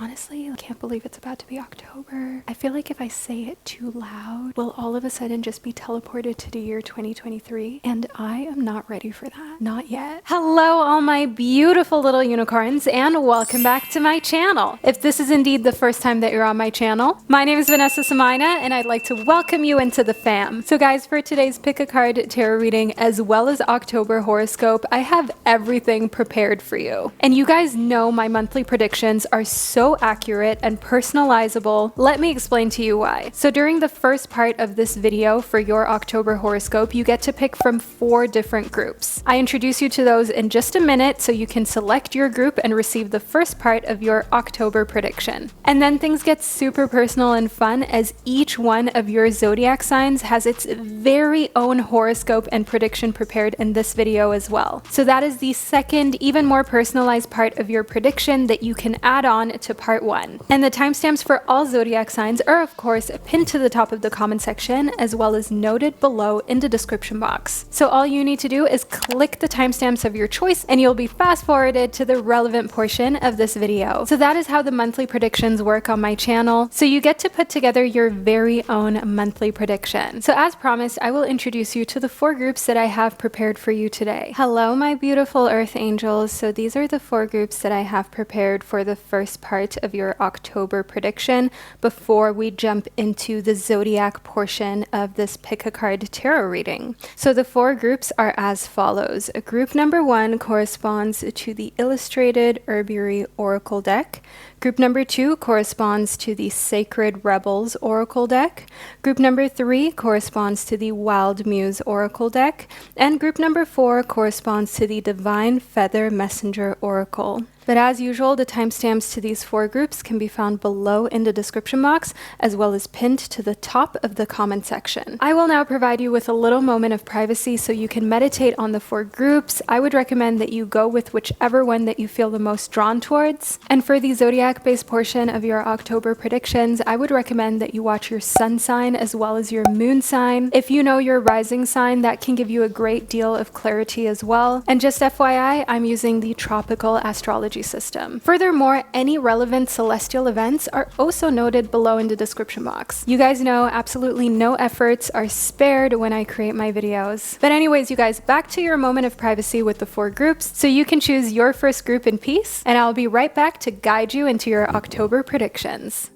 Honestly, I can't believe it's about to be October. I feel like if I say it too loud, we'll all of a sudden just be teleported to the year 2023, and I am not ready for that. Not yet. Hello, all my beautiful little unicorns, and welcome back to my channel. If this is indeed the first time that you're on my channel, my name is Vanessa Somuayina, and I'd like to welcome you into the fam. So guys, for today's Pick a Card tarot reading, as well as October horoscope, I have everything prepared for you. And you guys know my monthly predictions are so accurate and personalizable. Let me explain to you why. So during the first part of this video for your October horoscope, you get to pick from 4 different groups. I introduce you to those in just a minute so you can select your group and receive the first part of your October prediction. And then things get super personal and fun as each one of your zodiac signs has its very own horoscope and prediction prepared in this video as well. So that is the second, even more personalized part of your prediction that you can add on to part 1. And the timestamps for all zodiac signs are of course pinned to the top of the comment section as well as noted below in the description box. So all you need to do is click the timestamps of your choice and you'll be fast forwarded to the relevant portion of this video. So that is how the monthly predictions work on my channel. So you get to put together your very own monthly prediction. So as promised, I will introduce you to the 4 groups that I have prepared for you today. Hello, my beautiful earth angels. So these are the 4 groups that I have prepared for the first part of your October prediction before we jump into the zodiac portion of this Pick a Card tarot reading. So the 4 groups are as follows. Group number 1 corresponds to the Illustrated Herbiary Oracle deck. Group number 2 corresponds to the Sacred Rebels Oracle deck. Group number 3 corresponds to the Wild Muse Oracle deck. And group number 4 corresponds to the Divine Feather Messenger Oracle. But as usual, the timestamps to these 4 groups can be found below in the description box, as well as pinned to the top of the comment section. I will now provide you with a little moment of privacy so you can meditate on the 4 groups. I would recommend that you go with whichever one that you feel the most drawn towards. And for the zodiac-based portion of your October predictions, I would recommend that you watch your sun sign as well as your moon sign. If you know your rising sign, that can give you a great deal of clarity as well. And just FYI, I'm using the tropical astrology system. Furthermore, any relevant celestial events are also noted below in the description box. You guys know absolutely no efforts are spared when I create my videos. But anyways, you guys, back to your moment of privacy with the 4 groups so you can choose your first group in peace, and I'll be right back to guide you into your October predictions.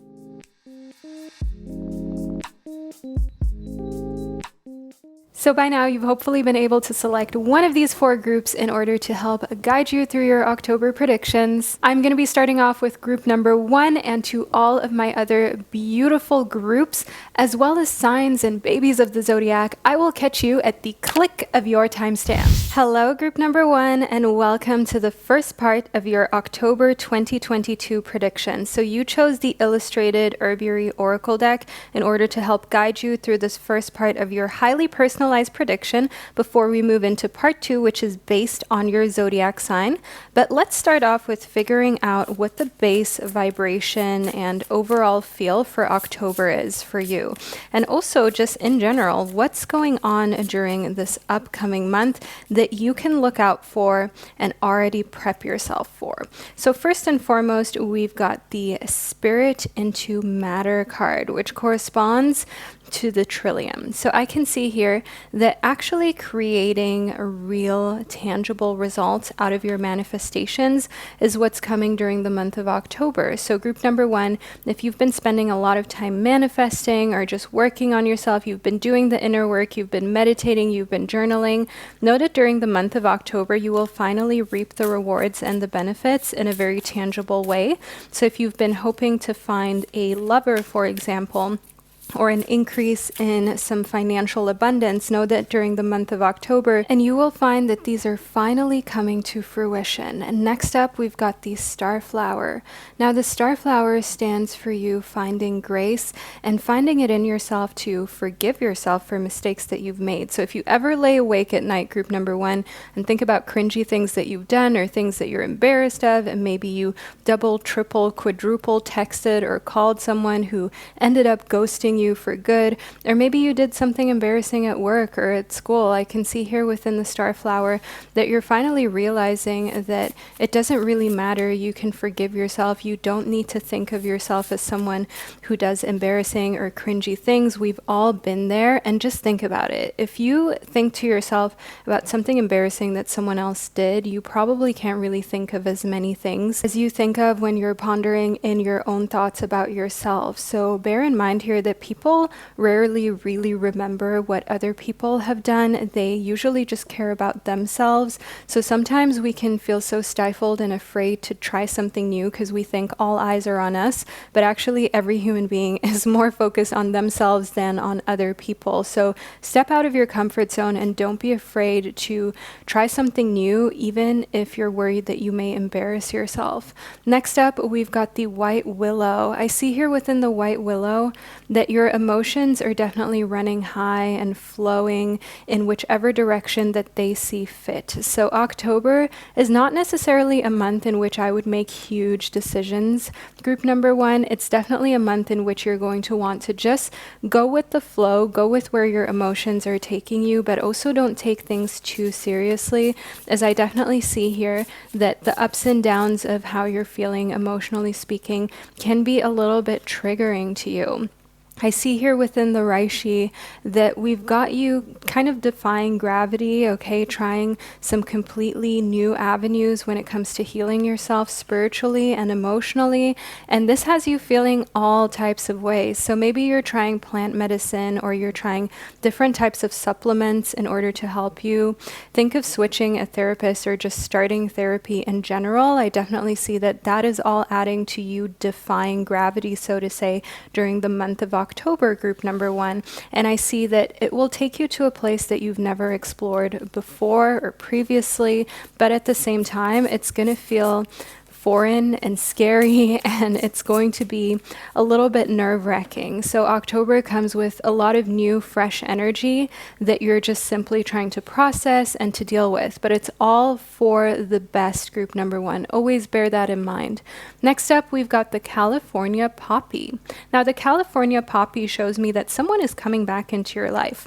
So by now, you've hopefully been able to select one of these 4 groups in order to help guide you through your October predictions. I'm going to be starting off with group number 1, and to all of my other beautiful groups, as well as signs and babies of the zodiac, I will catch you at the click of your timestamp. Hello, group number 1, and welcome to the first part of your October 2022 prediction. So you chose the Illustrated Herbiary Oracle deck in order to help guide you through this first part of your highly personalized prediction before we move into part 2, which is based on your zodiac sign. But let's start off with figuring out what the base vibration and overall feel for October is for you. And also just in general, what's going on during this upcoming month that you can look out for and already prep yourself for. So first and foremost, we've got the Spirit into Matter card, which corresponds to the trillium. So I can see here that actually creating real tangible results out of your manifestations is what's coming during the month of October. So group number 1, if you've been spending a lot of time manifesting or just working on yourself, you've been doing the inner work, you've been meditating, you've been journaling, know that during the month of October, you will finally reap the rewards and the benefits in a very tangible way. So if you've been hoping to find a lover, for example, or an increase in some financial abundance, know that during the month of October, and you will find that these are finally coming to fruition. And next up, we've got the Starflower. Now, the Starflower stands for you finding grace and finding it in yourself to forgive yourself for mistakes that you've made. So if you ever lay awake at night, group number 1, and think about cringy things that you've done or things that you're embarrassed of, and maybe you double, triple, quadruple texted or called someone who ended up ghosting benefiting you for good, or maybe you did something embarrassing at work or at school. I can see here within the Starflower that you're finally realizing that it doesn't really matter. You can forgive yourself. You don't need to think of yourself as someone who does embarrassing or cringy things. We've all been there, and just think about it. If you think to yourself about something embarrassing that someone else did, you probably can't really think of as many things as you think of when you're pondering in your own thoughts about yourself. So bear in mind here that people rarely really remember what other people have done. They usually just care about themselves. So sometimes we can feel so stifled and afraid to try something new because we think all eyes are on us, but actually every human being is more focused on themselves than on other people. So step out of your comfort zone and don't be afraid to try something new, even if you're worried that you may embarrass yourself. Next up, we've got the White Willow. I see here within the White Willow that your emotions are definitely running high and flowing in whichever direction that they see fit. So October is not necessarily a month in which I would make huge decisions. Group number one, it's definitely a month in which you're going to want to just go with the flow, go with where your emotions are taking you, but also don't take things too seriously, as I definitely see here that the ups and downs of how you're feeling emotionally speaking can be a little bit triggering to you. I see here within the Reishi that we've got you kind of defying gravity, okay, trying some completely new avenues when it comes to healing yourself spiritually and emotionally, and this has you feeling all types of ways. So maybe you're trying plant medicine, or you're trying different types of supplements in order to help you. Think of switching a therapist or just starting therapy in general. I definitely see that that is all adding to you defying gravity, so to say, during the month of October, group number one. And I see that it will take you to a place that you've never explored before or previously, but at the same time, it's going to feel foreign and scary, and it's going to be a little bit nerve-wracking. So October comes with a lot of new, fresh energy that you're just simply trying to process and to deal with, but it's all for the best, group number one. Always bear that in mind. Next up, we've got the California Poppy. Now, the California Poppy shows me that someone is coming back into your life.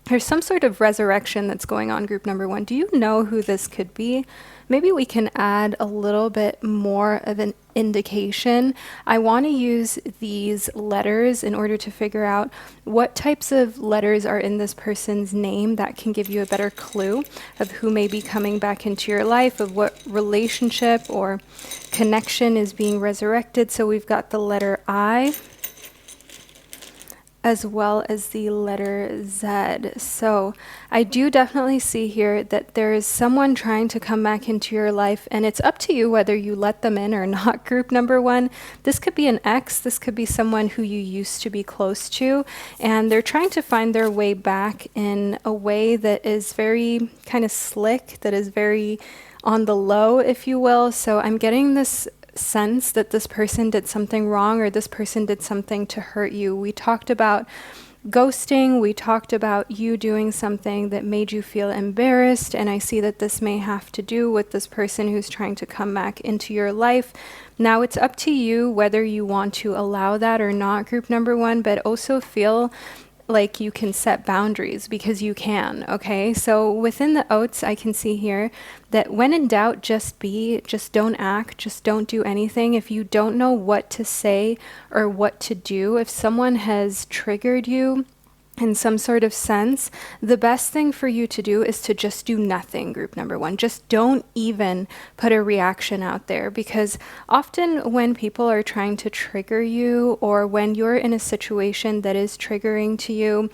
There's some sort of resurrection that's going on, group number one. Do you know who this could be? Maybe we can add a little bit more of an indication. I want to use these letters in order to figure out what types of letters are in this person's name. That can give you a better clue of who may be coming back into your life, of what relationship or connection is being resurrected. So we've got the letter I, as well as the letter Z. So I do definitely see here that there is someone trying to come back into your life, and it's up to you whether you let them in or not, group number one. This could be an ex, this could be someone who you used to be close to, and they're trying to find their way back in a way that is very kind of slick, that is very on the low, if you will. So I'm getting this sense that this person did something wrong, or this person did something to hurt you. We talked about ghosting, we talked about you doing something that made you feel embarrassed, and I see that this may have to do with this person who's trying to come back into your life. Now it's up to you whether you want to allow that or not, group number one, but also feel like you can set boundaries, because you can, okay? So within the oats, I can see here that when in doubt, just be, just don't act, just don't do anything. If you don't know what to say or what to do, if someone has triggered you in some sort of sense, the best thing for you to do is to just do nothing, group number one. Just don't even put a reaction out there, because often when people are trying to trigger you, or when you're in a situation that is triggering to you,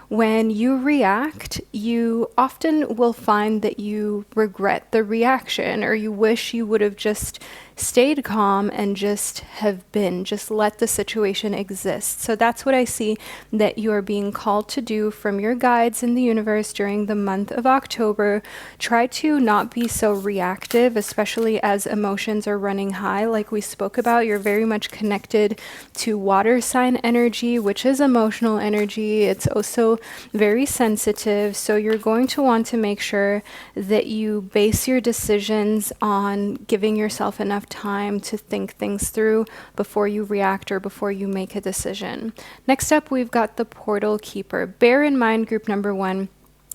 when you react, you often will find that you regret the reaction, or you wish you would have just stayed calm and just let the situation exist. So that's what I see that you are being called to do from your guides in the universe during the month of October. Try to not be so reactive, especially as emotions are running high. Like we spoke about, you're very much connected to water sign energy, which is emotional energy. It's also very sensitive. So you're going to want to make sure that you base your decisions on giving yourself enough time to think things through before you react or before you make a decision. Next up, we've got the portal keeper. Bear in mind, group number one,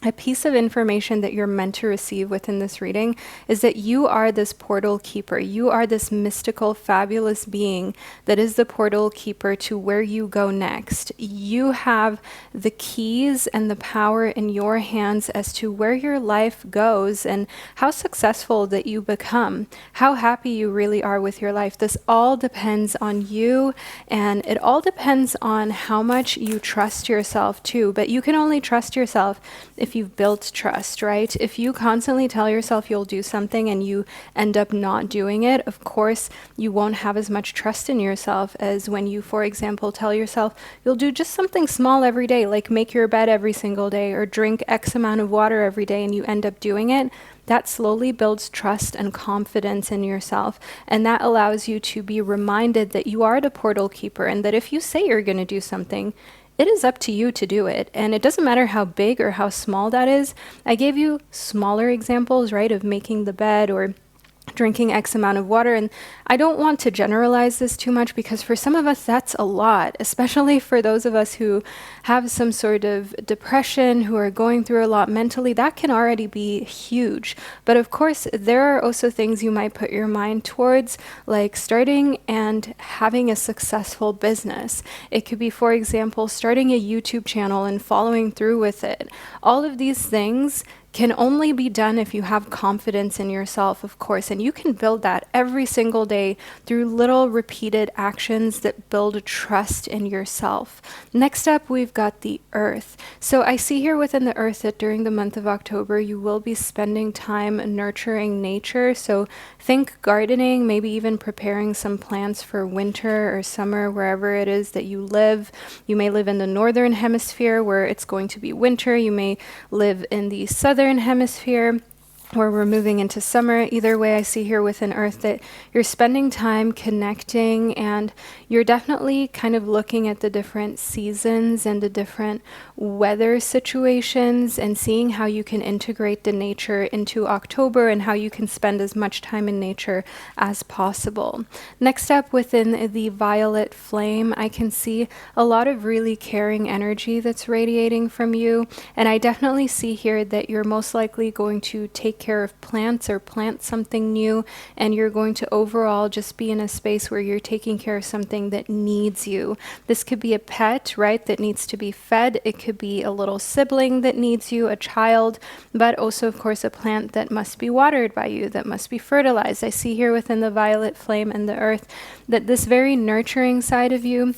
a piece of information that you're meant to receive within this reading is that you are this portal keeper. You are this mystical, fabulous being that is the portal keeper to where you go next. You have the keys and the power in your hands as to where your life goes and how successful that you become, how happy you really are with your life. This all depends on you, and it all depends on how much you trust yourself too. But you can only trust yourself if you've built trust, right? If you constantly tell yourself you'll do something and you end up not doing it, of course, you won't have as much trust in yourself as when you, for example, tell yourself you'll do just something small every day, like make your bed every single day or drink X amount of water every day, and you end up doing it. That slowly builds trust and confidence in yourself. And that allows you to be reminded that you are the portal keeper, and that if you say you're going to do something, it is up to you to do it. And it doesn't matter how big or how small that is. I gave you smaller examples, right, of making the bed or drinking X amount of water. And I don't want to generalize this too much, because for some of us, that's a lot, especially for those of us who have some sort of depression, who are going through a lot mentally. That can already be huge. But of course, there are also things you might put your mind towards, like starting and having a successful business. It could be, for example, starting a YouTube channel and following through with it. All of these things can only be done if you have confidence in yourself, of course, and you can build that every single day through little repeated actions that build trust in yourself. Next up, we've got the earth. So I see here within the earth that during the month of October, you will be spending time nurturing nature. So think gardening, maybe even preparing some plants for winter or summer, wherever it is that you live. You may live in the northern hemisphere where it's going to be winter. You may live in the southern hemisphere where we're moving into summer. Either way, I see here within Earth that you're spending time connecting, and you're definitely kind of looking at the different seasons and the different weather situations and seeing how you can integrate the nature into October and how you can spend as much time in nature as possible. Next up, within the violet flame, I can see a lot of really caring energy that's radiating from you, and I definitely see here that you're most likely going to take care of plants or plant something new, and you're going to overall just be in a space where you're taking care of something that needs you. This could be a pet, right, that needs to be fed. It could be a little sibling that needs you, a child, but also, of course, a plant that must be watered by you, that must be fertilized. I see here within the violet flame and the earth that this very nurturing side of you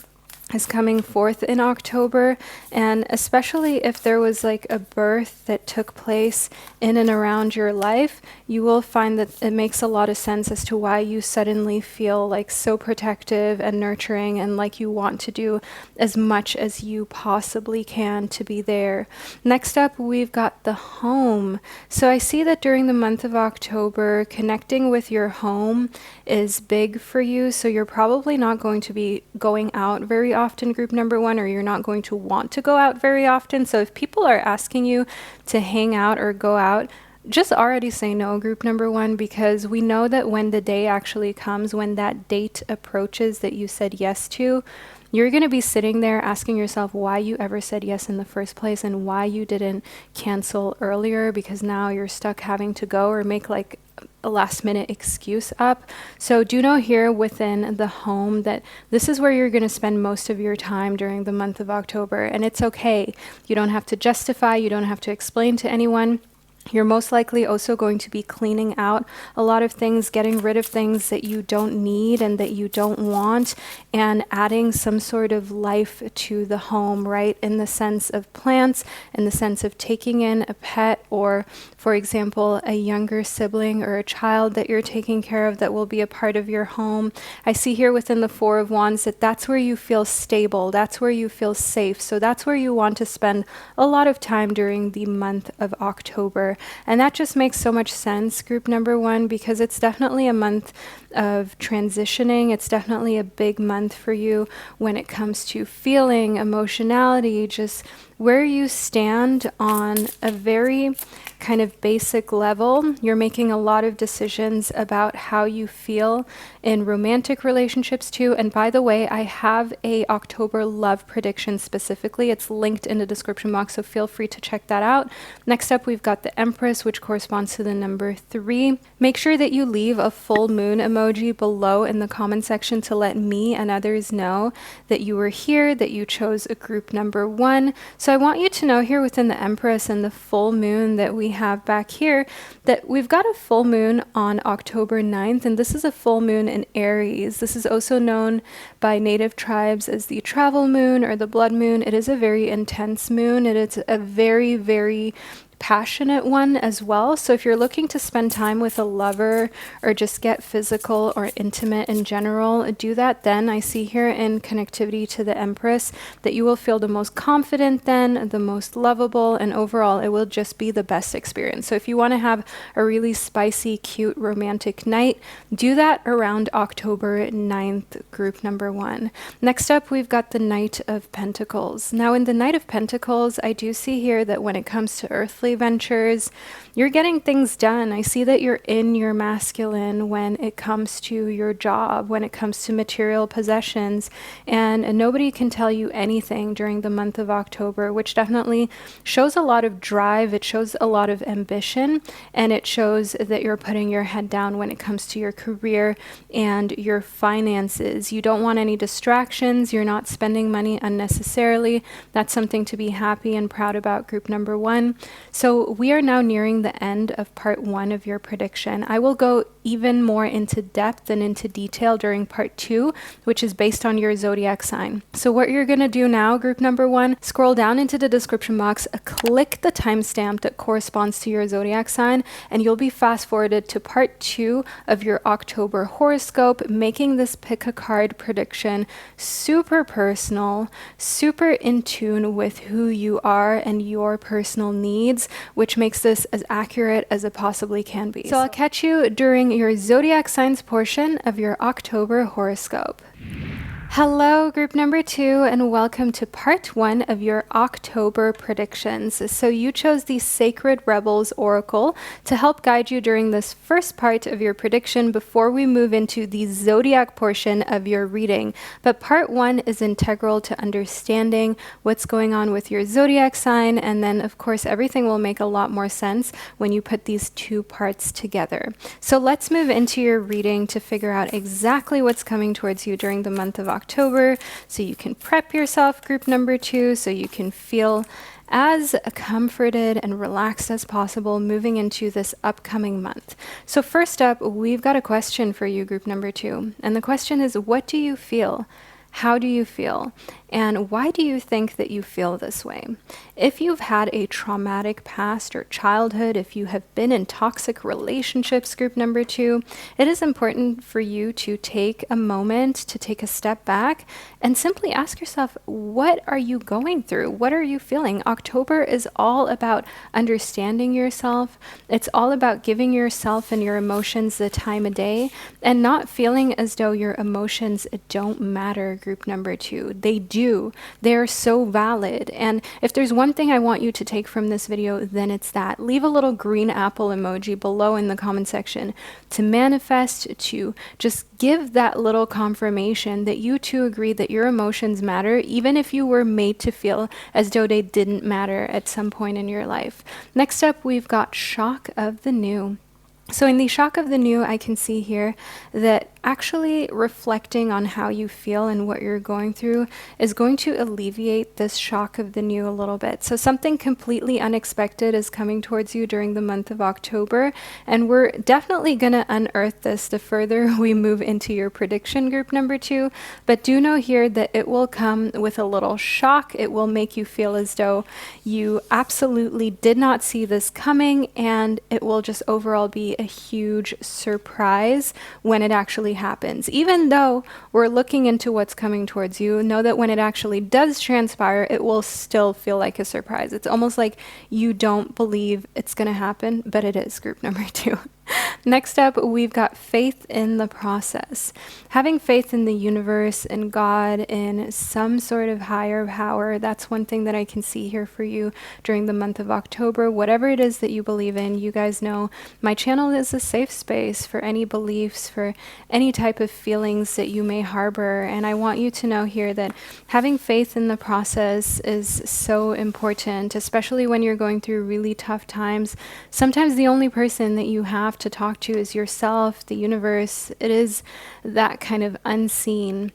is coming forth in October, and especially if there was like a birth that took place in and around your life, you will find that it makes a lot of sense as to why you suddenly feel like so protective and nurturing and like you want to do as much as you possibly can to be there. Next up, we've got the home. So I see that during the month of October, connecting with your home is big for you. So you're probably not going to be going out very often, group number one, or you're not going to want to go out very often. So if people are asking you to hang out or go out, just already say no, group number one, because we know that when the day actually comes, when that date approaches that you said yes to, you're going to be sitting there asking yourself why you ever said yes in the first place and why you didn't cancel earlier, because now you're stuck having to go or make like a last minute excuse up. So do know here within the home that this is where you're going to spend most of your time during the month of October, and it's okay. You don't have to justify, you don't have to explain to anyone. You're most likely also going to be cleaning out a lot of things, getting rid of things that you don't need and that you don't want, and adding some sort of life to the home, right? In the sense of plants, in the sense of taking in a pet, or, for example, a younger sibling or a child that you're taking care of that will be a part of your home. I see here within the Four of Wands that that's where you feel stable, that's where you feel safe. So that's where you want to spend a lot of time during the month of October. And that just makes so much sense, group number one, because it's definitely a month of transitioning. It's definitely a big month for you when it comes to feeling, emotionality, just where you stand on a very kind of basic level. You're making a lot of decisions about how you feel in romantic relationships too. And by the way, I have a October love prediction specifically. It's linked in the description box, so feel free to check that out. Next up, we've got the Empress, which corresponds to the number 3. Make sure that you leave a full moon emoji below in the comment section to let me and others know that you were here, that you chose a group number 1. So I want you to know here within the Empress and the full moon that we have back here that we've got a full moon on October 9th, and this is a full moon in Aries. This is also known by native tribes as the travel moon or the blood moon. It is a very intense moon. It is a very, very passionate one as well. So if you're looking to spend time with a lover or just get physical or intimate in general, do that then. I see here in connectivity to the Empress that you will feel the most confident then, the most lovable, and overall it will just be the best experience. So if you want to have a really spicy, cute, romantic night, do that around October 9th, group number 1. Next up, we've got the Knight of Pentacles. Now in the Knight of Pentacles, I do see here that when it comes to earthly ventures, you're getting things done. I see that you're in your masculine when it comes to your job, when it comes to material possessions, and nobody can tell you anything during the month of October, which definitely shows a lot of drive. It shows a lot of ambition, and it shows that you're putting your head down when it comes to your career and your finances. You don't want any distractions. You're not spending money unnecessarily. That's something to be happy and proud about, group number 1. So we are now nearing the end of part 1 of your prediction. I will go even more into depth and into detail during part 2, which is based on your zodiac sign. So what you're going to do now, group number 1, scroll down into the description box, click the timestamp that corresponds to your zodiac sign, and you'll be fast forwarded to part 2 of your October horoscope, making this pick a card prediction super personal, super in tune with who you are and your personal needs, which makes this as accurate as it possibly can be. So I'll catch you during your zodiac signs portion of your October horoscope. Hello, group number 2, and welcome to part 1 of your October predictions. So you chose the Sacred Rebels Oracle to help guide you during this first part of your prediction before we move into the zodiac portion of your reading. But part 1 is integral to understanding what's going on with your zodiac sign, and then of course everything will make a lot more sense when you put these 2 parts together. So let's move into your reading to figure out exactly what's coming towards you during the month of October, so you can prep yourself, group number 2, so you can feel as comforted and relaxed as possible moving into this upcoming month. So first up, we've got a question for you, group number 2, and the question is, what do you feel? How do you feel? And why do you think that you feel this way? If you've had a traumatic past or childhood, if you have been in toxic relationships, group number 2, it is important for you to take a moment to take a step back and simply ask yourself, what are you going through? What are you feeling? October is all about understanding yourself. It's all about giving yourself and your emotions the time of day and not feeling as though your emotions don't matter, group number 2. They do. They are so valid. And if there's one thing I want you to take from this video, then it's that. Leave a little green apple emoji below in the comment section to manifest, to just give that little confirmation that you too agree that your emotions matter, even if you were made to feel as though they didn't matter at some point in your life. Next up, we've got Shock of the New. So in the Shock of the New, I can see here that actually reflecting on how you feel and what you're going through is going to alleviate this shock of the new a little bit. So something completely unexpected is coming towards you during the month of October, and we're definitely going to unearth this the further we move into your prediction, group number 2. But do know here that it will come with a little shock. It will make you feel as though you absolutely did not see this coming, and it will just overall be a huge surprise when it actually actually happens. Even though we're looking into what's coming towards you, know that when it actually does transpire, it will still feel like a surprise. It's almost like you don't believe it's going to happen, but it is, group number 2. Next up, we've got faith in the process. Having faith in the universe, in God, in some sort of higher power. That's one thing that I can see here for you during the month of October. Whatever it is that you believe in, you guys know my channel is a safe space for any beliefs, for any type of feelings that you may harbor. And I want you to know here that having faith in the process is so important, especially when you're going through really tough times. Sometimes the only person that you have to talk to is yourself, the universe. It is that kind of unseen.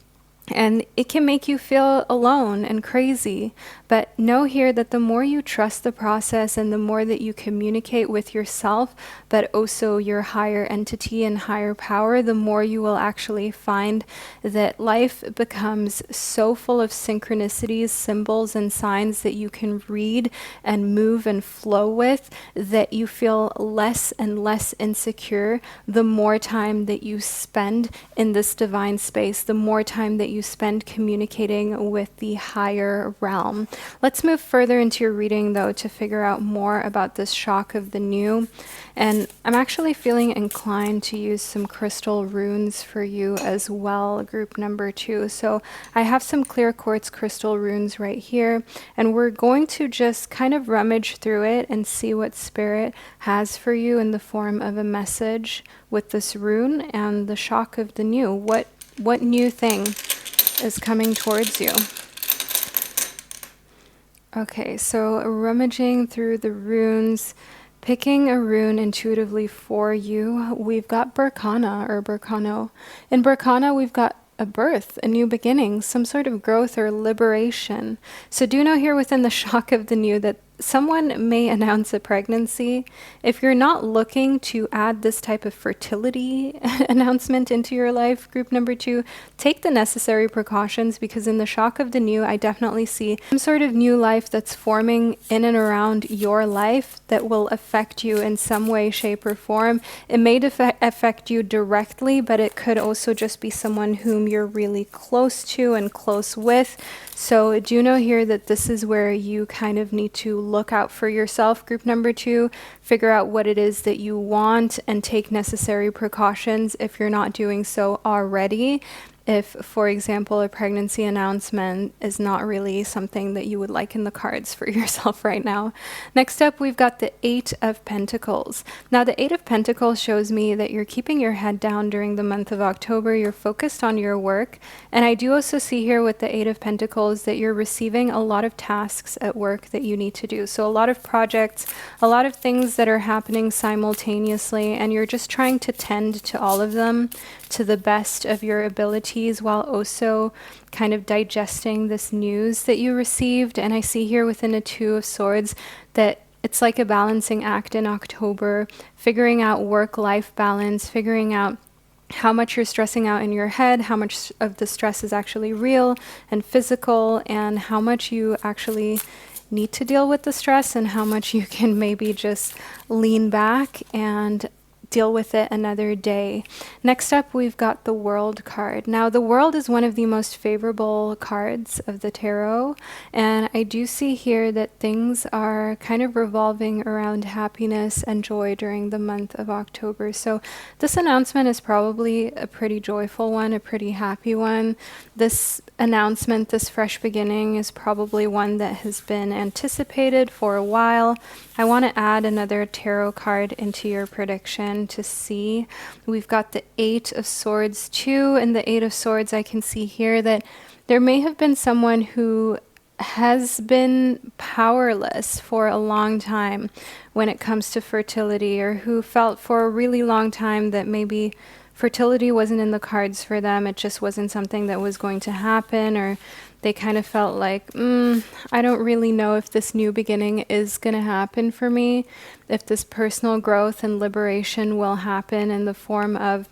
And it can make you feel alone and crazy. But know here that the more you trust the process and the more that you communicate with yourself, but also your higher entity and higher power, the more you will actually find that life becomes so full of synchronicities, symbols, and signs that you can read and move and flow with, that you feel less and less insecure the more time that you spend in this divine space, the more time that you spend communicating with the higher realm. Let's move further into your reading, though, to figure out more about this shock of the new. And I'm actually feeling inclined to use some crystal runes for you as well, group number 2. So I have some clear quartz crystal runes right here, and we're going to just kind of rummage through it and see what spirit has for you in the form of a message with this rune and the shock of the new. What new thing is coming towards you? Okay, so rummaging through the runes, picking a rune intuitively for you, we've got Berkana or Berkano. In Berkana, we've got a birth, a new beginning, some sort of growth or liberation. So do know here within the shock of the new that someone may announce a pregnancy. If you're not looking to add this type of fertility announcement into your life, group number 2, take the necessary precautions, because in the shock of the new, I definitely see some sort of new life that's forming in and around your life that will affect you in some way, shape, or form. It may affect you directly, but it could also just be someone whom you're really close to and close with. So do know here that this is where you kind of need to look out for yourself, group number 2, figure out what it is that you want and take necessary precautions if you're not doing so already. If, for example, a pregnancy announcement is not really something that you would like in the cards for yourself right now. Next up, we've got the 8 of Pentacles. Now, the 8 of Pentacles shows me that you're keeping your head down during the month of October. You're focused on your work. And I do also see here with the 8 of Pentacles that you're receiving a lot of tasks at work that you need to do. So a lot of projects, a lot of things that are happening simultaneously, and you're just trying to tend to all of them to the best of your abilities, while also kind of digesting this news that you received. And I see here within the 2 of Swords that it's like a balancing act in October, figuring out work-life balance, figuring out how much you're stressing out in your head, how much of the stress is actually real and physical, and how much you actually need to deal with the stress and how much you can maybe just lean back and deal with it another day. Next up, we've got the World card. Now, the World is one of the most favorable cards of the tarot, and I do see here that things are kind of revolving around happiness and joy during the month of October. So this announcement is probably a pretty joyful one, a pretty happy one. This announcement, this fresh beginning, is probably one that has been anticipated for a while. I want to add another tarot card into your prediction to see. We've got the 8 of Swords too, and the 8 of Swords, I can see here that there may have been someone who has been powerless for a long time when it comes to fertility, or who felt for a really long time that maybe fertility wasn't in the cards for them. It just wasn't something that was going to happen, or they kind of felt like, I don't really know if this new beginning is going to happen for me, if this personal growth and liberation will happen in the form of,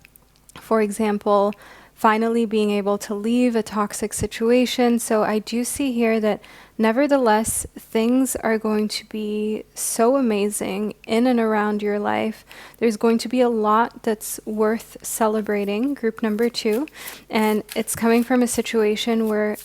for example, finally being able to leave a toxic situation. So I do see here that nevertheless, things are going to be so amazing in and around your life. There's going to be a lot that's worth celebrating, group number 2. And it's coming from a situation where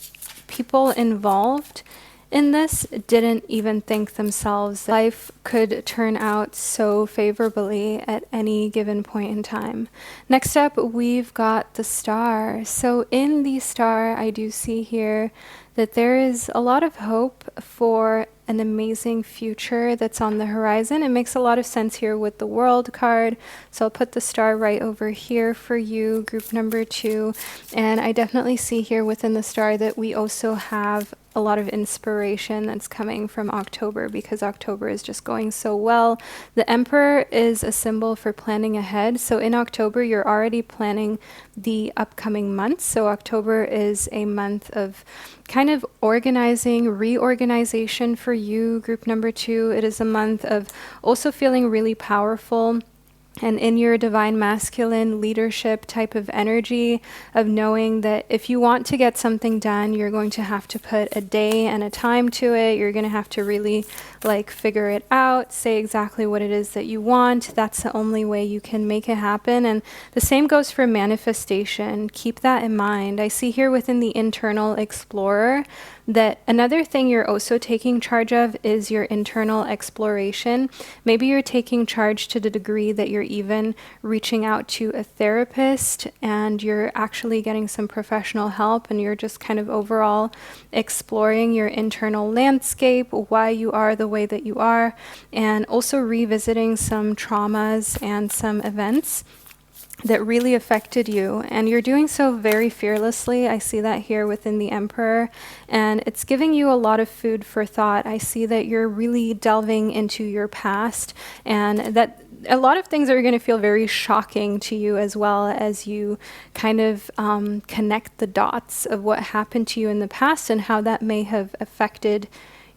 people involved in this didn't even think themselves life could turn out so favorably at any given point in time. Next up, we've got the star. So in the star, I do see here that there is a lot of hope for an amazing future that's on the horizon. It makes a lot of sense here with the World card. So I'll put the star right over here for you, group number 2. And I definitely see here within the star that we also have a lot of inspiration that's coming from October, because October is just going so well. The Emperor is a symbol for planning ahead. So in October, you're already planning the upcoming months. So October is a month of kind of organizing, reorganization for you, group number 2. It is a month of also feeling really powerful and in your divine masculine leadership type of energy, of knowing that if you want to get something done, you're going to have to put a day and a time to it. You're going to have to really figure it out, say exactly what it is that you want. That's the only way you can make it happen. And the same goes for manifestation. Keep that in mind. I see here within the internal explorer that another thing you're also taking charge of is your internal exploration. Maybe you're taking charge to the degree that you're even reaching out to a therapist and you're actually getting some professional help, and you're just kind of overall exploring your internal landscape, why you are the way that you are, and also revisiting some traumas and some events that really affected you. And you're doing so very fearlessly. I see that here within the Emperor, and it's giving you a lot of food for thought. I see that you're really delving into your past, and that a lot of things are going to feel very shocking to you, as well as you kind of connect the dots of what happened to you in the past and how that may have affected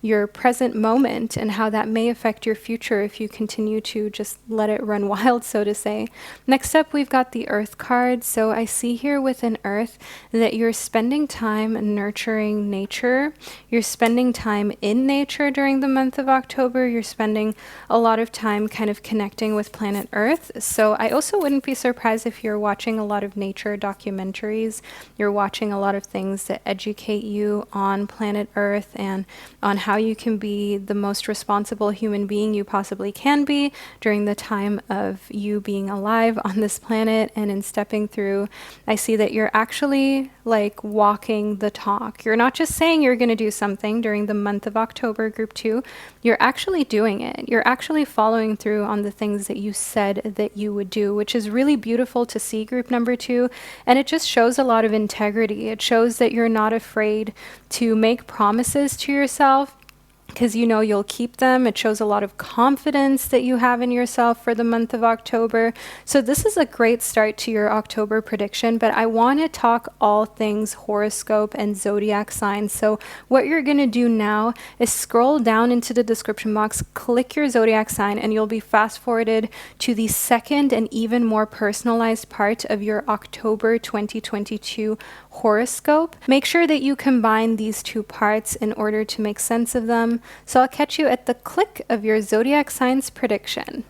your present moment, and how that may affect your future if you continue to just let it run wild, so to say. Next up, we've got the Earth card. So I see here within Earth that you're spending time nurturing nature. You're spending time in nature during the month of October. You're spending a lot of time kind of connecting with planet Earth. So I also wouldn't be surprised if you're watching a lot of nature documentaries. You're watching a lot of things that educate you on planet Earth and on how you can be the most responsible human being you possibly can be during the time of you being alive on this planet. And in stepping through, I see that you're actually walking the talk. You're not just saying you're going to do something during the month of October, group 2. You're actually doing it. You're actually following through on the things that you said that you would do, which is really beautiful to see, group number 2. And it just shows a lot of integrity. It shows that you're not afraid to make promises to yourself, because you know you'll keep them. It shows a lot of confidence that you have in yourself for the month of October. So this is a great start to your October prediction, but I want to talk all things horoscope and zodiac signs. So what you're going to do now is scroll down into the description box, click your zodiac sign, and you'll be fast forwarded to the second and even more personalized part of your October 2022 horoscope. Make sure that you combine these two parts in order to make sense of them. So I'll catch you at the click of your zodiac signs prediction.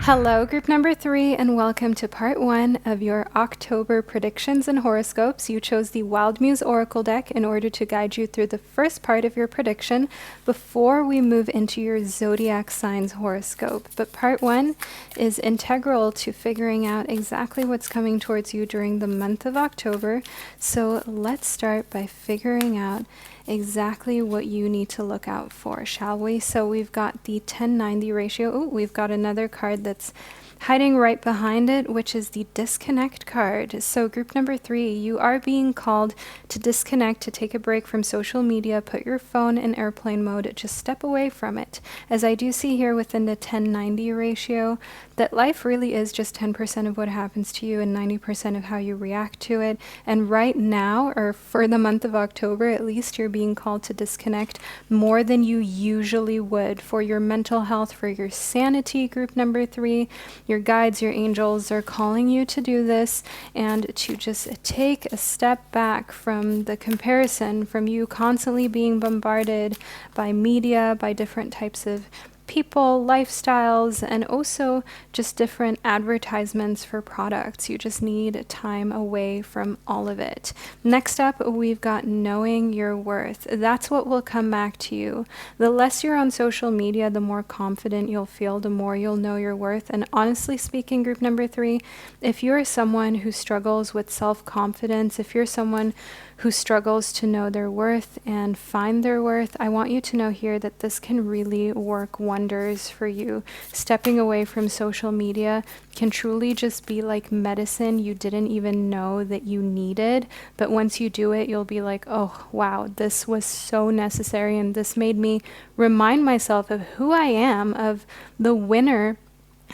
Hello, group number 3, and welcome to part 1 of your October predictions and horoscopes. You chose the Wild Muse Oracle deck in order to guide you through the first part of your prediction before we move into your zodiac signs horoscope. But part 1 is integral to figuring out exactly what's coming towards you during the month of October. So let's start by figuring out exactly what you need to look out for, shall we? So we've got the 1090 ratio. Oh, we've got another card that's hiding right behind it, which is the disconnect card. So group number 3, you are being called to disconnect, to take a break from social media, put your phone in airplane mode, just step away from it. As I do see here within the 1090 ratio, that life really is just 10% of what happens to you and 90% of how you react to it. And right now, or for the month of October at least, you're being called to disconnect more than you usually would for your mental health, for your sanity, group number 3. your guides, your angels are calling you to do this, and to just take a step back from the comparison, from you constantly being bombarded by media, by different types of people, lifestyles, and also just different advertisements for products. You just need time away from all of it. Next up, we've got knowing your worth. That's what will come back to you. The less you're on social media, the more confident you'll feel, the more you'll know your worth. And honestly speaking, group number 3, if you're someone who struggles with self-confidence, if you're someone who struggles to know their worth and find their worth, I want you to know here that this can really work wonders for you. Stepping away from social media can truly just be like medicine you didn't even know that you needed. But once you do it, you'll be like, oh, wow, this was so necessary. And this made me remind myself of who I am, of the winner,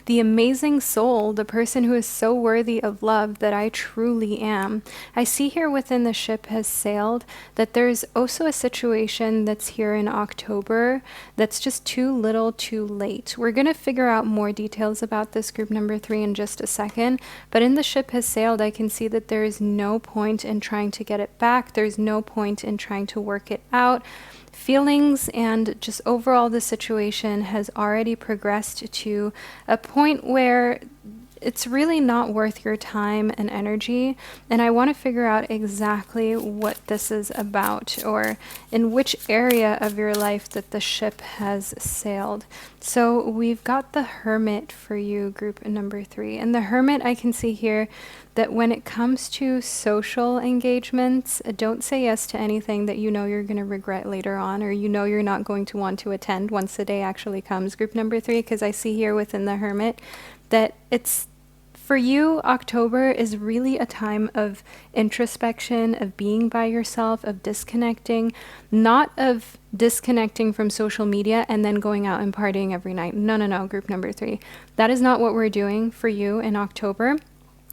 the amazing soul, the person who is so worthy of love that I truly am. I see here within the ship has sailed that there's also a situation that's here in October that's just too little too late. We're going to figure out more details about this, group number 3, in just a second. But in the ship has sailed, I can see that there is no point in trying to get it back. There's no point in trying to work it out. Feelings and just overall the situation has already progressed to a point where it's really not worth your time and energy. And I want to figure out exactly what this is about, or in which area of your life that the ship has sailed. So we've got the Hermit for you, group number 3. And the Hermit, I can see here that when it comes to social engagements, don't say yes to anything that you know you're going to regret later on, or you know you're not going to want to attend once the day actually comes, group number 3, because I see here within the Hermit that it's, for you, October is really a time of introspection, of being by yourself, of disconnecting, not of disconnecting from social media and then going out and partying every night. No, group number 3. That is not what we're doing for you in October.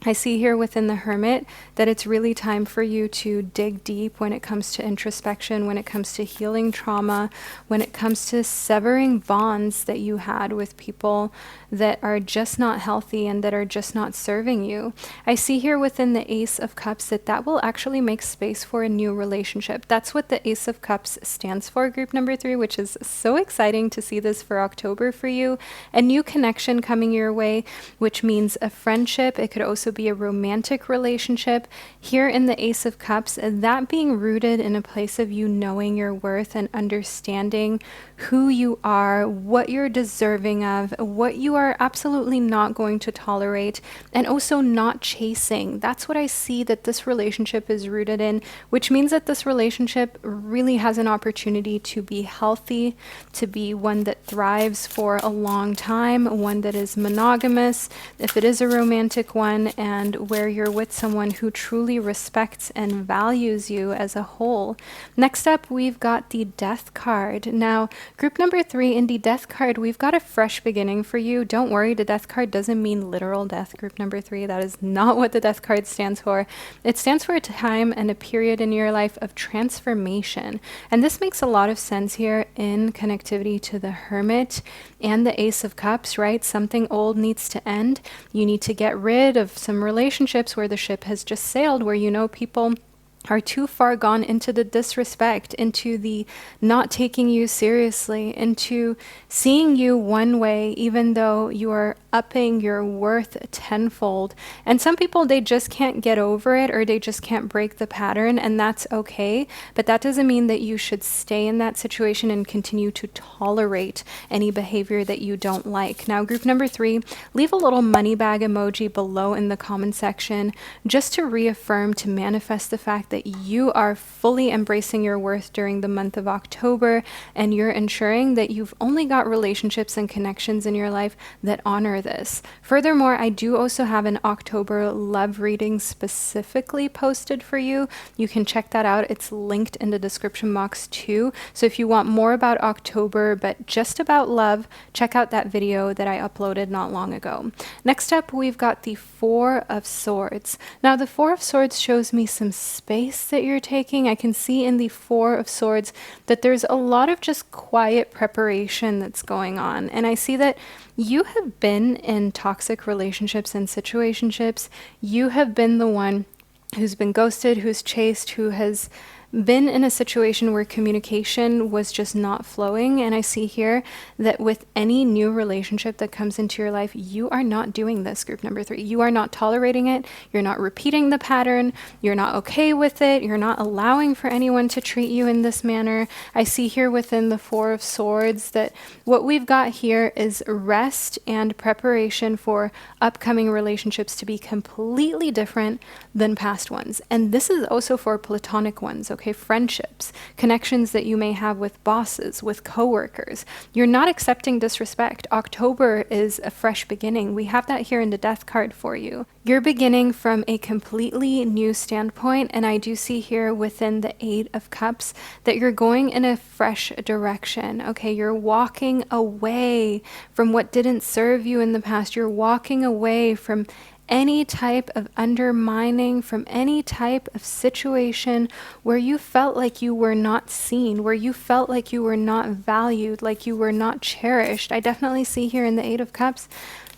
I see here within the Hermit that it's really time for you to dig deep when it comes to introspection, when it comes to healing trauma, when it comes to severing bonds that you had with people that are just not healthy and that are just not serving you. I see here within the Ace of Cups that that will actually make space for a new relationship. That's what the Ace of Cups stands for, group number 3, which is so exciting to see this for October for you. A new connection coming your way, which means a friendship. It could also be a romantic relationship. Here in the Ace of Cups, that being rooted in a place of you knowing your worth and understanding who you are, what you're deserving of, what you are absolutely not going to tolerate, and also not chasing. That's what I see that this relationship is rooted in, which means that this relationship really has an opportunity to be healthy, to be one that thrives for a long time, one that is monogamous, if it is a romantic one, and where you're with someone who truly respects and values you as a whole. Next up, we've got the Death card. Now, group number 3, in the Death card, we've got a fresh beginning for you. Don't worry, the Death card doesn't mean literal death, group number 3. That is not what the Death card stands for. It stands for a time and a period in your life of transformation. And this makes a lot of sense here in connectivity to the Hermit and the Ace of Cups, right? Something old needs to end. You need to get rid of some relationships where the ship has just sailed, where you know people are too far gone into the disrespect, into the not taking you seriously, into seeing you one way even though you are upping your worth tenfold. And some people, they just can't get over it, or they just can't break the pattern, and that's okay. But that doesn't mean that you should stay in that situation and continue to tolerate any behavior that you don't like. Now, group number 3, leave a little money bag emoji below in the comment section just to reaffirm, to manifest the fact that you are fully embracing your worth during the month of October, and you're ensuring that you've only got relationships and connections in your life that honor this. Furthermore, I do also have an October love reading specifically posted for you. You can check that out. It's linked in the description box too. So if you want more about October, but just about love, check out that video that I uploaded not long ago. Next up, we've got the Four of Swords. Now, the Four of Swords shows me some space that you're taking. I can see in the Four of Swords that there's a lot of just quiet preparation that's going on. And I see that you have been been in toxic relationships and situationships, you have been the one who's been ghosted, who's chased, who has been in a situation where communication was just not flowing. And I see here that with any new relationship that comes into your life, you are not doing this, group number 3. You are not tolerating it. You're not repeating the pattern. You're not okay with it. You're not allowing for anyone to treat you in this manner. I see here within the 4 of Swords that what we've got here is rest and preparation for upcoming relationships to be completely different than past ones. And this is also for platonic ones, okay? Friendships, connections that you may have with bosses, with coworkers. You're not accepting disrespect. October is a fresh beginning. We have that here in the Death card for you. You're beginning from a completely new standpoint, and I do see here within the 8 of Cups that you're going in a fresh direction, okay? You're walking away from what didn't serve you in the past. You're walking away from any type of undermining, from any type of situation where you felt like you were not seen, where you felt like you were not valued, like you were not cherished. I definitely see here in the 8 of Cups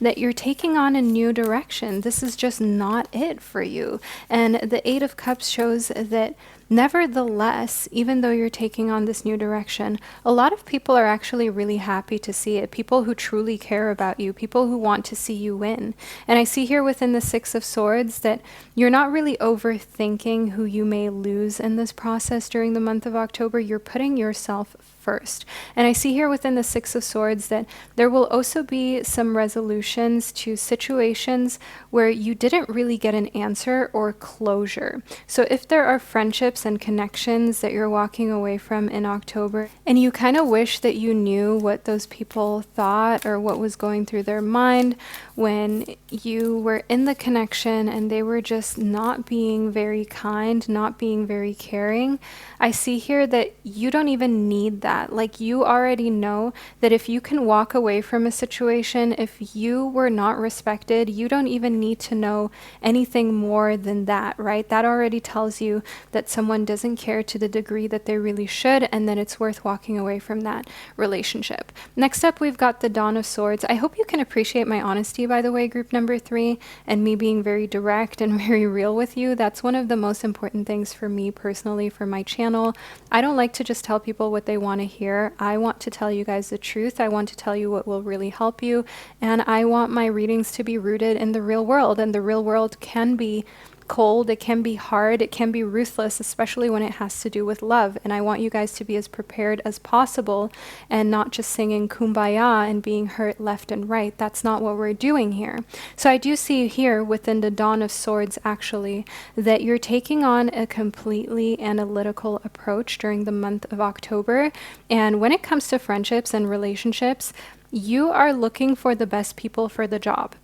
that you're taking on a new direction. This is just not it for you. And the 8 of Cups shows that nevertheless, even though you're taking on this new direction, a lot of people are actually really happy to see it. People who truly care about you, people who want to see you win. And I see here within the 6 of Swords that you're not really overthinking who you may lose in this process during the month of October. You're putting yourself first. And I see here within the 6 of Swords that there will also be some resolutions to situations where you didn't really get an answer or closure. So if there are friendships and connections that you're walking away from in October, and you kind of wish that you knew what those people thought or what was going through their mind when you were in the connection and they were just not being very kind, not being very caring, I see here that you don't even need that. Like, you already know that if you can walk away from a situation, if you were not respected, you don't even need to know anything more than that, right? That already tells you that someone doesn't care to the degree that they really should, and that it's worth walking away from that relationship. Next up, we've got the Dawn of Swords. I hope you can appreciate my honesty, by the way, group number 3, and me being very direct and very real with you. That's one of the most important things for me personally, for my channel. I don't like to just tell people what they want to hear. I want to tell you guys the truth. I want to tell you what will really help you, and I want my readings to be rooted in the real world, and the real world can be cold, it can be hard, it can be ruthless, especially when it has to do with love. And I want you guys to be as prepared as possible and not just singing kumbaya and being hurt left and right. That's not what we're doing here. So I do see here within the Dawn of Swords actually that you're taking on a completely analytical approach during the month of October. And when it comes to friendships and relationships, you are looking for the best people for the job.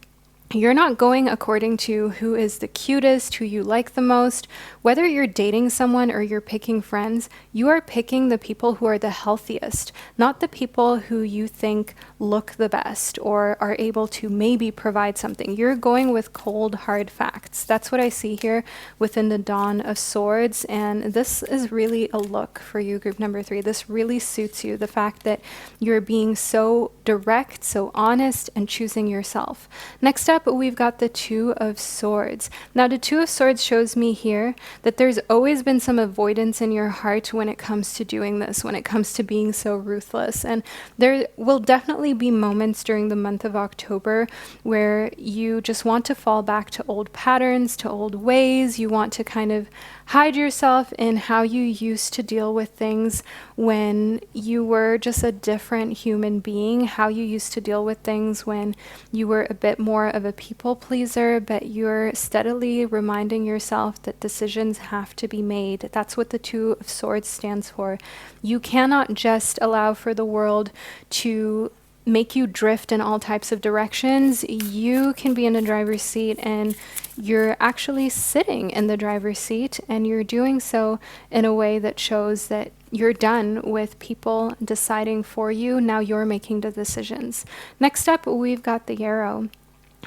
You're not going according to who is the cutest, who you like the most. Whether you're dating someone or you're picking friends, you are picking the people who are the healthiest, not the people who you think look the best or are able to maybe provide something. You're going with cold, hard facts. That's what I see here within the Dawn of Swords. And this is really a look for you, group number 3. This really suits you. The fact that you're being so direct, so honest, and choosing yourself. Next up, we've got the 2 of Swords. Now, the 2 of Swords shows me here that there's always been some avoidance in your heart when it comes to doing this, when it comes to being so ruthless. And there will definitely be moments during the month of October where you just want to fall back to old patterns, to old ways. You want to kind of hide yourself in how you used to deal with things when you were just a different human being, how you used to deal with things when you were a bit more of a people pleaser, but you're steadily reminding yourself that decisions have to be made. That's what the 2 of Swords stands for. You cannot just allow for the world to make you drift in all types of directions. You can be in the driver's seat, and you're actually sitting in the driver's seat, and you're doing so in a way that shows that you're done with people deciding for you. Now you're making the decisions. Next up, we've got the Arrow.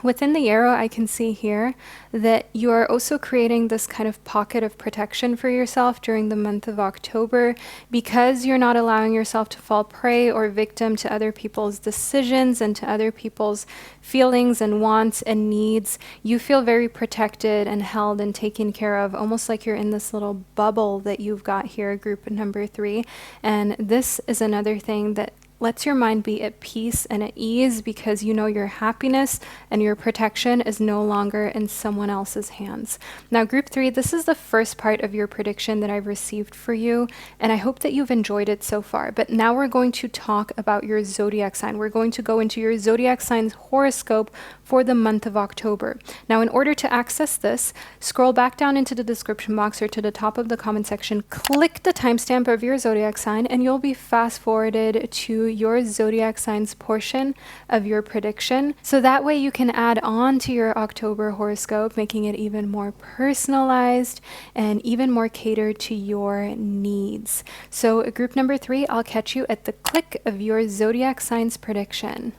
Within the arrow, I can see here that you are also creating this kind of pocket of protection for yourself during the month of October, because you're not allowing yourself to fall prey or victim to other people's decisions and to other people's feelings and wants and needs. You feel very protected and held and taken care of, almost like you're in this little bubble that you've got here, group number 3. And this is another thing that lets your mind be at peace and at ease, because you know your happiness and your protection is no longer in someone else's hands. Now, group 3, this is the first part of your prediction that I've received for you, and I hope that you've enjoyed it so far. But now we're going to talk about your zodiac sign. We're going to go into your zodiac sign's horoscope for the month of October. Now, in order to access this, scroll back down into the description box or to the top of the comment section, click the timestamp of your zodiac sign, and you'll be fast forwarded to your zodiac signs portion of your prediction. So that way you can add on to your October horoscope, making it even more personalized and even more catered to your needs. So group number 3, I'll catch you at the click of your zodiac signs prediction.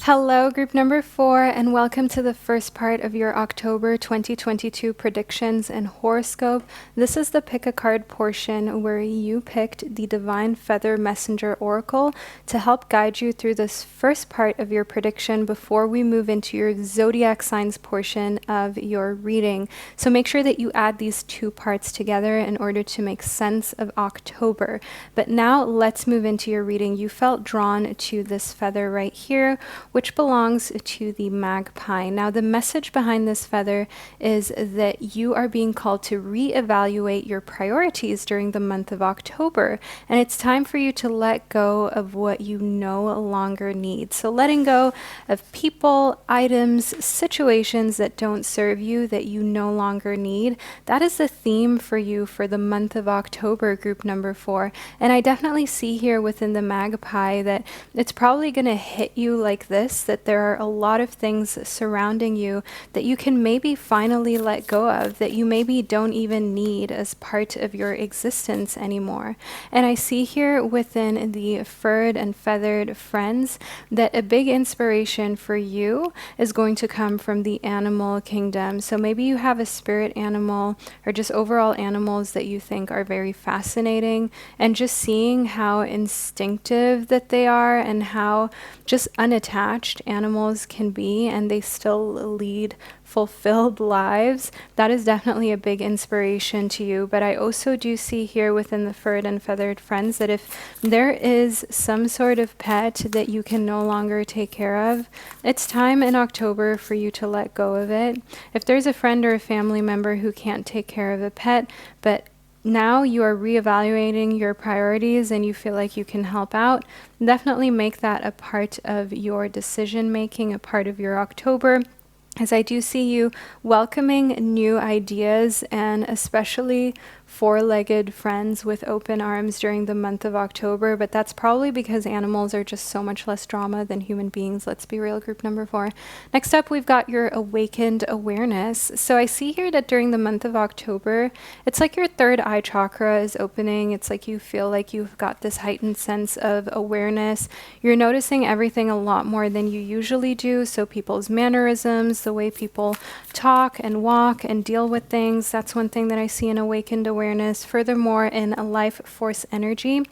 Hello, group number 4, and welcome to the first part of your October 2022 predictions and horoscope. This is the pick a card portion where you picked the Divine Feather Messenger Oracle to help guide you through this first part of your prediction before we move into your zodiac signs portion of your reading. So make sure that you add these two parts together in order to make sense of October. But now let's move into your reading. You felt drawn to this feather right here, which belongs to the magpie. Now, the message behind this feather is that you are being called to reevaluate your priorities during the month of October, and it's time for you to let go of what you no longer need. So letting go of people, items, situations that don't serve you, that you no longer need. That is the theme for you for the month of October, group number 4. And I definitely see here within the magpie that it's probably going to hit you like this, that there are a lot of things surrounding you that you can maybe finally let go of, that you maybe don't even need as part of your existence anymore. And I see here within the furred and feathered friends that a big inspiration for you is going to come from the animal kingdom. So maybe you have a spirit animal or just overall animals that you think are very fascinating, and just seeing how instinctive that they are and how just unattached animals can be, and they still lead fulfilled lives. That is definitely a big inspiration to you. But I also do see here within the furred and feathered friends that if there is some sort of pet that you can no longer take care of, it's time in October for you to let go of it. If there's a friend or a family member who can't take care of a pet, but now you are reevaluating your priorities and you feel like you can help out, definitely make that a part of your decision making, a part of your October, as I do see you welcoming new ideas, and especially four-legged friends with open arms during the month of October. But that's probably because animals are just so much less drama than human beings. Let's be real, group number 4. Next up, we've got your awakened awareness. So I see here that during the month of October, it's like your third eye chakra is opening. It's like you feel like you've got this heightened sense of awareness. You're noticing everything a lot more than you usually do. So people's mannerisms, the way people talk and walk and deal with things, that's one thing that I see in awakened awareness. Furthermore, in a life force energy,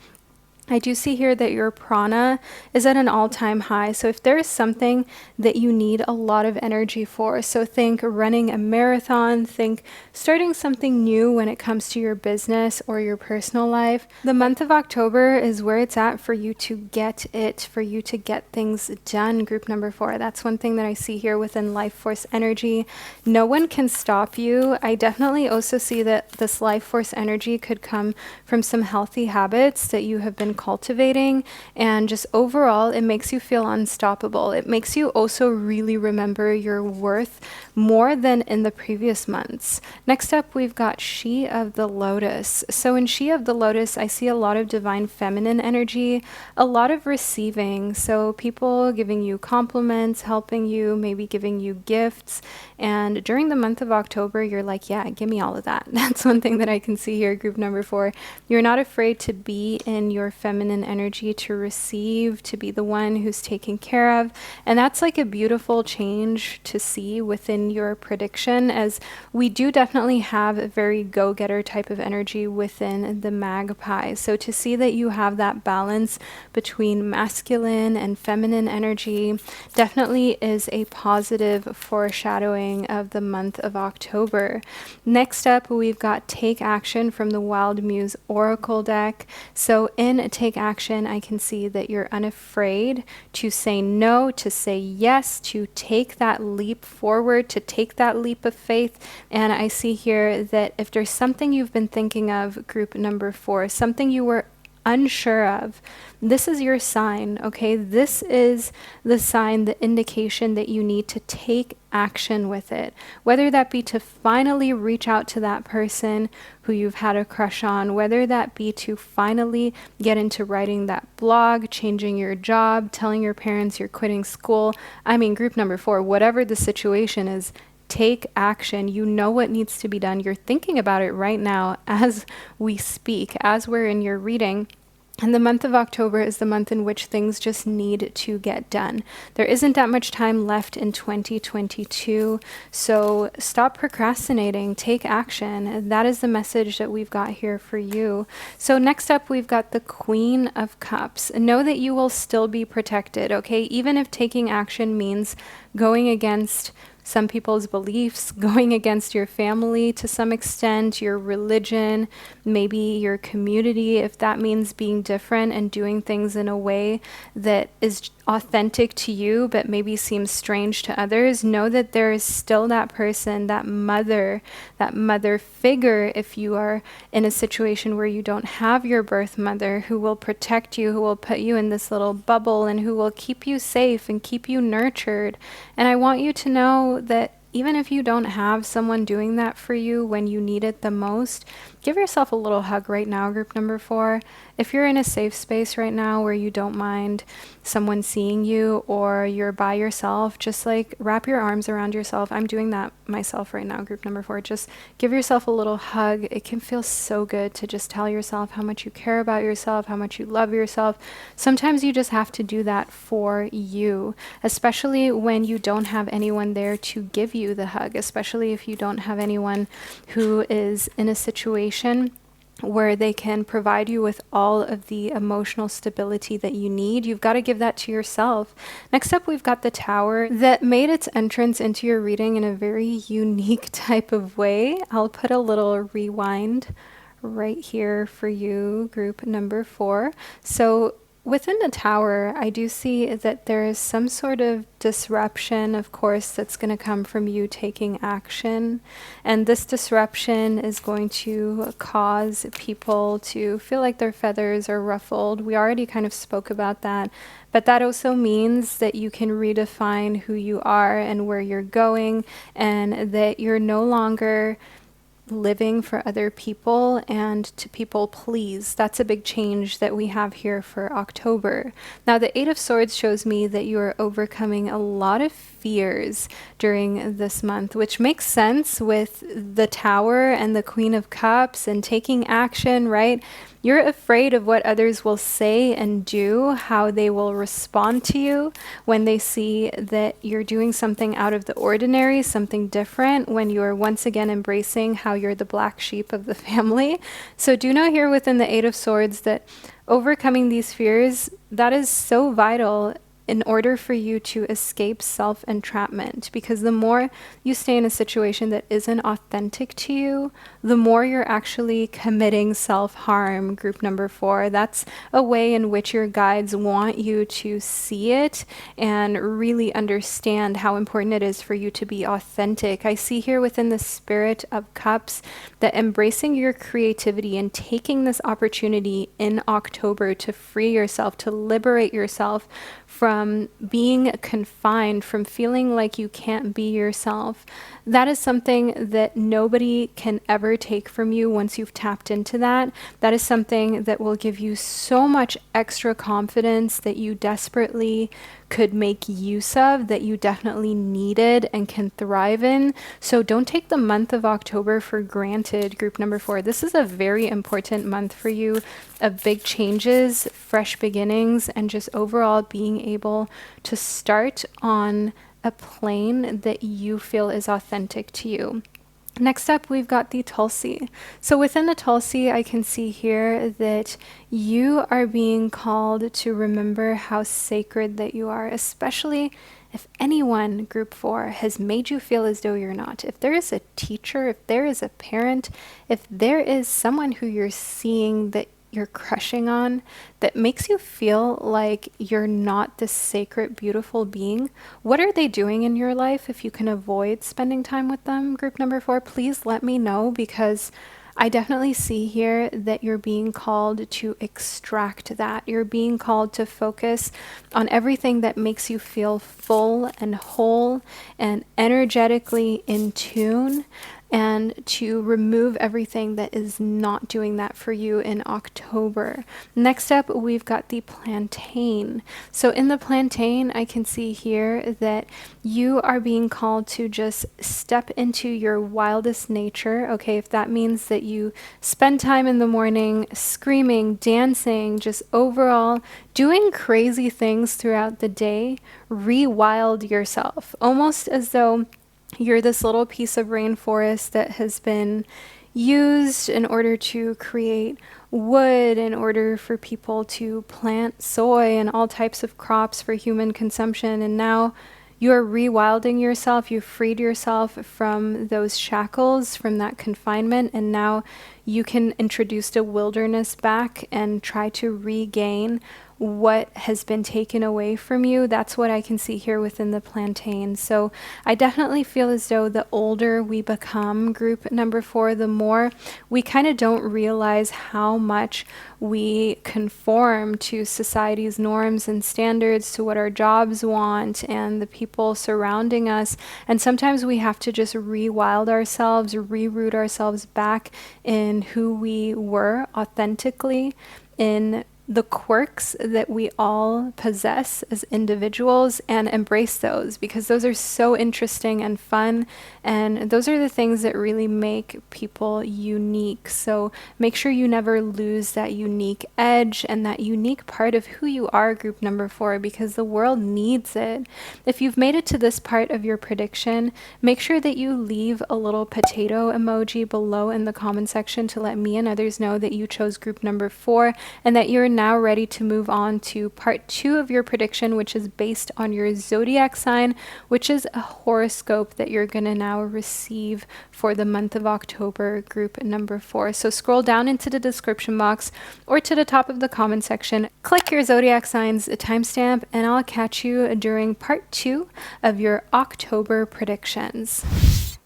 I do see here that your prana is at an all-time high. So if there is something that you need a lot of energy for, so think running a marathon, think starting something new when it comes to your business or your personal life, the month of October is where it's at for you to get it, for you to get things done, group number 4. That's one thing that I see here within life force energy. No one can stop you. I definitely also see that this life force energy could come from some healthy habits that you have been cultivating, and just overall it makes you feel unstoppable. It makes you also really remember your worth more than in the previous months. Next up, we've got She of the Lotus. So in She of the Lotus, I see a lot of divine feminine energy, a lot of receiving. So people giving you compliments, helping you, maybe giving you gifts. And during the month of October, you're like, yeah, give me all of that. That's one thing that I can see here, group number 4. You're not afraid to be in your feminine energy to receive, to be the one who's taken care of. And that's like a beautiful change to see within your prediction, as we do definitely have a very go-getter type of energy within the magpie. So to see that you have that balance between masculine and feminine energy definitely is a positive foreshadowing of the month of October. Next up, we've got Take Action from the Wild Muse Oracle deck. So in Take Action, I can see that you're unafraid to say no, to say yes, to take that leap forward, to take that leap of faith. And I see here that if there's something you've been thinking of, group number 4, something you were unsure of, this is your sign, okay? This is the sign, the indication that you need to take action with it. Whether that be to finally reach out to that person who you've had a crush on, whether that be to finally get into writing that blog, changing your job, telling your parents you're quitting school. I mean, group number 4, whatever the situation is, take action. You know what needs to be done. You're thinking about it right now as we speak, as we're in your reading. And the month of October is the month in which things just need to get done. There isn't that much time left in 2022, so stop procrastinating, take action. That is the message that we've got here for you. So next up, we've got the Queen of Cups. Know that you will still be protected, okay? Even if taking action means going against some people's beliefs, going against your family to some extent, your religion, maybe your community, if that means being different and doing things in a way that is authentic to you but maybe seems strange to others, know that there is still that person, that mother figure, if you are in a situation where you don't have your birth mother, who will protect you, who will put you in this little bubble and who will keep you safe and keep you nurtured. And I want you to know that even if you don't have someone doing that for you when you need it the most, give yourself a little hug right now, group number 4. If you're in a safe space right now where you don't mind someone seeing you or you're by yourself, just like wrap your arms around yourself. I'm doing that myself right now, group number 4. Just give yourself a little hug. It can feel so good to just tell yourself how much you care about yourself, how much you love yourself. Sometimes you just have to do that for you, especially when you don't have anyone there to give you the hug, especially if you don't have anyone who is in a situation where they can provide you with all of the emotional stability that you need. You've got to give that to yourself. Next up, we've got the Tower that made its entrance into your reading in a very unique type of way. I'll put a little rewind right here for you, group number 4. So within the Tower, I do see that there is some sort of disruption, of course, that's going to come from you taking action. And this disruption is going to cause people to feel like their feathers are ruffled. We already kind of spoke about that. But that also means that you can redefine who you are and where you're going, and that you're no longer living for other people and to people please. That's a big change that we have here for October. Now, the 8 of Swords shows me that you are overcoming a lot of fears during this month, which makes sense with the Tower and the Queen of Cups and taking action, right? You're afraid of what others will say and do, how they will respond to you when they see that you're doing something out of the ordinary, something different, when you're once again embracing how you're the black sheep of the family. So do know here within the 8 of Swords that overcoming these fears, that is so vital in order for you to escape self-entrapment, because the more you stay in a situation that isn't authentic to you, the more you're actually committing self-harm, group number 4. That's a way in which your guides want you to see it and really understand how important it is for you to be authentic. I see here within the Spirit of Cups that embracing your creativity and taking this opportunity in October to free yourself, to liberate yourself from from being confined, from feeling like you can't be yourself. That is something that nobody can ever take from you once you've tapped into that. That is something that will give you so much extra confidence that you desperately could make use of, that you definitely needed and can thrive in. So don't take the month of October for granted, group number 4. This is a very important month for you of big changes, fresh beginnings, and just overall being able to start on a plane that you feel is authentic to you. Next up, we've got the Tulsi. So within the Tulsi, I can see here that you are being called to remember how sacred that you are, especially if anyone, group 4, has made you feel as though you're not. If there is a teacher, if there is a parent, if there is someone who you're seeing that you're crushing on that makes you feel like you're not this sacred, beautiful being, what are they doing in your life? If you can avoid spending time with them, group number 4, please let me know, because I definitely see here that you're being called to extract that. You're being called to focus on everything that makes you feel full and whole and energetically in tune, and to remove everything that is not doing that for you in October. Next up, we've got the plantain. So in the plantain, I can see here that you are being called to just step into your wildest nature. Okay, if that means that you spend time in the morning screaming, dancing, just overall doing crazy things throughout the day, re-wild yourself, almost as though you're this little piece of rainforest that has been used in order to create wood, in order for people to plant soy and all types of crops for human consumption. And now you're rewilding yourself. You've freed yourself from those shackles, from that confinement, and now you can introduce the wilderness back and try to regain what has been taken away from you. That's what I can see here within the plantain. So I definitely feel as though the older we become, group number 4, the more we kind of don't realize how much we conform to society's norms and standards, to what our jobs want and the people surrounding us. And sometimes we have to just rewild ourselves, reroot ourselves back in who we were authentically, in the quirks that we all possess as individuals, and embrace those, because those are so interesting and fun, and those are the things that really make people unique. So make sure you never lose that unique edge and that unique part of who you are, group number 4, because the world needs it. If you've made it to this part of your prediction, make sure that you leave a little potato emoji below in the comment section to let me and others know that you chose group number 4 and that you're now ready to move on to part 2 of your prediction, which is based on your zodiac sign, which is a horoscope that you're going to now receive for the month of October, group number 4. So scroll down into the description box or to the top of the comment section, click your zodiac signs timestamp, and I'll catch you during part 2 of your October predictions.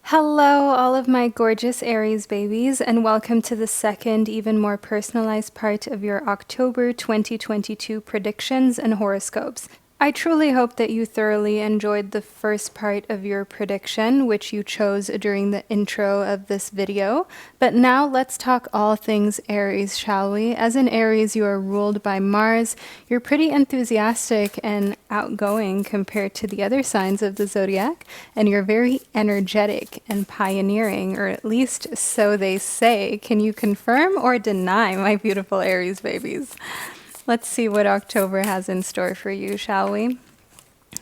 Hello, all of my gorgeous Aries babies, and welcome to the second, even more personalized part of your October 2022 predictions and horoscopes. I truly hope that you thoroughly enjoyed the first part of your prediction, which you chose during the intro of this video. But now let's talk all things Aries, shall we? As an Aries, you are ruled by Mars. You're pretty enthusiastic and outgoing compared to the other signs of the zodiac, and you're very energetic and pioneering, or at least so they say. Can you confirm or deny, my beautiful Aries babies? Let's see what October has in store for you, shall we?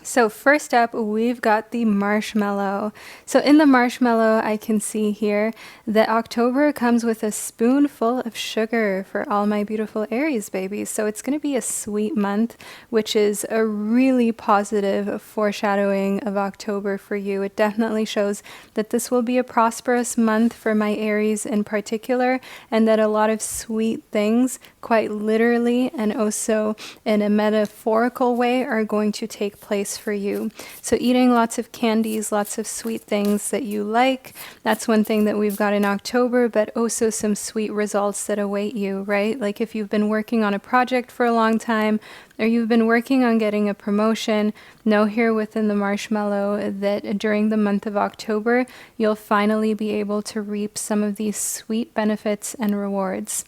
So first up, we've got the marshmallow. So in the marshmallow, I can see here that October comes with a spoonful of sugar for all my beautiful Aries babies. So it's going to be a sweet month, which is a really positive foreshadowing of October for you. It definitely shows that this will be a prosperous month for my Aries in particular, and that a lot of sweet things, quite literally and also in a metaphorical way, are going to take place wholeness for you. So eating lots of candies, lots of sweet things that you like. That's one thing that we've got in October, but also some sweet results that await you, right? Like if you've been working on a project for a long time, or you've been working on getting a promotion, know here within the marshmallow that during the month of October, you'll finally be able to reap some of these sweet benefits and rewards.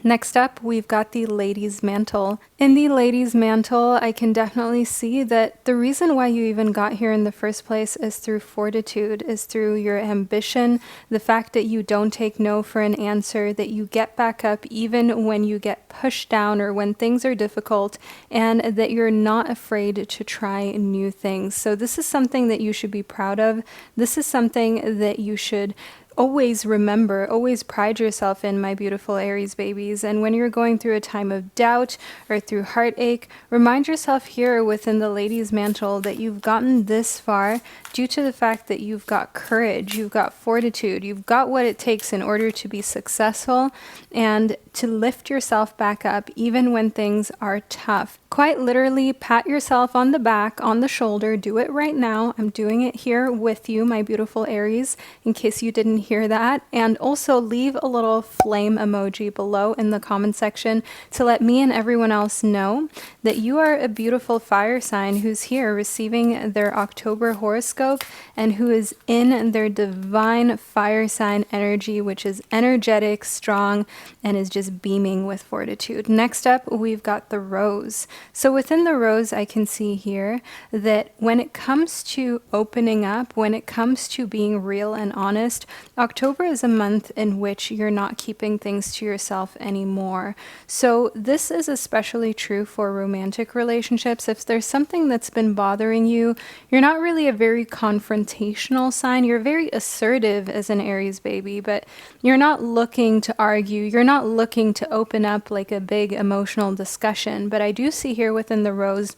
Next up, we've got the Lady's Mantle. In the Lady's Mantle, I can definitely see that the reason why you even got here in the first place is through fortitude, is through your ambition, the fact that you don't take no for an answer, that you get back up even when you get pushed down or when things are difficult, and that you're not afraid to try new things. So this is something that you should be proud of. This is something that you should always remember, always pride yourself in, my beautiful Aries babies. And when you're going through a time of doubt or through heartache, remind yourself here within the Lady's Mantle that you've gotten this far due to the fact that you've got courage, you've got fortitude, you've got what it takes in order to be successful and to lift yourself back up even when things are tough. Quite literally, pat yourself on the back, on the shoulder. Do it right now. I'm doing it here with you, my beautiful Aries, in case you didn't hear that. And also leave a little flame emoji below in the comment section to let me and everyone else know that you are a beautiful fire sign who's here receiving their October horoscope and who is in their divine fire sign energy, which is energetic, strong, and is just beaming with fortitude. Next up, we've got the Rose. So within the Rose, I can see here that when it comes to opening up, when it comes to being real and honest, October is a month in which you're not keeping things to yourself anymore. So this is especially true for romantic relationships. If there's something that's been bothering you, you're not really a very confrontational sign. You're very assertive as an Aries baby, but you're not looking to argue. You're not looking to open up like a big emotional discussion. But I do see here within the Rose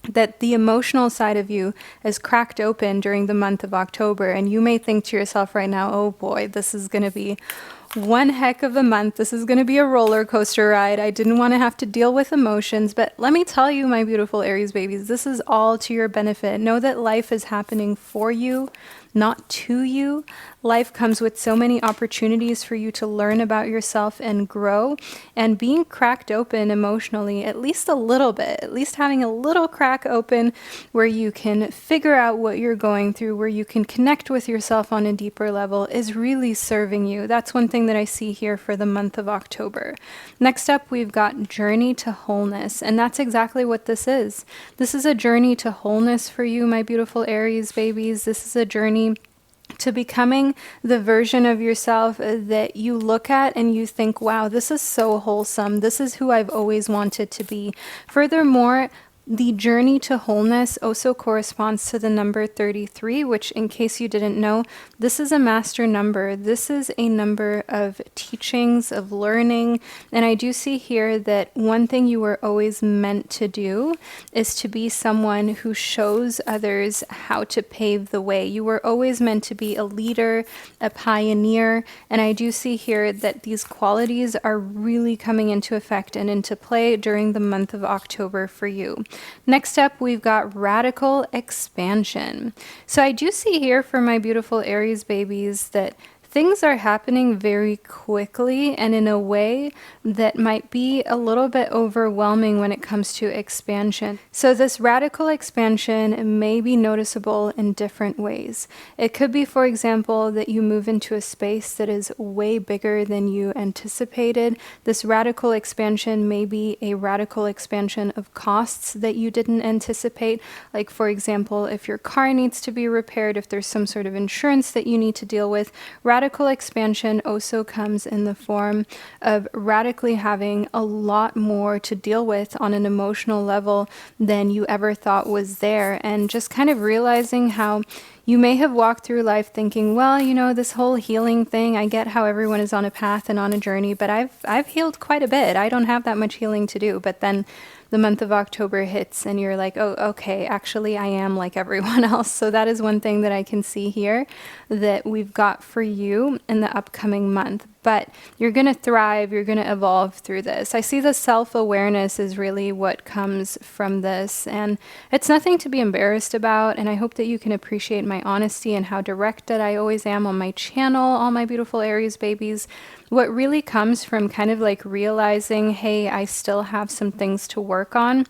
that the emotional side of you is cracked open during the month of October. And you may think to yourself right now, oh boy, this is going to be one heck of a month. This is going to be a roller coaster ride. I didn't want to have to deal with emotions, but let me tell you, my beautiful Aries babies, this is all to your benefit. Know that life is happening for you, not to you. Life comes with so many opportunities for you to learn about yourself and grow, and being cracked open emotionally, at least a little bit, at least having a little crack open where you can figure out what you're going through, where you can connect with yourself on a deeper level, is really serving you. That's one thing that I see here for the month of October. Next up, we've got Journey to Wholeness, and that's exactly what this is. This is a journey to wholeness for you, my beautiful Aries babies. This is a journey to becoming the version of yourself that you look at and you think, wow, this is so wholesome. This is who I've always wanted to be. Furthermore, the journey to wholeness also corresponds to the number 33, which, in case you didn't know, this is a master number. This is a number of teachings, of learning. And I do see here that one thing you were always meant to do is to be someone who shows others how to pave the way. You were always meant to be a leader, a pioneer. And I do see here that these qualities are really coming into effect and into play during the month of October for you. Next up, we've got radical expansion. So I do see here for my beautiful Aries babies that things are happening very quickly and in a way that might be a little bit overwhelming when it comes to expansion. So this radical expansion may be noticeable in different ways. It could be, for example, that you move into a space that is way bigger than you anticipated. This radical expansion may be a radical expansion of costs that you didn't anticipate. Like, for example, if your car needs to be repaired, if there's some sort of insurance that you need to deal with, radical expansion also comes in the form of radically having a lot more to deal with on an emotional level than you ever thought was there, and just kind of realizing how you may have walked through life thinking, well, you know, this whole healing thing, I get how everyone is on a path and on a journey, but I've healed quite a bit. I don't have that much healing to do. But then the month of October hits and you're like, oh, okay, actually I am like everyone else. So that is one thing that I can see here that we've got for you in the upcoming month. But you're going to thrive, you're going to evolve through this. I see the self-awareness is really what comes from this, and it's nothing to be embarrassed about, and I hope that you can appreciate my honesty and how directed I always am on my channel, all my beautiful Aries babies. What really comes from kind of like realizing, hey, I still have some things to work on.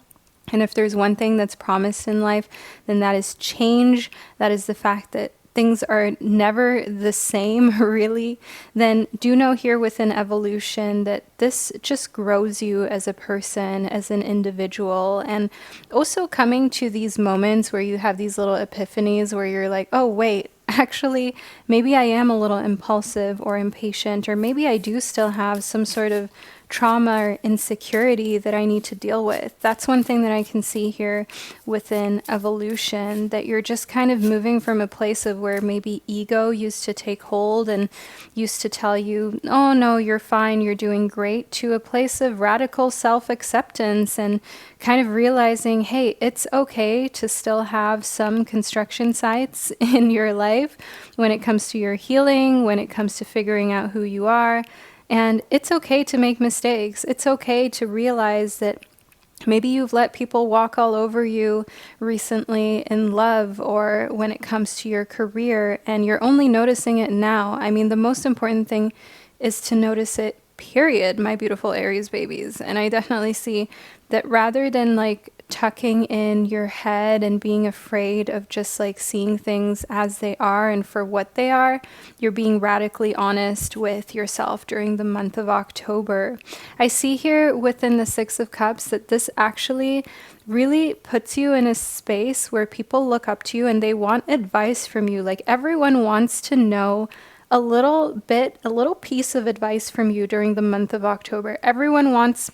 And if there's one thing that's promised in life, then that is change. That is the fact that things are never the same, really. Then do know here within evolution that this just grows you as a person, as an individual. And also coming to these moments where you have these little epiphanies where you're like, oh, wait, actually, maybe I am a little impulsive or impatient, or maybe I do still have some sort of trauma or insecurity that I need to deal with. That's one thing that I can see here within evolution, that you're just kind of moving from a place of where maybe ego used to take hold and used to tell you, oh no, you're fine, you're doing great, to a place of radical self-acceptance and kind of realizing, hey, it's okay to still have some construction sites in your life when it comes to your healing, when it comes to figuring out who you are. And it's okay to make mistakes. It's okay to realize that maybe you've let people walk all over you recently in love, or when it comes to your career, and you're only noticing it now. I mean, the most important thing is to notice it, period, my beautiful Aries babies. And I definitely see that rather than like tucking in your head and being afraid of just like seeing things as they are and for what they are, you're being radically honest with yourself during the month of October. I see here within the Six of Cups that this actually really puts you in a space where people look up to you and they want advice from you. Like everyone wants to know a little piece of advice from you during the month of October. Everyone wants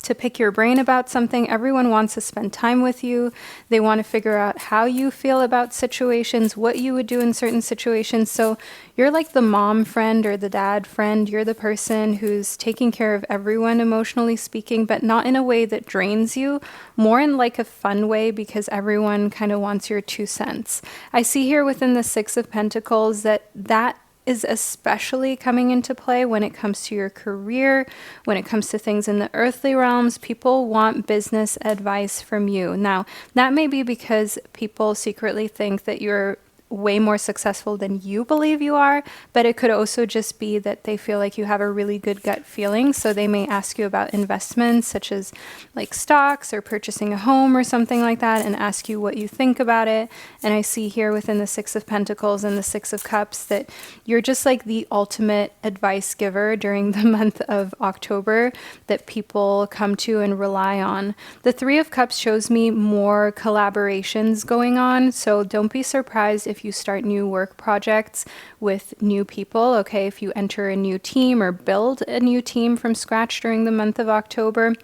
to pick your brain about something. Everyone wants to spend time with you. They want to figure out how you feel about situations, what you would do in certain situations. So you're like the mom friend or the dad friend. You're the person who's taking care of everyone emotionally speaking, but not in a way that drains you, more in like a fun way, because everyone kind of wants your 2 cents. I see here within the Six of Pentacles that is especially coming into play when it comes to your career, when it comes to things in the earthly realms. People want business advice from you. Now, that may be because people secretly think that you're way more successful than you believe you are, but it could also just be that they feel like you have a really good gut feeling. So they may ask you about investments such as like stocks or purchasing a home or something like that, and ask you what you think about it. And I see here within the Six of Pentacles and the Six of Cups that you're just like the ultimate advice giver during the month of October that people come to and rely on. The Three of Cups shows me more collaborations going on, so don't be surprised if you start new work projects with new people, okay? If you enter a new team or build a new team from scratch during the month of October.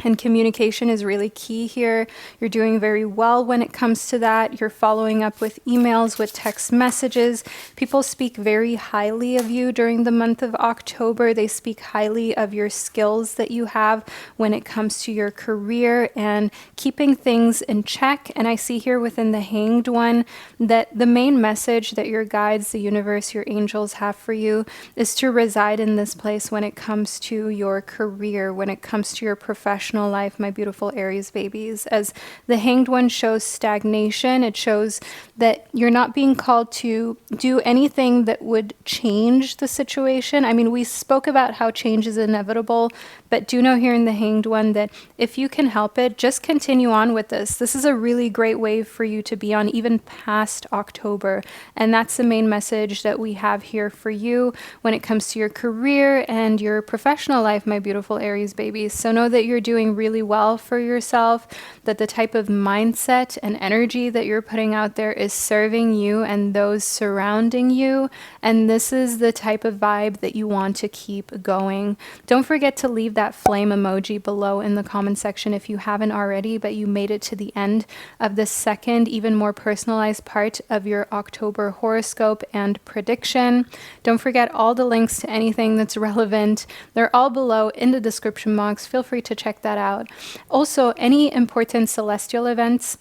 And communication is really key here. You're doing very well when it comes to that. You're following up with emails, with text messages. People speak very highly of you during the month of October. They speak highly of your skills that you have when it comes to your career and keeping things in check. And I see here within the Hanged One that the main message that your guides, the universe, your angels have for you is to reside in this place when it comes to your career, when it comes to your professional life, my beautiful Aries babies. As the Hanged One shows stagnation, it shows that you're not being called to do anything that would change the situation. I mean, we spoke about how change is inevitable, but do know here in the Hanged One that if you can help it, just continue on with this. This is a really great wave for you to be on, even past October. And that's the main message that we have here for you when it comes to your career and your professional life, my beautiful Aries babies. So know that you're doing really well for yourself, that the type of mindset and energy that you're putting out there is serving you and those surrounding you. And this is the type of vibe that you want to keep going. Don't forget to leave that flame emoji below in the comment section if you haven't already, but you made it to the end of the second, even more personalized part of your October horoscope and prediction. Don't forget all the links to anything that's relevant. They're all below in the description box. Feel free to check that that out. Also, any important celestial events,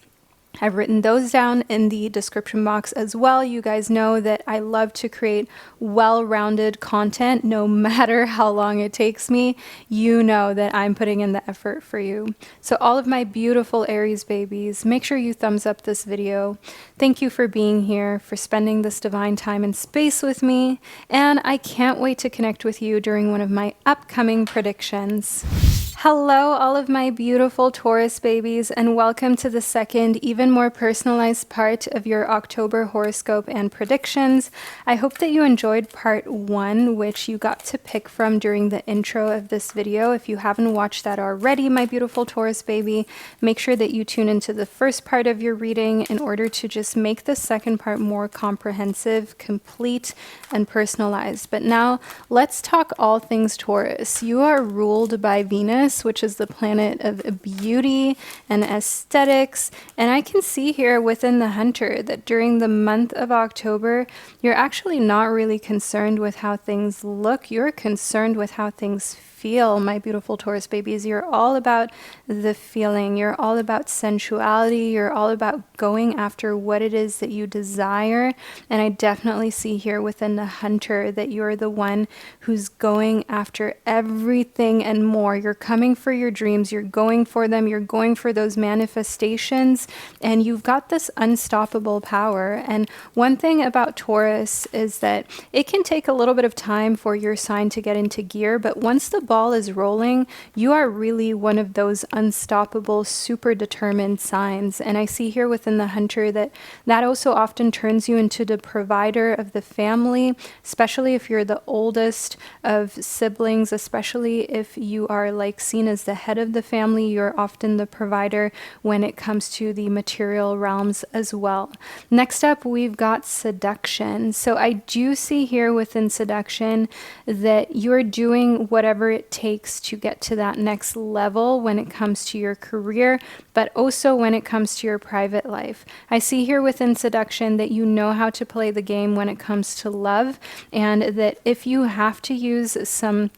I've written those down in the description box as well. You guys know that I love to create well-rounded content no matter how long it takes me. You know that I'm putting in the effort for you. So all of my beautiful Aries babies, make sure you thumbs up this video. Thank you for being here, for spending this divine time and space with me, and I can't wait to connect with you during one of my upcoming predictions. Hello, all of my beautiful Taurus babies, and welcome to the second, even more personalized part of your October horoscope and predictions. I hope that you enjoyed part 1, which you got to pick from during the intro of this video. If you haven't watched that already, my beautiful Taurus baby, make sure that you tune into the first part of your reading in order to just make the second part more comprehensive, complete, and personalized. But now, let's talk all things Taurus. You are ruled by Venus, which is the planet of beauty and aesthetics. And I can see here within the Hunter that during the month of October, you're actually not really concerned with how things look. You're concerned with how things feel, my beautiful Taurus babies. You're all about the feeling. You're all about sensuality. You're all about going after what it is that you desire. And I definitely see here within the Hunter that you're the one who's going after everything and more. You're coming for your dreams. You're going for them. You're going for those manifestations. And you've got this unstoppable power. And one thing about Taurus is that it can take a little bit of time for your sign to get into gear, but once the ball is rolling, you are really one of those unstoppable, super determined signs. And I see here within the Hunter that also often turns you into the provider of the family, especially if you're the oldest of siblings, especially if you are like seen as the head of the family. You're often the provider when it comes to the material realms as well. Next up, we've got seduction. So I do see here within seduction that you're doing whatever it takes to get to that next level when it comes to your career, but also when it comes to your private life. I see here within seduction that you know how to play the game when it comes to love, and that if you have to use some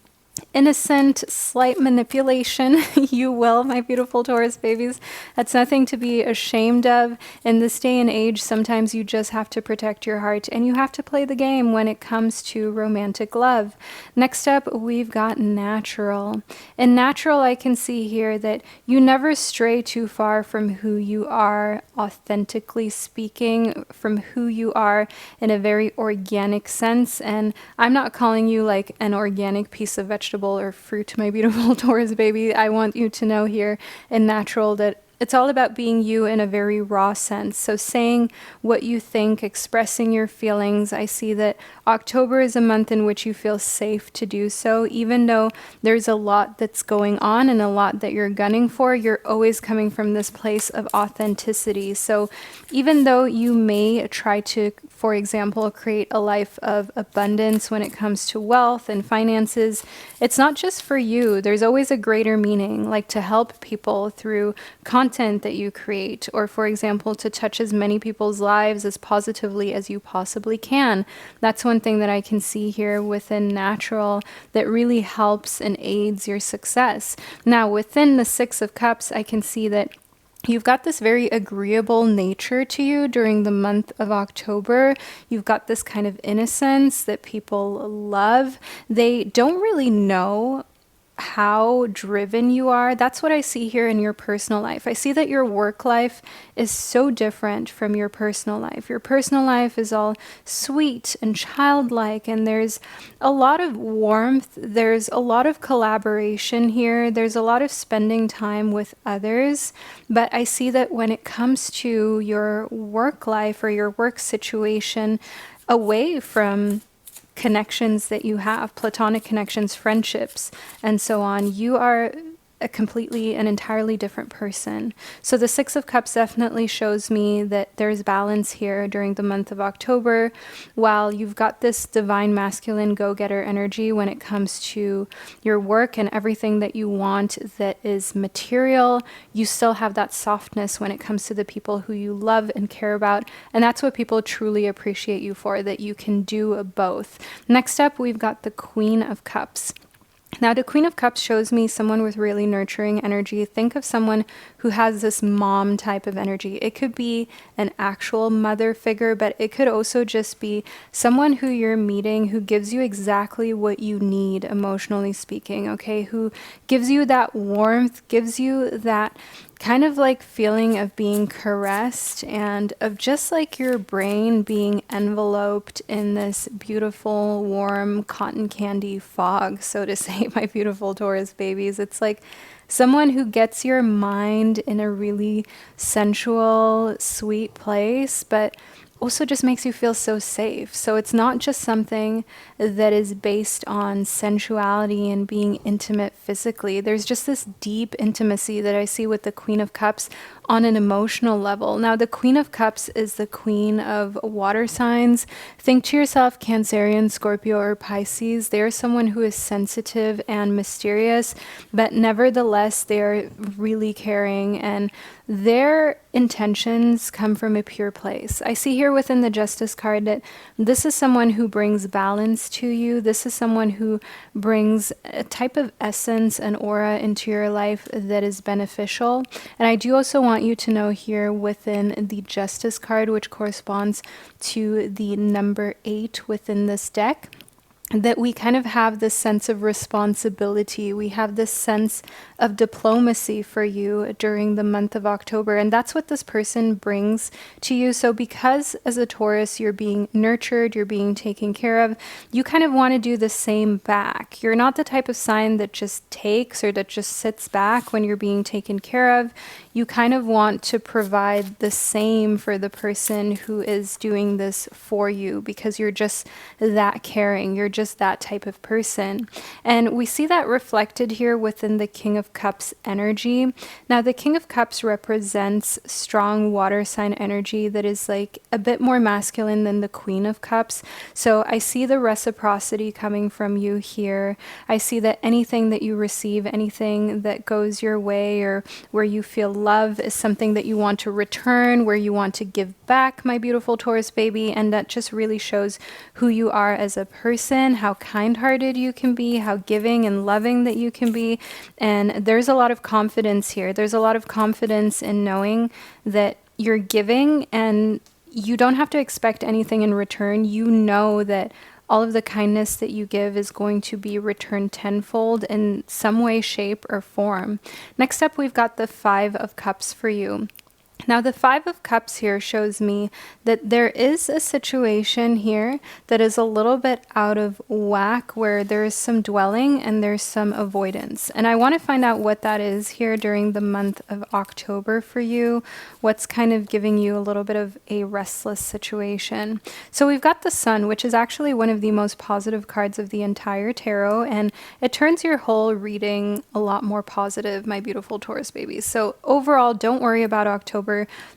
innocent, slight manipulation, you will, my beautiful Taurus babies. That's nothing to be ashamed of. In this day and age, sometimes you just have to protect your heart and you have to play the game when it comes to romantic love. Next up, we've got natural. In natural, I can see here that you never stray too far from who you are, authentically speaking, from who you are in a very organic sense. And I'm not calling you like an organic piece of vegetable or fruit, my beautiful Taurus baby. I want you to know here in natural that it's all about being you in a very raw sense. So saying what you think, expressing your feelings. I see that October is a month in which you feel safe to do so. Even though there's a lot that's going on and a lot that you're gunning for, you're always coming from this place of authenticity. So even though you may try to, for example, create a life of abundance when it comes to wealth and finances, it's not just for you. There's always a greater meaning, like to help people through content that you create, or for example, to touch as many people's lives as positively as you possibly can. That's one thing that I can see here within natural that really helps and aids your success. Now, within the Six of Cups, I can see that you've got this very agreeable nature to you during the month of October. You've got this kind of innocence that people love. They don't really know how driven you are. That's what I see here in your personal life. I see that your work life is so different from your personal life. Your personal life is all sweet and childlike, and there's a lot of warmth. There's a lot of collaboration here. There's a lot of spending time with others. But I see that when it comes to your work life or your work situation, away from connections that you have, platonic connections, friendships, and so on, you are a completely and entirely different person. So the Six of Cups definitely shows me that there's balance here during the month of October. While you've got this divine masculine go-getter energy when it comes to your work and everything that you want that is material, you still have that softness when it comes to the people who you love and care about. And that's what people truly appreciate you for, that you can do both. Next up, we've got the Queen of Cups. Now, the Queen of Cups shows me someone with really nurturing energy. Think of someone who has this mom type of energy. It could be an actual mother figure, but it could also just be someone who you're meeting who gives you exactly what you need, emotionally speaking, okay? Who gives you that warmth, gives you that kind of like feeling of being caressed and of just like your brain being enveloped in this beautiful, warm cotton candy fog, so to say, my beautiful Taurus babies. It's like someone who gets your mind in a really sensual, sweet place, but also just makes you feel so safe. So it's not just something that is based on sensuality and being intimate physically. There's just this deep intimacy that I see with the Queen of Cups on an emotional level. Now, the Queen of Cups is the queen of water signs. Think to yourself, Cancerian, Scorpio, or Pisces. They're someone who is sensitive and mysterious, but nevertheless, they're really caring and their intentions come from a pure place. I see here within the Justice card that this is someone who brings balance to you. This is someone who brings a type of essence and aura into your life that is beneficial. And I do also want you to know here within the Justice card, which corresponds to the number 8 within this deck, that we kind of have this sense of responsibility. We have this sense of diplomacy for you during the month of October. And that's what this person brings to you. So because as a Taurus, you're being nurtured, you're being taken care of, you kind of want to do the same back. You're not the type of sign that just takes or that just sits back when you're being taken care of. You kind of want to provide the same for the person who is doing this for you because you're just that caring. You're just that type of person. And we see that reflected here within the King of Cups energy. Now, the King of Cups represents strong water sign energy that is like a bit more masculine than the Queen of Cups. So I see the reciprocity coming from you here. I see that anything that you receive, anything that goes your way or where you feel love is something that you want to return, where you want to give back, my beautiful Taurus baby. And that just really shows who you are as a person, how kind-hearted you can be, how giving and loving that you can be. And there's a lot of confidence here. There's a lot of confidence in knowing that you're giving and you don't have to expect anything in return. You know that all of the kindness that you give is going to be returned tenfold in some way, shape, or form. Next up, we've got the Five of Cups for you. Now, the Five of Cups here shows me that there is a situation here that is a little bit out of whack, where there is some dwelling and there's some avoidance. And I want to find out what that is here during the month of October for you, what's kind of giving you a little bit of a restless situation. So we've got the Sun, which is actually one of the most positive cards of the entire tarot, and it turns your whole reading a lot more positive, my beautiful Taurus babies. So overall, don't worry about October.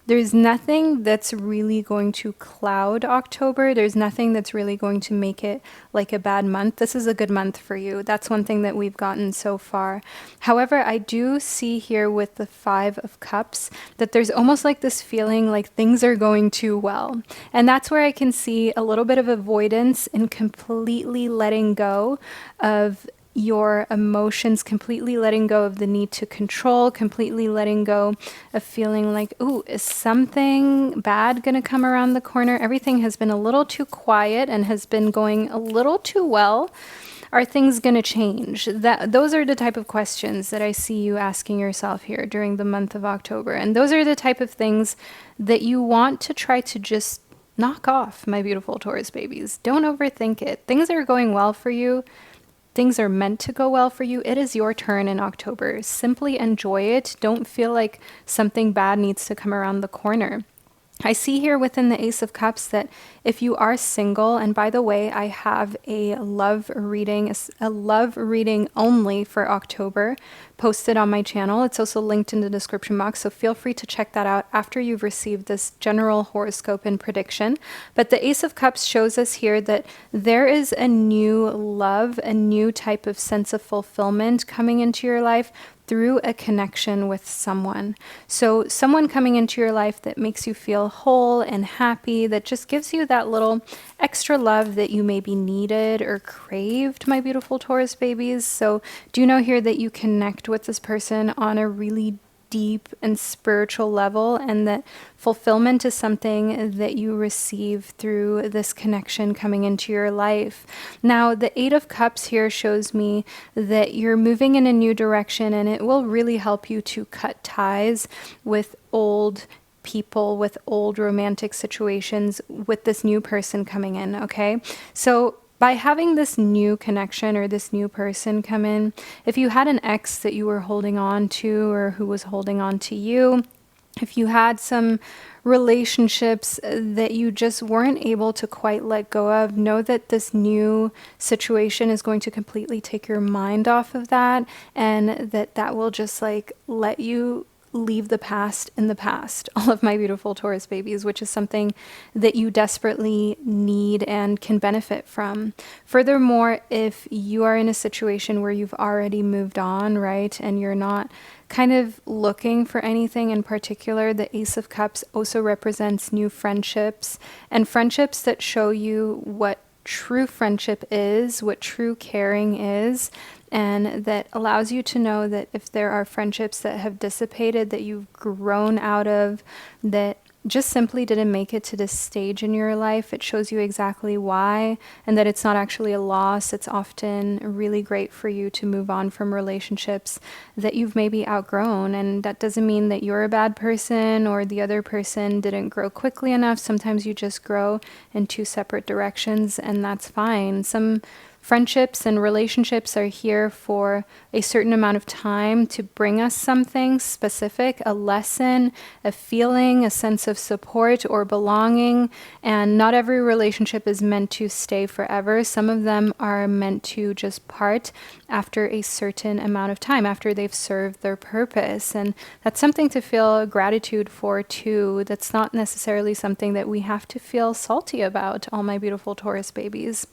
There's nothing that's really going to cloud October. There's nothing that's really going to make it like a bad month. This is a good month for you. That's one thing that we've gotten so far. However, I do see here with the Five of Cups that there's almost like this feeling like things are going too well. And that's where I can see a little bit of avoidance and completely letting go of your emotions, completely letting go of the need to control, completely letting go of feeling like, ooh, is something bad going to come around the corner? Everything has been a little too quiet and has been going a little too well. Are things going to change? Those are the type of questions that I see you asking yourself here during the month of October. And those are the type of things that you want to try to just knock off, my beautiful Taurus babies. Don't overthink it. Things are going well for you. Things are meant to go well for you. It is your turn in October. Simply enjoy it. Don't feel like something bad needs to come around the corner. I see here within the Ace of Cups that if you are single, and by the way, I have a love reading only for October posted on my channel. It's also linked in the description box, so feel free to check that out after you've received this general horoscope and prediction. But the Ace of Cups shows us here that there is a new love, a new type of sense of fulfillment coming into your life through a connection with someone. So someone coming into your life that makes you feel whole and happy, that just gives you that little extra love that you maybe needed or craved, my beautiful Taurus babies. So do know here that you connect with this person on a really deep and spiritual level, and that fulfillment is something that you receive through this connection coming into your life. Now, the Eight of Cups here shows me that you're moving in a new direction, and it will really help you to cut ties with old people, with old romantic situations, with this new person coming in, okay? So by having this new connection or this new person come in, if you had an ex that you were holding on to or who was holding on to you, if you had some relationships that you just weren't able to quite let go of, know that this new situation is going to completely take your mind off of that, and that will just like let you leave the past in the past, all of my beautiful Taurus babies, which is something that you desperately need and can benefit from. Furthermore, if you are in a situation where you've already moved on, right, and you're not kind of looking for anything in particular, the Ace of Cups also represents new friendships, and friendships that show you what true friendship is, what true caring is, and that allows you to know that if there are friendships that have dissipated, that you've grown out of, that just simply didn't make it to this stage in your life, it shows you exactly why, and that it's not actually a loss. It's often really great for you to move on from relationships that you've maybe outgrown, and that doesn't mean that you're a bad person or the other person didn't grow quickly enough. Sometimes you just grow in two separate directions, and that's fine. Some friendships and relationships are here for a certain amount of time to bring us something specific, a lesson, a feeling, a sense of support or belonging. And not every relationship is meant to stay forever. Some of them are meant to just part after a certain amount of time, after they've served their purpose. And that's something to feel gratitude for too. That's not necessarily something that we have to feel salty about, all my beautiful Taurus babies.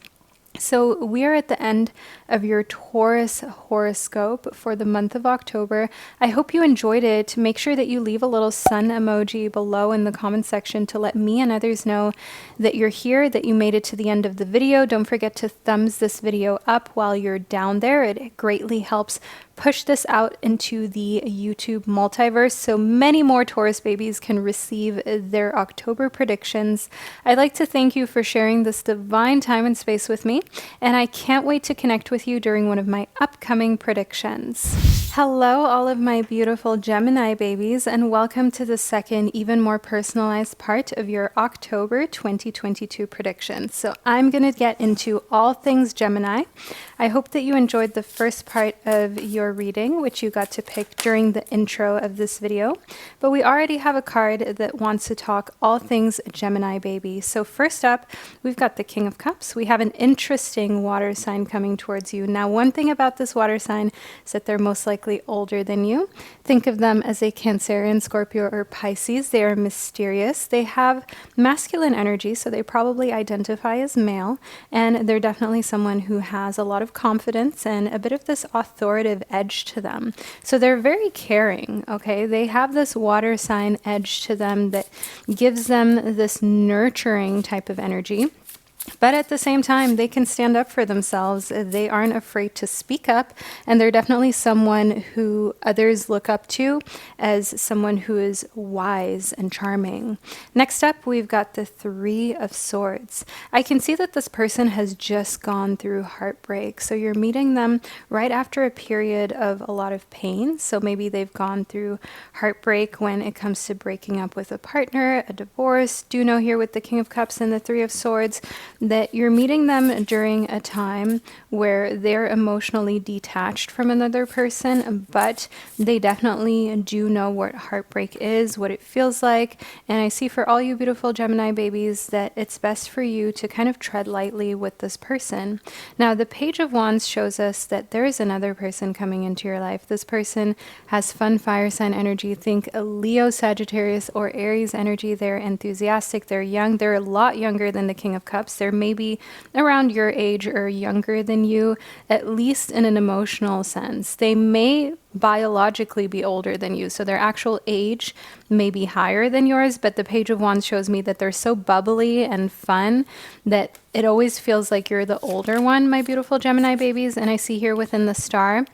So we are at the end of your Taurus horoscope for the month of October. I hope you enjoyed it. Make sure that you leave a little sun emoji below in the comment section to let me and others know that you're here, that you made it to the end of the video. Don't forget to thumbs this video up while you're down there. It greatly helps push this out into the YouTube multiverse so many more Taurus babies can receive their October predictions. I'd like to thank you for sharing this divine time and space with me, and I can't wait to connect with you during one of my upcoming predictions. Hello, all of my beautiful Gemini babies, and welcome to the second, even more personalized part of your October 2022 predictions. So I'm going to get into all things Gemini. I hope that you enjoyed the first part of your reading, which you got to pick during the intro of this video. But we already have a card that wants to talk all things Gemini baby. So first up, we've got the King of Cups. We have an interesting water sign coming towards you. Now, one thing about this water sign is that they're most likely older than you. Think of them as a Cancerian, Scorpio, or Pisces. They are mysterious. They have masculine energy, so they probably identify as male, and they're definitely someone who has a lot of confidence and a bit of this authoritative edge to them. So they're very caring, okay? They have this water sign edge to them that gives them this nurturing type of energy. But at the same time, they can stand up for themselves. They aren't afraid to speak up, and they're definitely someone who others look up to as someone who is wise and charming. Next up, we've got the Three of Swords. I can see that this person has just gone through heartbreak. So you're meeting them right after a period of a lot of pain. So maybe they've gone through heartbreak when it comes to breaking up with a partner, a divorce. Do know here with the King of Cups and the Three of Swords that you're meeting them during a time where they're emotionally detached from another person, but they definitely do know what heartbreak is, what it feels like. And I see for all you beautiful Gemini babies that it's best for you to kind of tread lightly with this person. Now, the Page of Wands shows us that there is another person coming into your life. This person has fun fire sign energy. Think a Leo, Sagittarius, or Aries energy. They're enthusiastic. They're young. They're a lot younger than the King of Cups. They're maybe around your age or younger than you, at least in an emotional sense. They may biologically be older than you, so their actual age may be higher than yours, but the Page of Wands shows me that they're so bubbly and fun that it always feels like you're the older one, my beautiful Gemini babies. And I see here within the star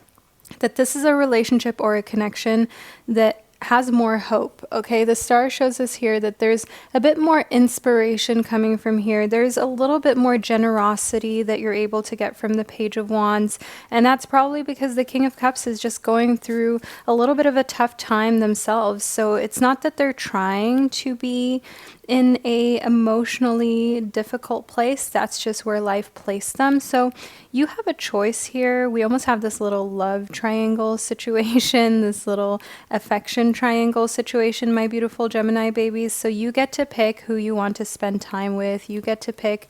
that this is a relationship or a connection that has more hope. Okay, the star shows us here that there's a bit more inspiration coming from here. There's a little bit more generosity that you're able to get from the Page of Wands, and that's probably because the King of Cups is just going through a little bit of a tough time themselves. So it's not that they're trying to be in a emotionally difficult place. That's just where life placed them. So you have a choice here. We almost have this little love triangle situation, this little affection triangle situation, my beautiful Gemini babies. So you get to pick who you want to spend time with. You get to pick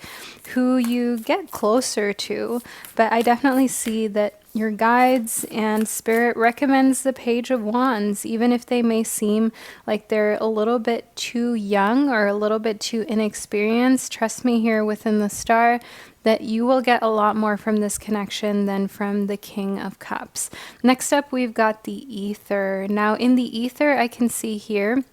who you get closer to. But I definitely see that your guides and spirit recommends the Page of Wands, even if they may seem like they're a little bit too young or a little bit too inexperienced. Trust me here within the star that you will get a lot more from this connection than from the King of Cups. Next up, we've got the Ether. Now in the Ether, I can see here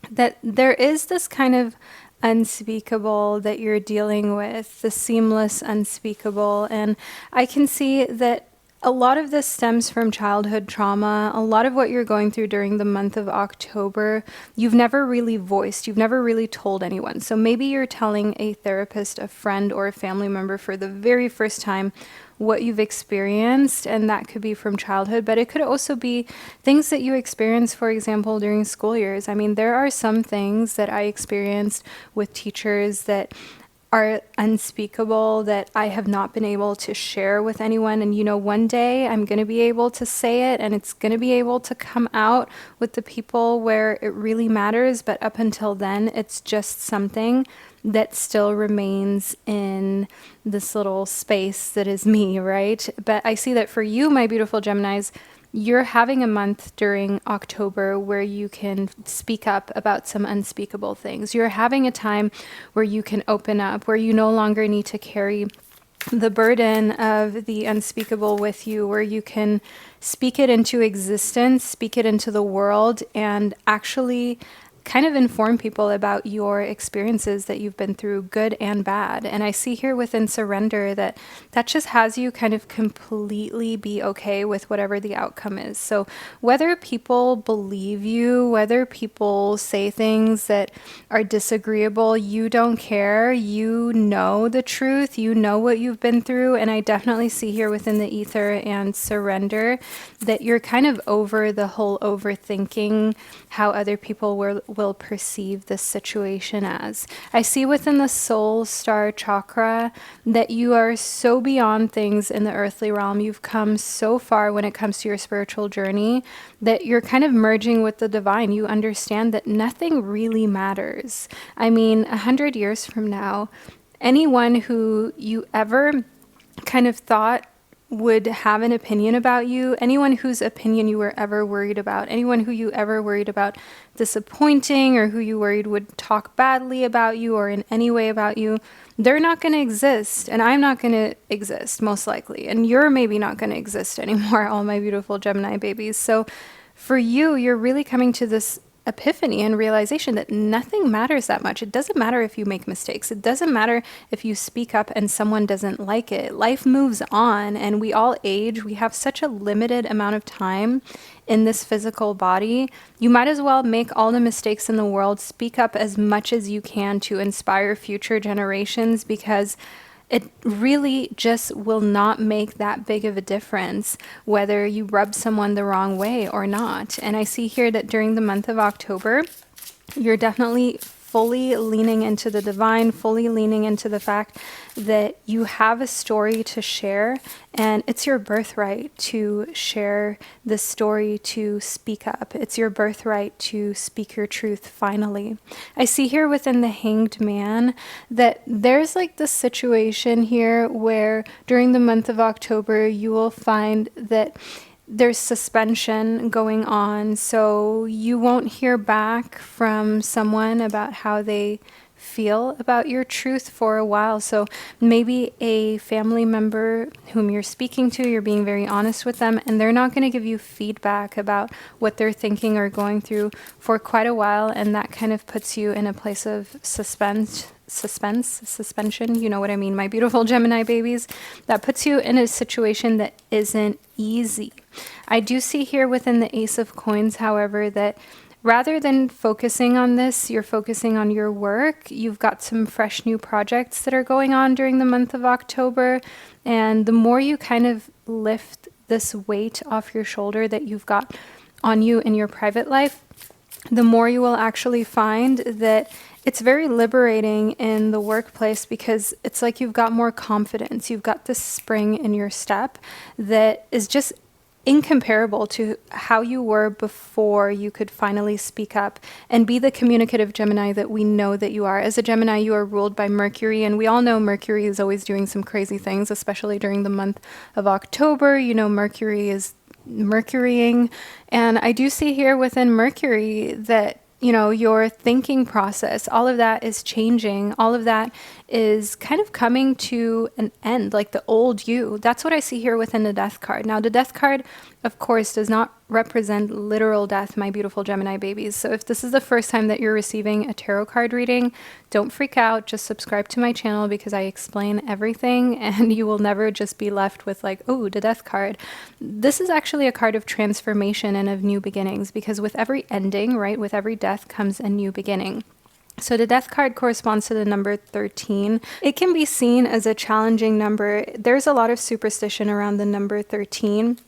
that there is this kind of unspeakable that you're dealing with, the seamless unspeakable. And I can see that a lot of this stems from childhood trauma. A lot of what you're going through during the month of October, you've never really voiced, you've never really told anyone. So maybe you're telling a therapist, a friend, or a family member for the very first time what you've experienced, and that could be from childhood, but it could also be things that you experience, for example, during school years. I mean, there are some things that I experienced with teachers that are unspeakable that I have not been able to share with anyone. And you know, one day I'm going to be able to say it and it's going to be able to come out with the people where it really matters. But up until then, it's just something that still remains in this little space that is me, right? But I see that for you, my beautiful Geminis, you're having a month during October where you can speak up about some unspeakable things. You're having a time where you can open up, where you no longer need to carry the burden of the unspeakable with you, where you can speak it into existence, speak it into the world, and actually kind of inform people about your experiences that you've been through, good and bad. And I see here within surrender that that just has you kind of completely be okay with whatever the outcome is. So whether people believe you, whether people say things that are disagreeable, you don't care. You know the truth. You know what you've been through. And I definitely see here within the Ether and surrender that you're kind of over the whole overthinking how other people will perceive this situation as. I see within the soul star chakra that you are so beyond things in the earthly realm. You've come so far when it comes to your spiritual journey that you're kind of merging with the divine. You understand that nothing really matters. I mean, 100 years from now, anyone who you ever kind of thought would have an opinion about you, anyone whose opinion you were ever worried about, anyone who you ever worried about disappointing or who you worried would talk badly about you or in any way about you, they're not going to exist, and I'm not going to exist, most likely, and you're maybe not going to exist anymore, all my beautiful Gemini babies. So for you, you're really coming to this epiphany and realization that nothing matters that much. It doesn't matter if you make mistakes. It doesn't matter if you speak up and someone doesn't like it. Life moves on and we all age. We have such a limited amount of time in this physical body. You might as well make all the mistakes in the world, speak up as much as you can to inspire future generations, because it really just will not make that big of a difference whether you rub someone the wrong way or not. And I see here that during the month of October, you're definitely fully leaning into the divine, fully leaning into the fact that you have a story to share, and it's your birthright to share this story, to speak up. It's your birthright to speak your truth finally. I see here within the Hanged Man that there's like this situation here where during the month of October, you will find that there's suspension going on, so you won't hear back from someone about how they feel about your truth for a while. So maybe a family member whom you're speaking to, you're being very honest with them, and they're not going to give you feedback about what they're thinking or going through for quite a while, and that kind of puts you in a place of suspension, you know what I mean, my beautiful Gemini babies. That puts you in a situation that isn't easy. I do see here within the Ace of Coins, however, that rather than focusing on this, you're focusing on your work. You've got some fresh new projects that are going on during the month of October. And the more you kind of lift this weight off your shoulder that you've got on you in your private life, the more you will actually find that it's very liberating in the workplace, because it's like you've got more confidence. You've got this spring in your step that is just incomparable to how you were before you could finally speak up and be the communicative Gemini that we know that you are. As a Gemini, you are ruled by Mercury, and we all know Mercury is always doing some crazy things, especially during the month of October. You know, Mercury is Mercurying, and I do see here within Mercury that, you know, your thinking process, all of that is changing. All of that is kind of coming to an end, like the old you. That's what I see here within the Death card. Now, the Death card, of course, does not represent literal death, my beautiful Gemini babies. So if this is the first time that you're receiving a tarot card reading, don't freak out. Just subscribe to my channel, because I explain everything, and you will never just be left with like, oh, the Death card. This is actually a card of transformation and of new beginnings, because with every ending, right, with every death comes a new beginning. So the Death card corresponds to the number 13. It can be seen as a challenging number. There's a lot of superstition around the number 13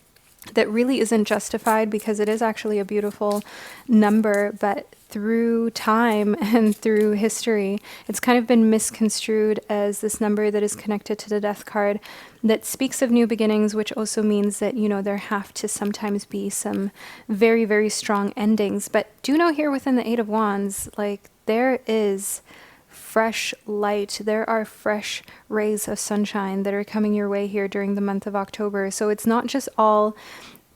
that really isn't justified, because it is actually a beautiful number, but through time and through history, it's kind of been misconstrued as this number that is connected to the Death card that speaks of new beginnings, which also means that, you know, there have to sometimes be some very, very strong endings. But do know here within the Eight of Wands, like, there is fresh light. There are fresh rays of sunshine that are coming your way here during the month of October. So it's not just all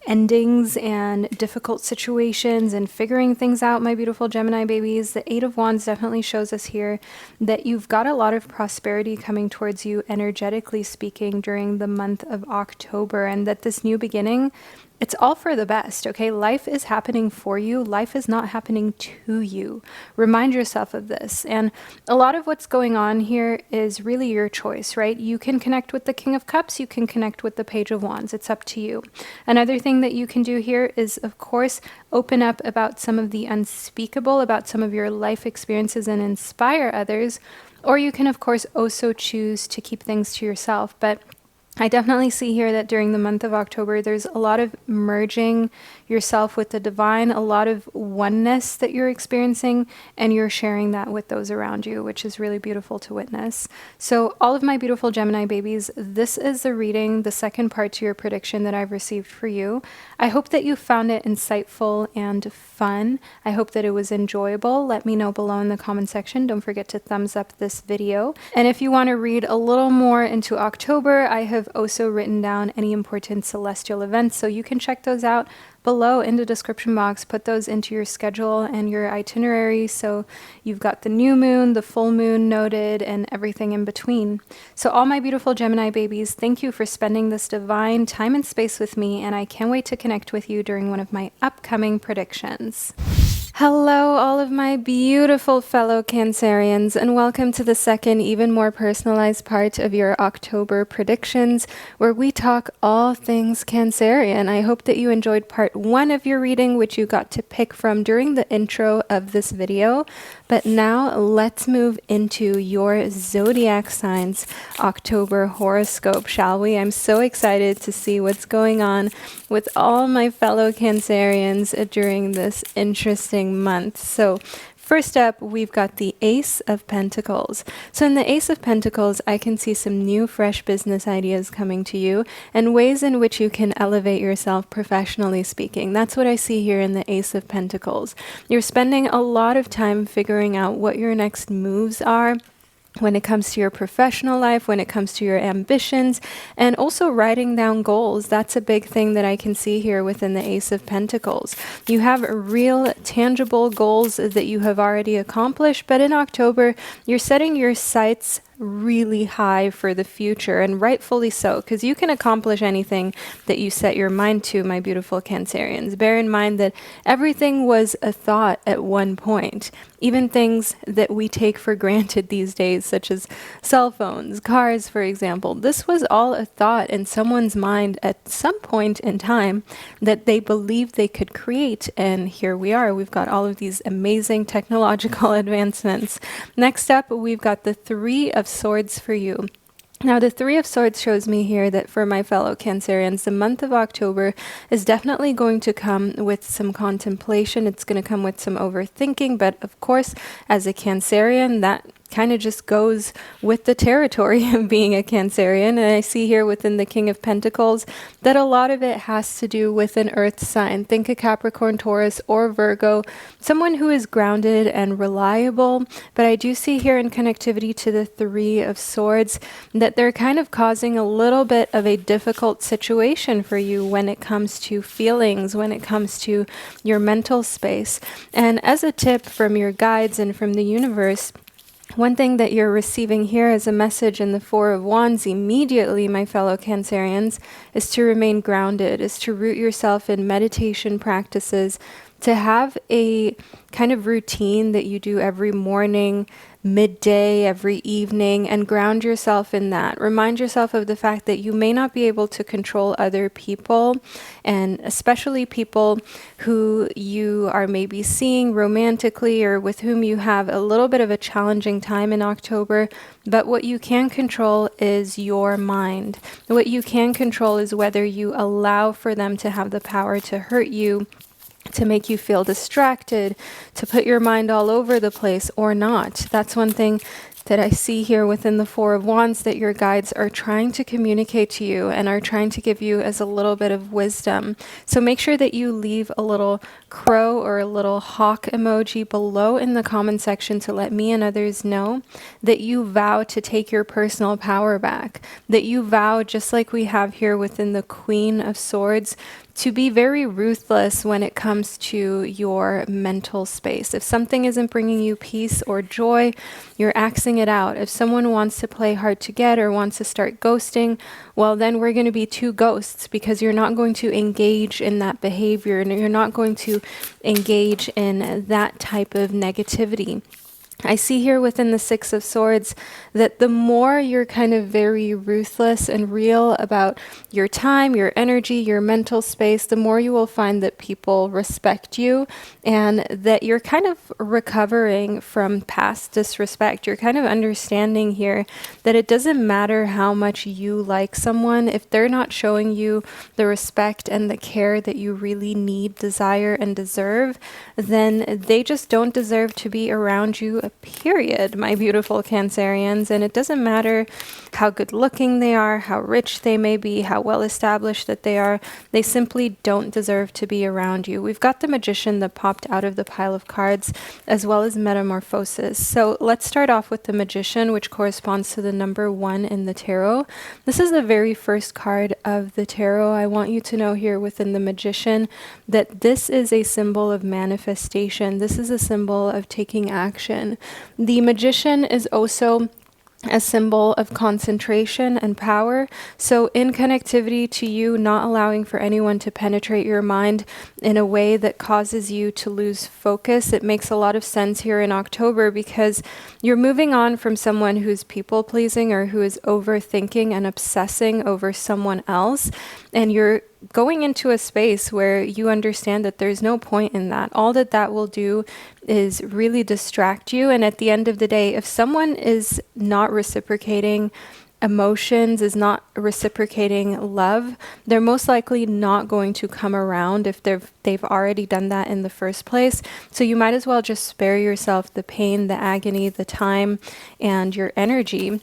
endings and difficult situations and figuring things out, my beautiful Gemini babies. The Eight of Wands definitely shows us here that you've got a lot of prosperity coming towards you, energetically speaking, during the month of October, and that this new beginning, it's all for the best, okay? Life is happening for you. Life is not happening to you. Remind yourself of this. And a lot of what's going on here is really your choice, right? You can connect with the King of Cups. You can connect with the Page of Wands. It's up to you. Another thing that you can do here is, of course, open up about some of the unspeakable, about some of your life experiences, and inspire others. Or you can, of course, also choose to keep things to yourself. But I definitely see here that during the month of October, there's a lot of merging yourself with the divine, a lot of oneness that you're experiencing, and you're sharing that with those around you, which is really beautiful to witness. So all of my beautiful Gemini babies, this is the reading, the second part to your prediction that I've received for you. I hope that you found it insightful and fun. I hope that it was enjoyable. Let me know below in the comment section. Don't forget to thumbs up this video. And if you want to read a little more into October, I have also written down any important celestial events, so you can check those out below in the description box. Put those into your schedule and your itinerary, so you've got the new moon, the full moon noted, and everything in between. So all my beautiful Gemini babies, thank you for spending this divine time and space with me, and I can't wait to connect with you during one of my upcoming predictions. Hello, all of my beautiful fellow Cancerians, and welcome to the second, even more personalized part of your October predictions, where we talk all things Cancerian. I hope that you enjoyed part one of your reading, which you got to pick from during the intro of this video. But now let's move into your zodiac signs October horoscope, shall we? I'm so excited to see what's going on with all my fellow Cancerians during this interesting month. So first up, we've got the Ace of Pentacles. So in the Ace of Pentacles, I can see some new, fresh business ideas coming to you and ways in which you can elevate yourself professionally speaking. That's what I see here in the Ace of Pentacles. You're spending a lot of time figuring out what your next moves are, when it comes to your professional life, when it comes to your ambitions, and also writing down goals. That's a big thing that I can see here within the Ace of Pentacles. You have real tangible goals that you have already accomplished, but in October, you're setting your sights really high for the future, and rightfully so, because you can accomplish anything that you set your mind to, my beautiful Cancerians. Bear in mind that everything was a thought at one point. Even things that we take for granted these days, such as cell phones, cars, for example. This was all a thought in someone's mind at some point in time that they believed they could create. And here we are. We've got all of these amazing technological advancements. Next up, we've got the Three of Swords for you. Now, the Three of Swords shows me here that for my fellow Cancerians, the month of October is definitely going to come with some contemplation. It's going to come with some overthinking, but of course, as a Cancerian, that kind of just goes with the territory of being a Cancerian. And I see here within the King of Pentacles that a lot of it has to do with an earth sign. Think a Capricorn, Taurus, or Virgo, someone who is grounded and reliable. But I do see here in connectivity to the Three of Swords that they're kind of causing a little bit of a difficult situation for you when it comes to feelings, when it comes to your mental space. And as a tip from your guides and from the universe, one thing that you're receiving here as a message in the Four of Wands immediately, my fellow Cancerians, is to remain grounded, is to root yourself in meditation practices, to have a kind of routine that you do every morning, midday, every evening, and ground yourself in that. Remind yourself of the fact that you may not be able to control other people, and especially people who you are maybe seeing romantically or with whom you have a little bit of a challenging time in October. But what you can control is your mind. What you can control is whether you allow for them to have the power to hurt you, to make you feel distracted, to put your mind all over the place or not. That's one thing that I see here within the Four of Wands that your guides are trying to communicate to you and are trying to give you as a little bit of wisdom. So make sure that you leave a little crow or a little hawk emoji below in the comment section to let me and others know that you vow to take your personal power back, that you vow, just like we have here within the Queen of Swords, to be very ruthless when it comes to your mental space. If something isn't bringing you peace or joy, you're axing it out. If someone wants to play hard to get or wants to start ghosting, well, then we're going to be two ghosts, because you're not going to engage in that behavior and you're not going to engage in that type of negativity. I see here within the Six of Swords that the more you're kind of very ruthless and real about your time, your energy, your mental space, the more you will find that people respect you and that you're kind of recovering from past disrespect. You're kind of understanding here that it doesn't matter how much you like someone, if they're not showing you the respect and the care that you really need, desire, and deserve, then they just don't deserve to be around you, period, my beautiful Cancerians. And it doesn't matter how good looking they are, how rich they may be, how well established that they are, they simply don't deserve to be around you. We've got the Magician that popped out of the pile of cards, as well as Metamorphosis. So let's start off with the Magician, which corresponds to the number 1 in the tarot. This is the very first card of the tarot. I want you to know here within the Magician that this is a symbol of manifestation. This is a symbol of taking action. The Magician is also a symbol of concentration and power. So in connectivity to you not allowing for anyone to penetrate your mind in a way that causes you to lose focus, it makes a lot of sense here in October, because you're moving on from someone who's people pleasing or who is overthinking and obsessing over someone else, and you're going into a space where you understand that there's no point in that. All that that will do is really distract you. And at the end of the day, if someone is not reciprocating emotions, is not reciprocating love, they're most likely not going to come around if they've already done that in the first place. So you might as well just spare yourself the pain, the agony, the time, and your energy.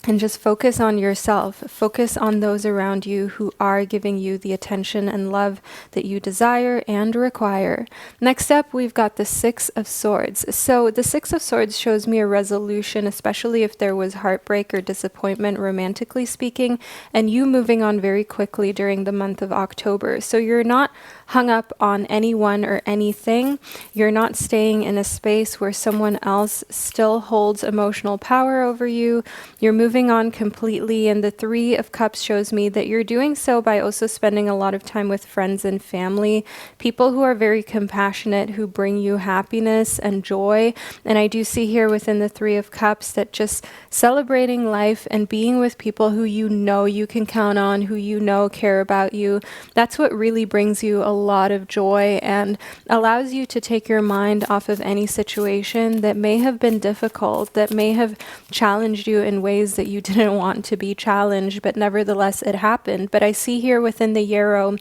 and just focus on yourself. Focus on those around you who are giving you the attention and love that you desire and require. Next up, we've got the Six of Swords. So the Six of Swords shows me a resolution, especially if there was heartbreak or disappointment, romantically speaking, and you moving on very quickly during the month of October. So you're not hung up on anyone or anything. You're not staying in a space where someone else still holds emotional power over you. You're moving on completely, and the Three of Cups shows me that you're doing so by also spending a lot of time with friends and family, people who are very compassionate, who bring you happiness and joy. And I do see here within the Three of Cups that just celebrating life and being with people who you know you can count on, who you know care about you, that's what really brings you a lot of joy and allows you to take your mind off of any situation that may have been difficult, that may have challenged you in ways that you didn't want to be challenged, but nevertheless it happened. But I see here within the Yarrow,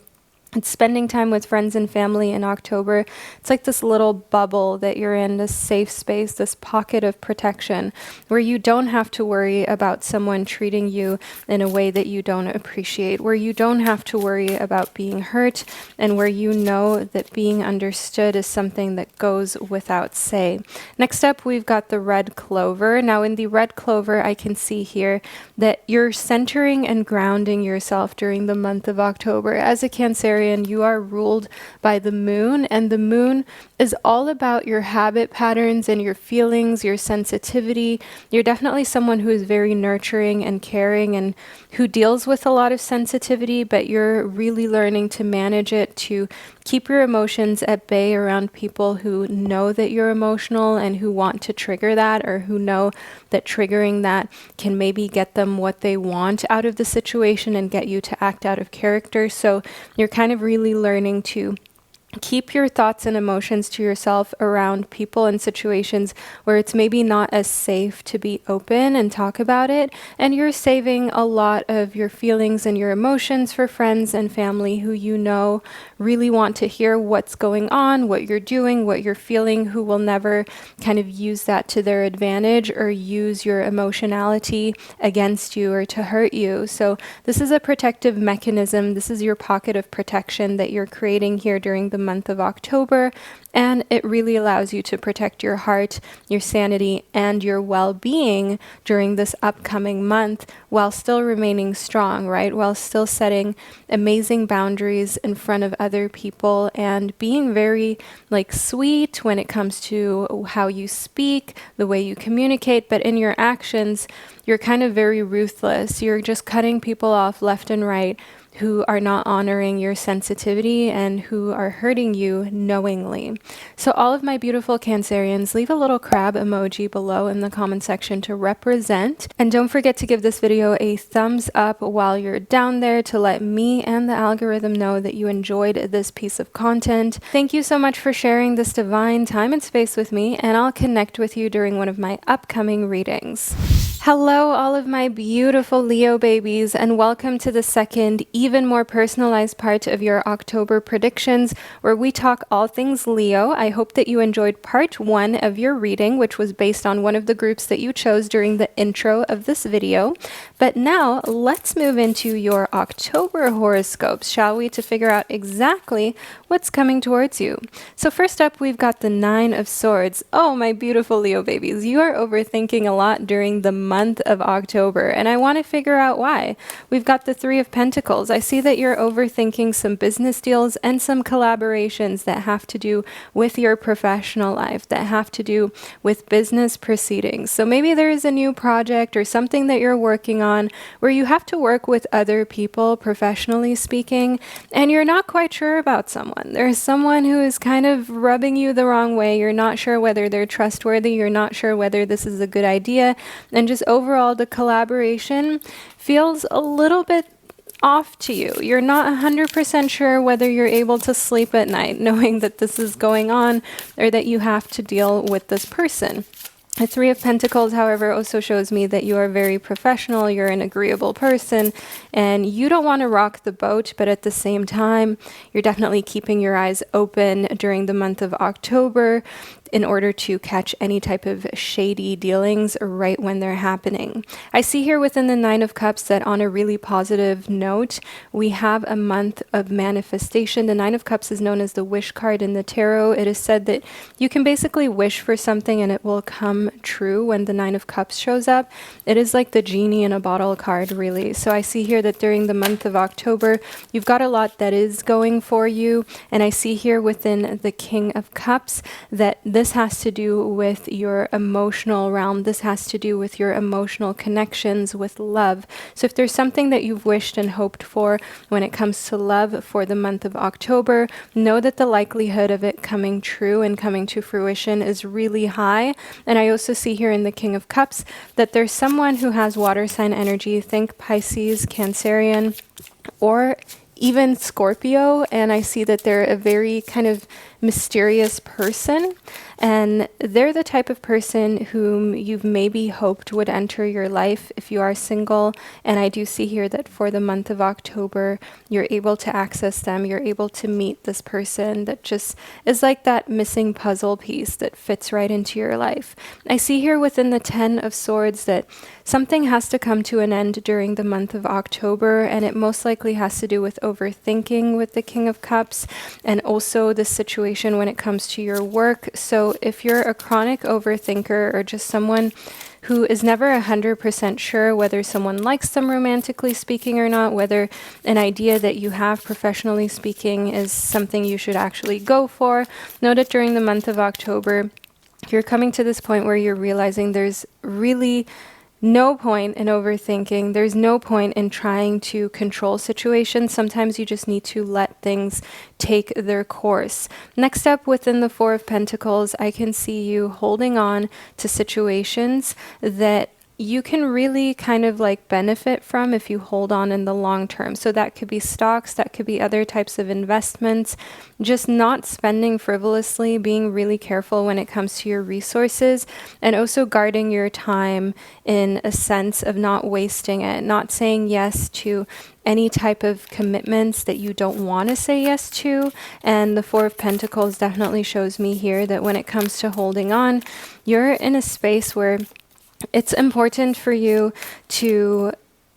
it's spending time with friends and family in October. It's like this little bubble that you're in, this safe space, this pocket of protection where you don't have to worry about someone treating you in a way that you don't appreciate, where you don't have to worry about being hurt, and where you know that being understood is something that goes without say. Next up, we've got the Red Clover. Now in the Red Clover, I can see here that you're centering and grounding yourself during the month of October. As a Cancerian, you are ruled by the moon, and the moon is all about your habit patterns and your feelings, your sensitivity. You're definitely someone who is very nurturing and caring and who deals with a lot of sensitivity, but you're really learning to manage it, to keep your emotions at bay around people who know that you're emotional and who want to trigger that, or who know that triggering that can maybe get them what they want out of the situation and get you to act out of character. So you're kind of really learning to keep your thoughts and emotions to yourself around people and situations where it's maybe not as safe to be open and talk about it. And you're saving a lot of your feelings and your emotions for friends and family who you know really want to hear what's going on, what you're doing, what you're feeling, who will never kind of use that to their advantage or use your emotionality against you or to hurt you. So this is a protective mechanism. This is your pocket of protection that you're creating here during the month of October, and it really allows you to protect your heart, your sanity, and your well-being during this upcoming month while still remaining strong, right? While still setting amazing boundaries in front of other people and being very sweet when it comes to how you speak, the way you communicate, but in your actions, you're kind of very ruthless. You're just cutting people off left and right who are not honoring your sensitivity and who are hurting you knowingly. So all of my beautiful Cancerians, leave a little crab emoji below in the comment section to represent. And don't forget to give this video a thumbs up while you're down there to let me and the algorithm know that you enjoyed this piece of content. Thank you so much for sharing this divine time and space with me, and I'll connect with you during one of my upcoming readings. Hello, all of my beautiful Leo babies, and welcome to the second, even more personalized part of your October predictions, where we talk all things Leo. I hope that you enjoyed part 1 of your reading, which was based on one of the groups that you chose during the intro of this video. But now, let's move into your October horoscopes, shall we, to figure out exactly what's coming towards you. So first up, we've got the 9 of Swords. Oh, my beautiful Leo babies, you are overthinking a lot during the month of October, and I want to figure out why. We've got the 3 of Pentacles. I see that you're overthinking some business deals and some collaborations that have to do with your professional life, that have to do with business proceedings. So maybe there is a new project or something that you're working on where you have to work with other people, professionally speaking, and you're not quite sure about someone. There's someone who is kind of rubbing you the wrong way. You're not sure whether they're trustworthy. You're not sure whether this is a good idea. And just overall, the collaboration feels a little bit off to you. You're not 100% sure whether you're able to sleep at night knowing that this is going on or that you have to deal with this person. The Three of Pentacles, however, also shows me that you are very professional, you're an agreeable person, and you don't want to rock the boat, but at the same time, you're definitely keeping your eyes open during the month of October in order to catch any type of shady dealings right when they're happening. I see here within the Nine of Cups that on a really positive note, we have a month of manifestation. The Nine of Cups is known as the wish card in the tarot. It is said that you can basically wish for something and it will come true when the Nine of Cups shows up. It is like the genie in a bottle card, really. So I see here that during the month of October, you've got a lot that is going for you. And I see here within the King of Cups that this has to do with your emotional realm. This has to do with your emotional connections with love. So if there's something that you've wished and hoped for when it comes to love for the month of October, know that the likelihood of it coming true and coming to fruition is really high. And I also see here in the King of Cups that there's someone who has water sign energy. Think Pisces, Cancerian, or even Scorpio, and I see that they're a very kind of mysterious person, and they're the type of person whom you've maybe hoped would enter your life if you are single. And I do see here that for the month of October, you're able to access them, you're able to meet this person that just is like that missing puzzle piece that fits right into your life. I see here within the Ten of Swords that something has to come to an end during the month of October, and it most likely has to do with overthinking with the King of Cups, and also the situation when it comes to your work. So if you're a chronic overthinker or just someone who is never 100% sure whether someone likes them romantically speaking or not, whether an idea that you have professionally speaking is something you should actually go for, know that during the month of October, you're coming to this point where you're realizing there's really no point in overthinking. There's no point in trying to control situations. Sometimes you just need to let things take their course. Next up, within the Four of Pentacles, I can see you holding on to situations that you can really kind of like benefit from if you hold on in the long term. So that could be stocks, that could be other types of investments, just not spending frivolously, being really careful when it comes to your resources, and also guarding your time in a sense of not wasting it, not saying yes to any type of commitments that you don't want to say yes to. And the Four of Pentacles definitely shows me here that when it comes to holding on, you're in a space where it's important for you to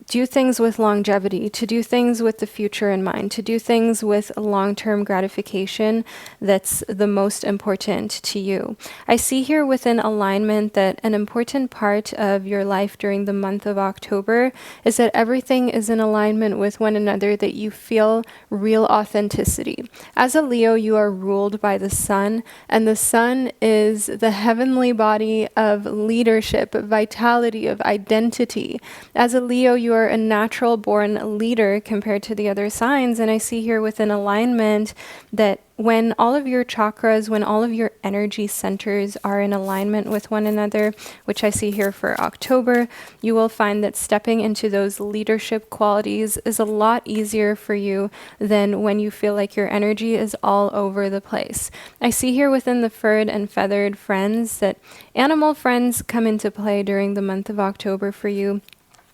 do things with longevity, to do things with the future in mind, to do things with long-term gratification that's the most important to you. I see here within alignment that an important part of your life during the month of October is that everything is in alignment with one another, that you feel real authenticity. As a Leo, you are ruled by the sun, and the sun is the heavenly body of leadership, of vitality, of identity. As a Leo, you are a natural born leader compared to the other signs. And I see here within alignment that when all of your chakras, when all of your energy centers are in alignment with one another, which I see here for October, you will find that stepping into those leadership qualities is a lot easier for you than when you feel like your energy is all over the place. I see here within the furred and feathered friends that animal friends come into play during the month of October for you,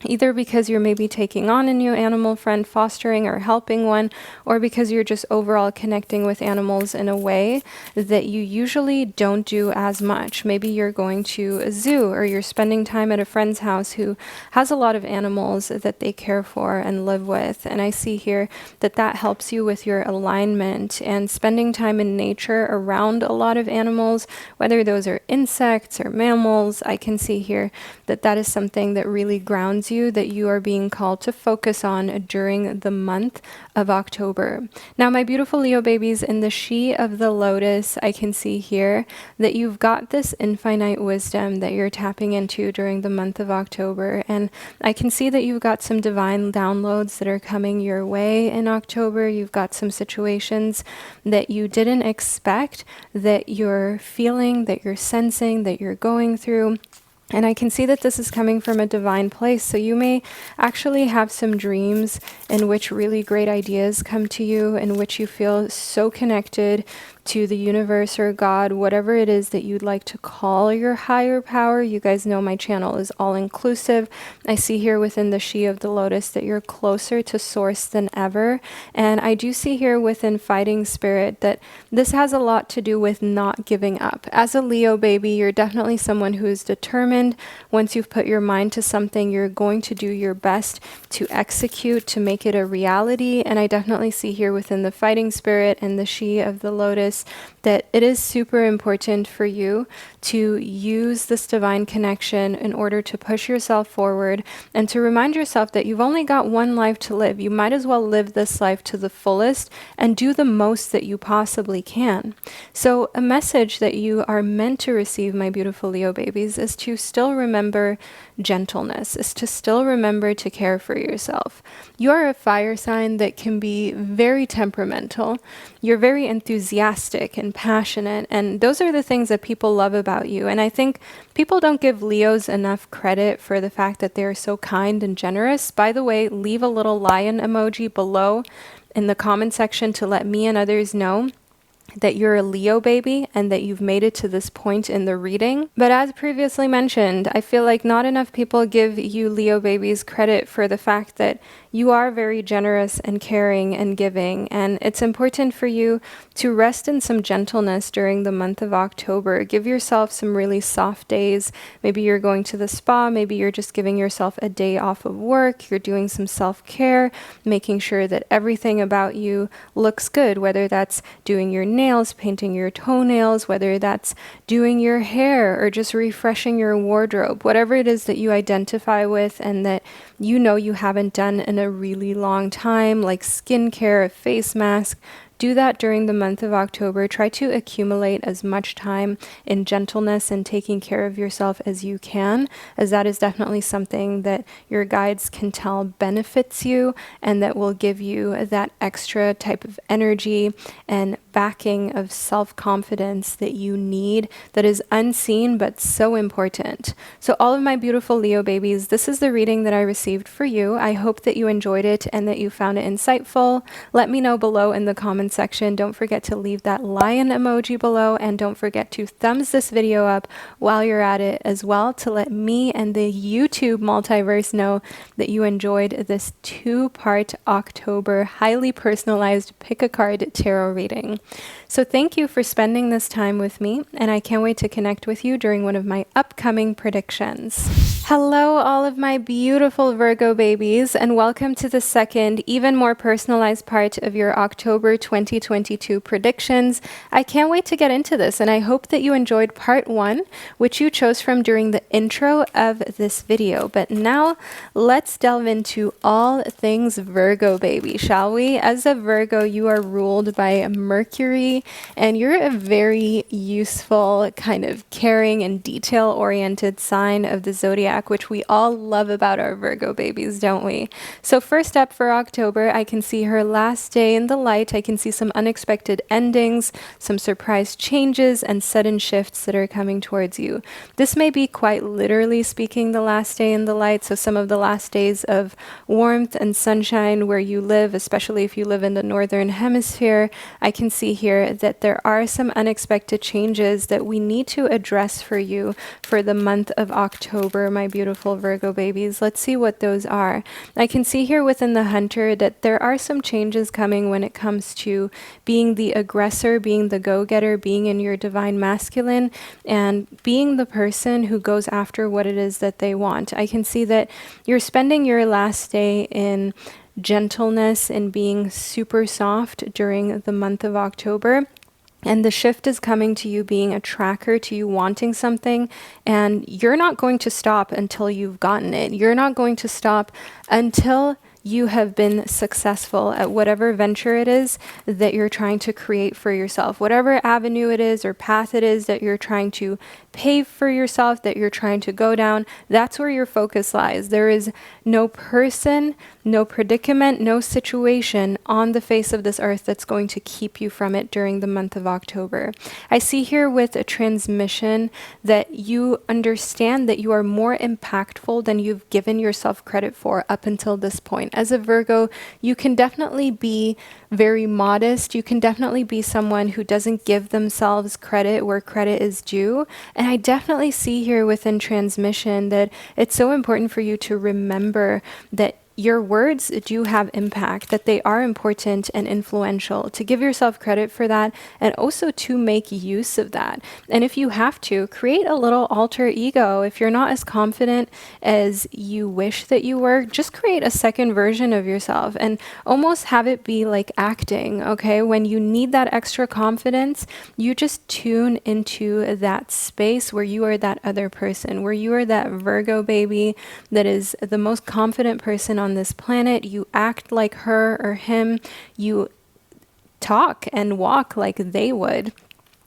either because you're maybe taking on a new animal friend, fostering or helping one, or because you're just overall connecting with animals in a way that you usually don't do as much. Maybe you're going to a zoo, or you're spending time at a friend's house who has a lot of animals that they care for and live with. And I see here that that helps you with your alignment and spending time in nature around a lot of animals, whether those are insects or mammals. I can see here that that is something that really grounds you, that you are being called to focus on during the month of October. Now, my beautiful Leo babies, in the She of the Lotus, I can see here that you've got this infinite wisdom that you're tapping into during the month of October. And I can see that you've got some divine downloads that are coming your way in October. You've got some situations that you didn't expect, that you're feeling, that you're sensing, that you're going through. And I can see that this is coming from a divine place. So you may actually have some dreams in which really great ideas come to you, in which you feel so connected to the universe or God, whatever it is that you'd like to call your higher power. You guys know my channel is all inclusive. I see here within the She of the Lotus that you're closer to source than ever. And I do see here within Fighting Spirit that this has a lot to do with not giving up. As a Leo baby, you're definitely someone who is determined. Once you've put your mind to something, you're going to do your best to execute, to make it a reality. And I definitely see here within the Fighting Spirit and the She of the Lotus that it is super important for you to use this divine connection in order to push yourself forward and to remind yourself that you've only got one life to live. You might as well live this life to the fullest and do the most that you possibly can. So a message that you are meant to receive, my beautiful Leo babies, is to still remember gentleness, is to still remember to care for yourself. You are a fire sign that can be very temperamental. You're very enthusiastic and passionate, and those are the things that people love about you. And I think people don't give Leos enough credit for the fact that they're so kind and generous. By the way, leave a little lion emoji below in the comment section to let me and others know that you're a Leo baby and that you've made it to this point in the reading. But as previously mentioned, I feel like not enough people give you Leo babies credit for the fact that you are very generous and caring and giving, and it's important for you to rest in some gentleness during the month of October. Give yourself some really soft days. Maybe you're going to the spa, maybe you're just giving yourself a day off of work, you're doing some self-care, making sure that everything about you looks good, whether that's doing your nails, painting your toenails, whether that's doing your hair or just refreshing your wardrobe, whatever it is that you identify with and that you know you haven't done in a really long time, like skincare, a face mask. Do that during the month of October. Try to accumulate as much time in gentleness and taking care of yourself as you can, as that is definitely something that your guides can tell benefits you and that will give you that extra type of energy and backing of self-confidence that you need, that is unseen but so important. So all of my beautiful Leo babies, this is the reading that I received for you. I hope that you enjoyed it and that you found it insightful. Let me know below in the comments section. Don't forget to leave that lion emoji below, and don't forget to thumbs this video up while you're at it as well to let me and the YouTube multiverse know that you enjoyed this 2-part October highly personalized pick a card tarot reading. So thank you for spending this time with me, and I can't wait to connect with you during one of my upcoming predictions. Hello, all of my beautiful Virgo babies, and welcome to the second, even more personalized part of your October 2022 predictions. I can't wait to get into this, and I hope that you enjoyed part 1, which you chose from during the intro of this video. But now, let's delve into all things Virgo, baby, shall we? As a Virgo, you are ruled by Mercury, and you're a very useful, kind of caring and detail-oriented sign of the Zodiac, which we all love about our Virgo babies, don't we? So first up for October, I can see her last day in the light. I can see some unexpected endings, some surprise changes, and sudden shifts that are coming towards you. This may be quite literally speaking the last day in the light, so some of the last days of warmth and sunshine where you live, especially if you live in the northern hemisphere. I can see here that there are some unexpected changes that we need to address for you for the month of October, my beautiful Virgo babies. Let's see what those are. I can see here within the Hunter that there are some changes coming when it comes to being the aggressor, being the go-getter, being in your divine masculine, and being the person who goes after what it is that they want. I can see that you're spending your last day in gentleness and being super soft during the month of October. And the shift is coming to you being a tracker, to you wanting something, and you're not going to stop until you've gotten it. You're not going to stop until you have been successful at whatever venture it is that you're trying to create for yourself, whatever avenue it is or path it is that you're trying to pave for yourself, that you're trying to go down. That's where your focus lies. There is no person no predicament, no situation on the face of this earth that's going to keep you from it during the month of October. I see here with a transmission that you understand that you are more impactful than you've given yourself credit for up until this point. As a Virgo, you can definitely be very modest. You can definitely be someone who doesn't give themselves credit where credit is due. And I definitely see here within transmission that it's so important for you to remember that your words do have impact, that they are important and influential, to give yourself credit for that and also to make use of that. And if you have to, create a little alter ego. If you're not as confident as you wish that you were, just create a second version of yourself and almost have it be like acting, okay? When you need that extra confidence, you just tune into that space where you are that other person, where you are that Virgo baby that is the most confident person on this planet. You act like her or him. You talk and walk like they would.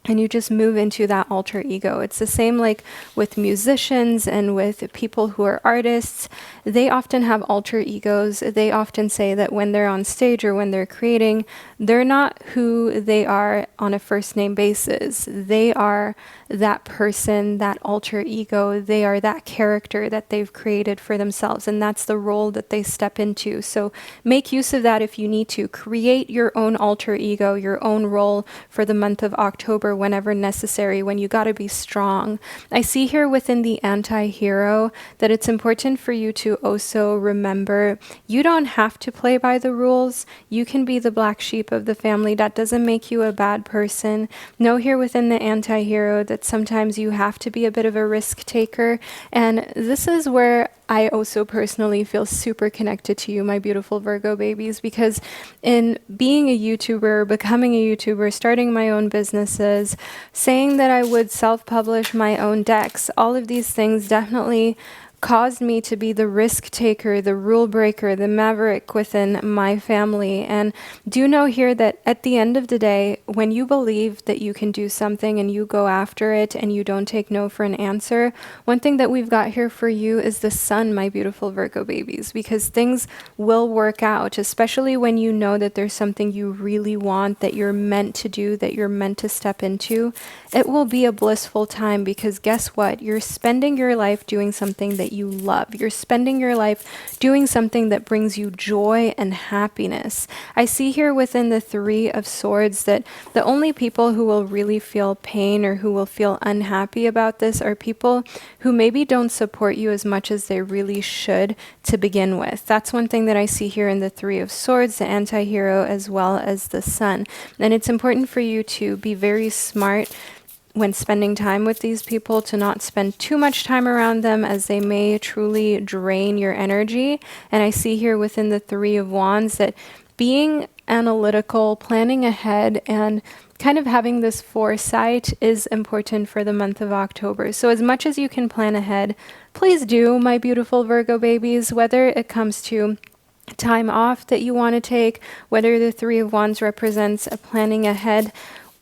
And you just move into that alter ego. It's the same like with musicians and with people who are artists. They often have alter egos. They often say that when they're on stage or when they're creating, they're not who they are on a first name basis. They are that person, that alter ego. They are that character that they've created for themselves. And that's the role that they step into. So make use of that if you need to. Create your own alter ego, your own role for the month of October whenever necessary, when you got to be strong. I see here within the anti-hero that it's important for you to also remember you don't have to play by the rules. You can be the black sheep of the family. That doesn't make you a bad person. Know here within the anti-hero that sometimes you have to be a bit of a risk taker. And this is where I also personally feel super connected to you, my beautiful Virgo babies, because in being a YouTuber, becoming a YouTuber, starting my own businesses, saying that I would self-publish my own decks, all of these things definitely caused me to be the risk taker, the rule breaker, the maverick within my family. And do know here that at the end of the day, when you believe that you can do something and you go after it and you don't take no for an answer, one thing that we've got here for you is the sun, my beautiful Virgo babies, because things will work out, especially when you know that there's something you really want, that you're meant to do, that you're meant to step into. It will be a blissful time because guess what? You're spending your life doing something that you love. You're spending your life doing something that brings you joy and happiness. I see here within the Three of Swords that the only people who will really feel pain or who will feel unhappy about this are people who maybe don't support you as much as they really should to begin with. That's one thing that I see here in the Three of Swords, the anti-hero, as well as the sun. And it's important for you to be very smart when spending time with these people, to not spend too much time around them, as they may truly drain your energy. And I see here within the Three of Wands that being analytical, planning ahead, and kind of having this foresight is important for the month of October. So as much as you can plan ahead, please do, my beautiful Virgo babies, whether it comes to time off that you want to take, whether the Three of Wands represents a planning ahead,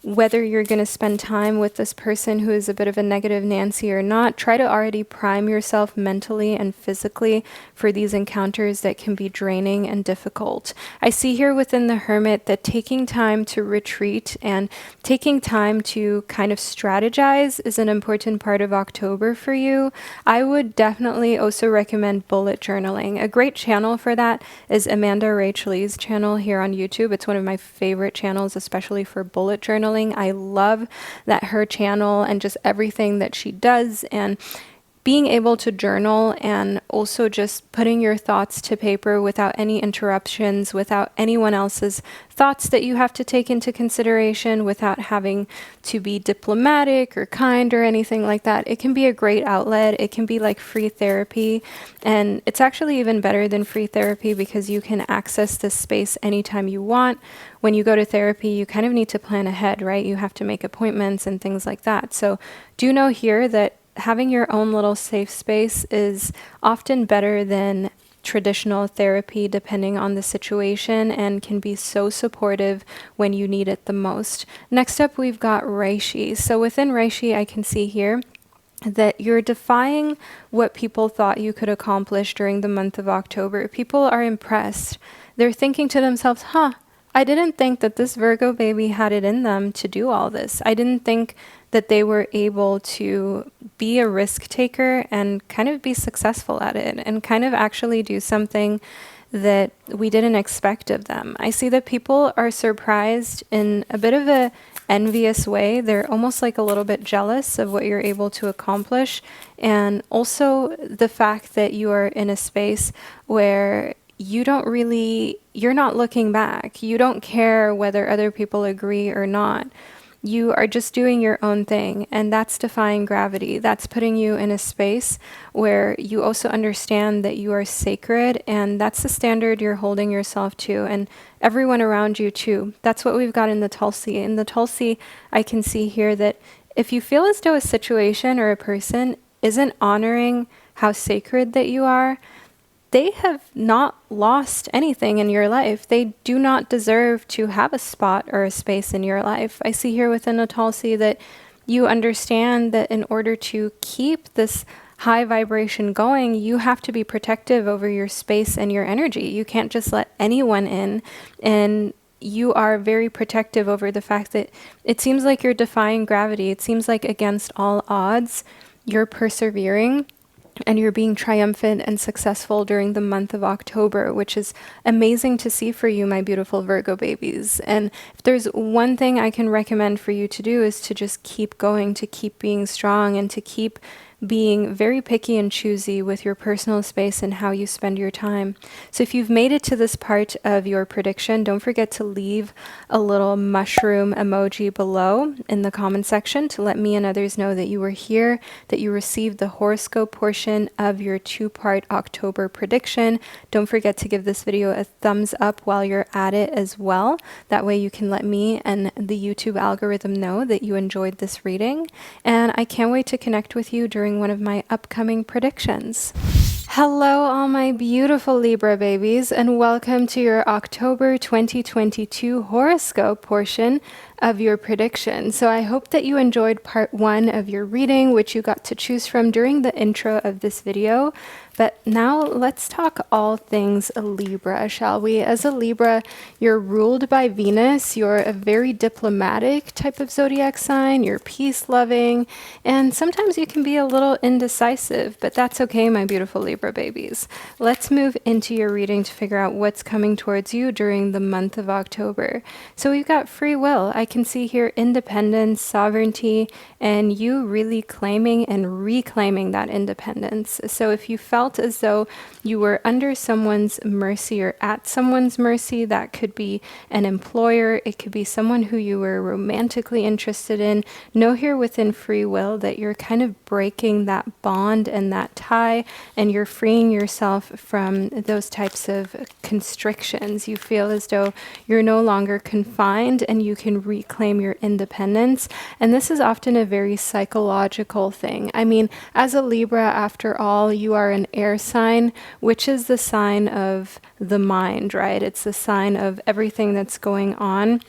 whether you're going to spend time with this person who is a bit of a negative Nancy or not, try to already prime yourself mentally and physically for these encounters that can be draining and difficult. I see here within the Hermit that taking time to retreat and taking time to kind of strategize is an important part of October for you. I would definitely also recommend bullet journaling. A great channel for that is Amanda Rachely's channel here on YouTube. It's one of my favorite channels, especially for bullet journaling. I love that her channel and just everything that she does, and being able to journal and also just putting your thoughts to paper without any interruptions, without anyone else's thoughts that you have to take into consideration, without having to be diplomatic or kind or anything like that. It can be a great outlet. It can be like free therapy. And it's actually even better than free therapy because you can access this space anytime you want. When you go to therapy, you kind of need to plan ahead, right? You have to make appointments and things like that. So do know here that having your own little safe space is often better than traditional therapy, depending on the situation, and can be so supportive when you need it the most. Next up, we've got Reishi. So within Reishi, I can see here that you're defying what people thought you could accomplish during the month of October. People are impressed. They're thinking to themselves, I didn't think that this Virgo baby had it in them to do all this. I didn't think that they were able to be a risk taker and kind of be successful at it and kind of actually do something that we didn't expect of them. I see that people are surprised in a bit of a envious way. They're almost like a little bit jealous of what you're able to accomplish. And also the fact that you are in a space where you're not looking back. You don't care whether other people agree or not. You are just doing your own thing, and that's defying gravity. That's putting you in a space where you also understand that you are sacred, and that's the standard you're holding yourself to, and everyone around you too. That's what we've got in the Tulsi. In the Tulsi, I can see here that if you feel as though a situation or a person isn't honoring how sacred that you are, they have not lost anything in your life. They do not deserve to have a spot or a space in your life. I see here within a Tulsi that you understand that in order to keep this high vibration going, you have to be protective over your space and your energy. You can't just let anyone in, and you are very protective over the fact that it seems like you're defying gravity. It seems like against all odds, you're persevering and you're being triumphant and successful during the month of October, which is amazing to see for you, my beautiful Virgo babies. And if there's one thing I can recommend for you to do is to just keep going, to keep being strong, and to keep being very picky and choosy with your personal space and how you spend your time. So if you've made it to this part of your prediction, don't forget to leave a little mushroom emoji below in the comment section to let me and others know that you were here, that you received the horoscope portion of your 2-part October prediction. Don't forget to give this video a thumbs up while you're at it as well. That way you can let me and the YouTube algorithm know that you enjoyed this reading. And I can't wait to connect with you during one of my upcoming predictions. Hello, all my beautiful Libra babies, and welcome to your October 2022 horoscope portion of your prediction. So I hope that you enjoyed part 1 of your reading, which you got to choose from during the intro of this video. But now let's talk all things Libra, shall we? As a Libra, you're ruled by Venus. You're a very diplomatic type of zodiac sign. You're peace-loving, and sometimes you can be a little indecisive, but that's okay, my beautiful Libra babies. Let's move into your reading to figure out what's coming towards you during the month of October. So we've got free will. I can see here independence, sovereignty, and you really claiming and reclaiming that independence. So if you felt as though you were under someone's mercy or at someone's mercy, that could be an employer, it could be someone who you were romantically interested in, know here within free will that you're kind of breaking that bond and that tie, and you're freeing yourself from those types of constrictions. You feel as though you're no longer confined and you can reclaim your independence. And this is often a very psychological thing. I mean, as a Libra, after all, you are an air sign, which is the sign of the mind, right? It's the sign of everything that's going on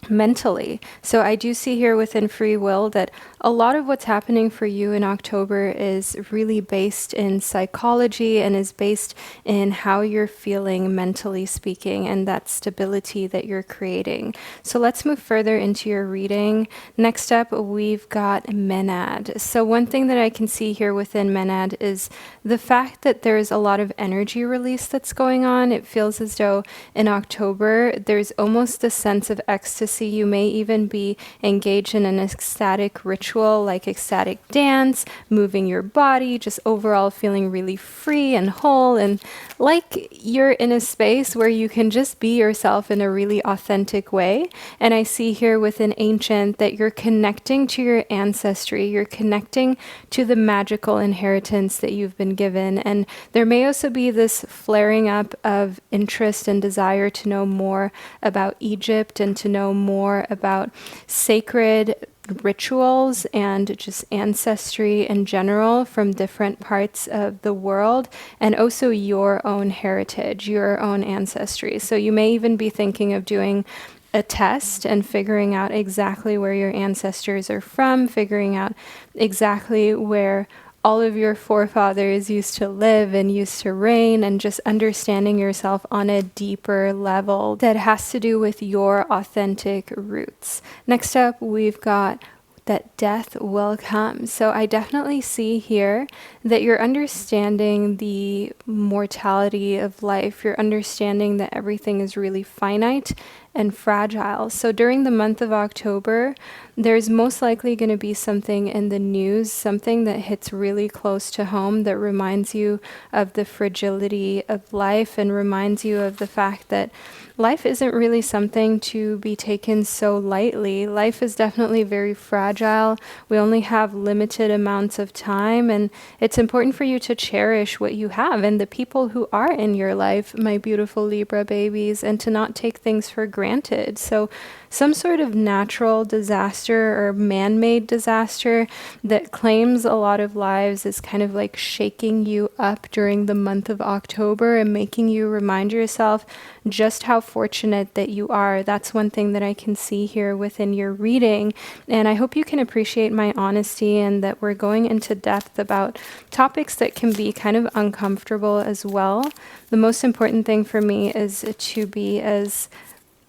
mentally. So I do see here within free will that a lot of what's happening for you in October is really based in psychology and is based in how you're feeling mentally speaking and that stability that you're creating. So let's move further into your reading. Next up, we've got Menad. So one thing that I can see here within Menad is the fact that there's a lot of energy release that's going on. It feels as though in October, there's almost a sense of ecstasy. You may even be engaged in an ecstatic ritual like ecstatic dance, moving your body, just overall feeling really free and whole, and like you're in a space where you can just be yourself in a really authentic way. And I see here within Ancient that you're connecting to your ancestry, you're connecting to the magical inheritance that you've been given. And there may also be this flaring up of interest and desire to know more about Egypt and to know more about sacred rituals and just ancestry in general from different parts of the world, and also your own heritage, your own ancestry. So you may even be thinking of doing a test and figuring out exactly where your ancestors are from, figuring out exactly where all of your forefathers used to live and used to reign, and just understanding yourself on a deeper level that has to do with your authentic roots. Next up, we've got that death will come. So I definitely see here that you're understanding the mortality of life. You're understanding that everything is really finite and fragile. So during the month of October, there's most likely going to be something in the news, something that hits really close to home that reminds you of the fragility of life and reminds you of the fact that life isn't really something to be taken so lightly. Life is definitely very fragile. We only have limited amounts of time, and it's important for you to cherish what you have and the people who are in your life, my beautiful Libra babies, and to not take things for granted. So some sort of natural disaster or man-made disaster that claims a lot of lives is kind of like shaking you up during the month of October and making you remind yourself just how fortunate that you are. That's one thing that I can see here within your reading. And I hope you can appreciate my honesty and that we're going into depth about topics that can be kind of uncomfortable as well. The most important thing for me is to be as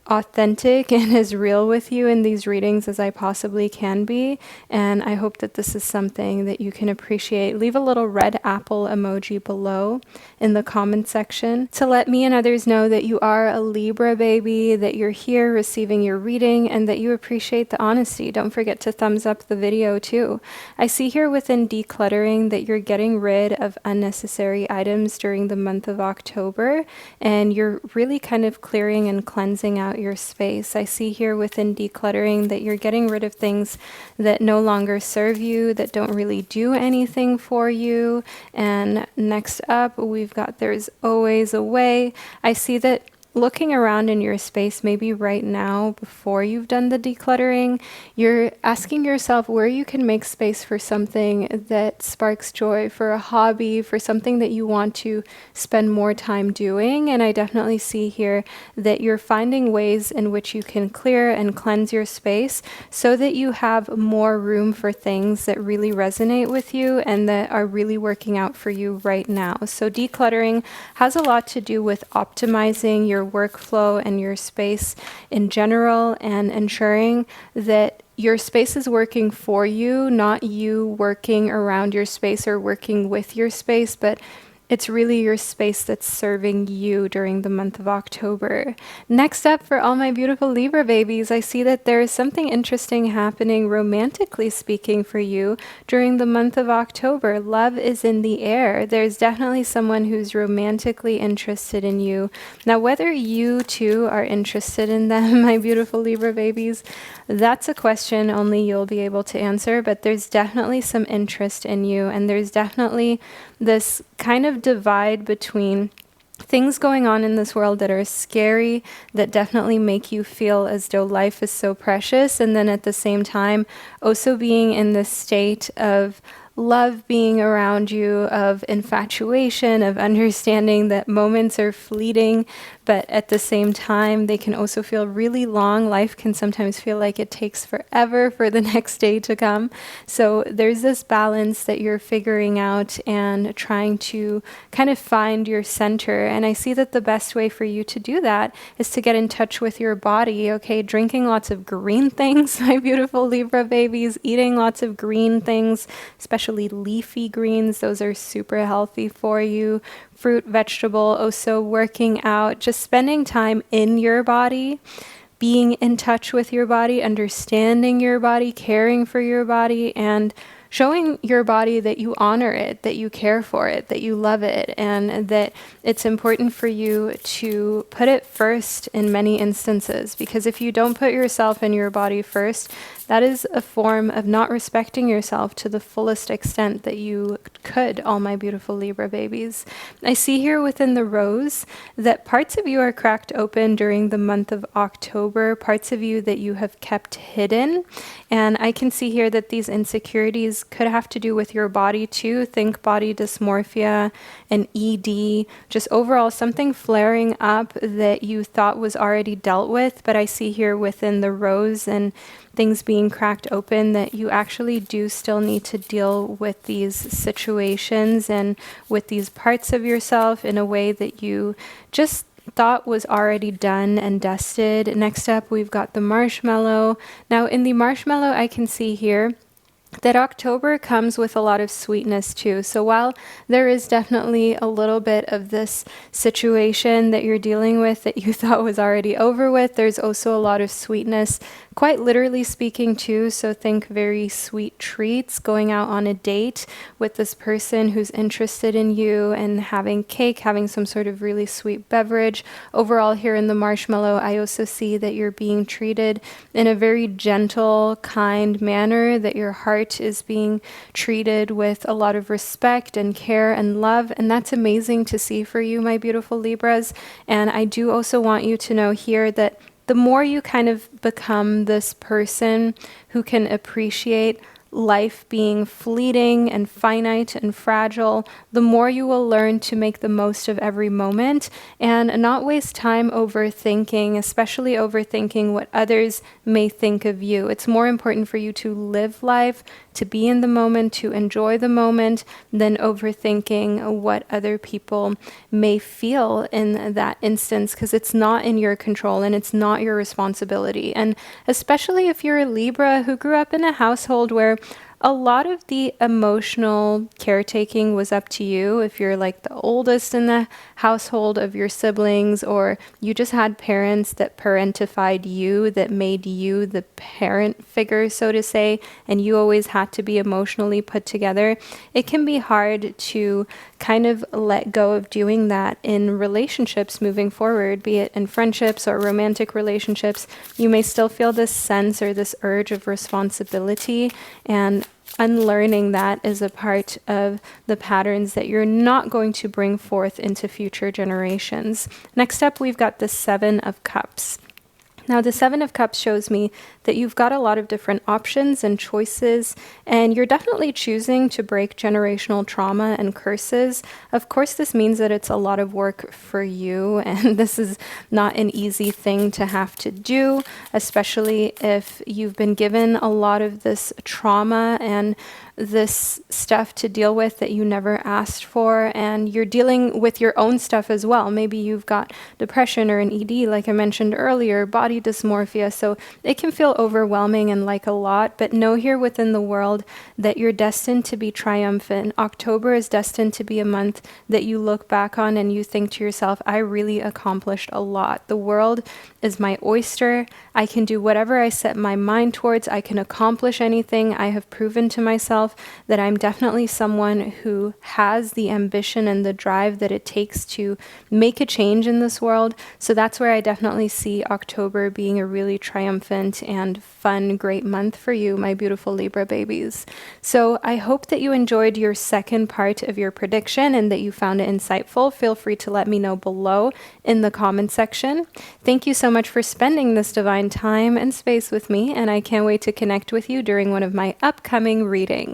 authentic and as real with you in these readings as I possibly can be, and I hope that this is something that you can appreciate. Leave a little red apple emoji below in the comment section to let me and others know that you are a Libra baby, that you're here receiving your reading, and that you appreciate the honesty. Don't forget to thumbs up the video too. I see here within decluttering that you're getting rid of unnecessary items during the month of October, and you're really kind of clearing and cleansing out your space. I see here within decluttering that you're getting rid of things that no longer serve you, that don't really do anything for you. And next up, we've got there's always a way. I see that looking around in your space, maybe right now before you've done the decluttering, you're asking yourself where you can make space for something that sparks joy, for a hobby, for something that you want to spend more time doing. And I definitely see here that you're finding ways in which you can clear and cleanse your space so that you have more room for things that really resonate with you and that are really working out for you right now. So decluttering has a lot to do with optimizing your workflow and your space in general, and ensuring that your space is working for you, not you working around your space or working with your space, but it's really your space that's serving you during the month of October. Next up, for all my beautiful Libra babies, I see that there is something interesting happening romantically speaking for you during the month of October. Love is in the air. There's definitely someone who's romantically interested in you. Now, whether you too are interested in them, my beautiful Libra babies, that's a question only you'll be able to answer, but there's definitely some interest in you, and there's definitely this kind of divide between things going on in this world that are scary, that definitely make you feel as though life is so precious, and then at the same time also being in this state of love being around you, of infatuation, of understanding that moments are fleeting, but at the same time, they can also feel really long. Life can sometimes feel like it takes forever for the next day to come. So there's this balance that you're figuring out and trying to kind of find your center. And I see that the best way for you to do that is to get in touch with your body, okay? Drinking lots of green things, my beautiful Libra babies, eating lots of green things, especially leafy greens. Those are super healthy for you. Fruit, vegetable, also working out, just spending time in your body, being in touch with your body, understanding your body, caring for your body, and showing your body that you honor it, that you care for it, that you love it, and that it's important for you to put it first in many instances. Because if you don't put yourself and your body first, that is a form of not respecting yourself to the fullest extent that you could, all my beautiful Libra babies. I see here within the rose that parts of you are cracked open during the month of October, parts of you that you have kept hidden. And I can see here that these insecurities could have to do with your body too. Think body dysmorphia and ED, just overall something flaring up that you thought was already dealt with. But I see here within the rose and things being cracked open that you actually do still need to deal with these situations and with these parts of yourself in a way that you just thought was already done and dusted. Next up, we've got the marshmallow. Now in the marshmallow, I can see here that October comes with a lot of sweetness too. So while there is definitely a little bit of this situation that you're dealing with that you thought was already over with, there's also a lot of sweetness, quite literally speaking too. So think very sweet treats, going out on a date with this person who's interested in you and having cake, having some sort of really sweet beverage. Overall here in the marshmallow, I also see that you're being treated in a very gentle, kind manner, that your heart is being treated with a lot of respect and care and love. And that's amazing to see for you, my beautiful Libras. And I do also want you to know here that the more you kind of become this person who can appreciate life being fleeting and finite and fragile, the more you will learn to make the most of every moment and not waste time overthinking, especially overthinking what others may think of you. It's more important for you to live life, to be in the moment, to enjoy the moment, than overthinking what other people may feel in that instance, because it's not in your control and it's not your responsibility. And especially if you're a Libra who grew up in a household where a lot of the emotional caretaking was up to you. If you're like the oldest in the household of your siblings, or you just had parents that parentified you, that made you the parent figure, so to say, and you always had to be emotionally put together, it can be hard to kind of let go of doing that in relationships moving forward, be it in friendships or romantic relationships. You may still feel this sense or this urge of responsibility, and unlearning that is a part of the patterns that you're not going to bring forth into future generations. Next up, we've got the Seven of Cups. Now, the Seven of Cups shows me that you've got a lot of different options and choices, and you're definitely choosing to break generational trauma and curses. Of course, this means that it's a lot of work for you, and this is not an easy thing to have to do, especially if you've been given a lot of this trauma and this stuff to deal with that you never asked for, and you're dealing with your own stuff as well. Maybe you've got depression or an ED, like I mentioned earlier, body dysmorphia, so it can feel overwhelming and like a lot, but know here within the world that you're destined to be triumphant. October is destined to be a month that you look back on and you think to yourself, I really accomplished a lot. The world is my oyster. I can do whatever I set my mind towards. I can accomplish anything. I have proven to myself that I'm definitely someone who has the ambition and the drive that it takes to make a change in this world. So that's where I definitely see October being a really triumphant and fun, great month for you, my beautiful Libra babies. So I hope that you enjoyed your second part of your prediction and that you found it insightful. Feel free to let me know below in the comment section. Thank you so much for spending this divine time and space with me, and I can't wait to connect with you during one of my upcoming readings.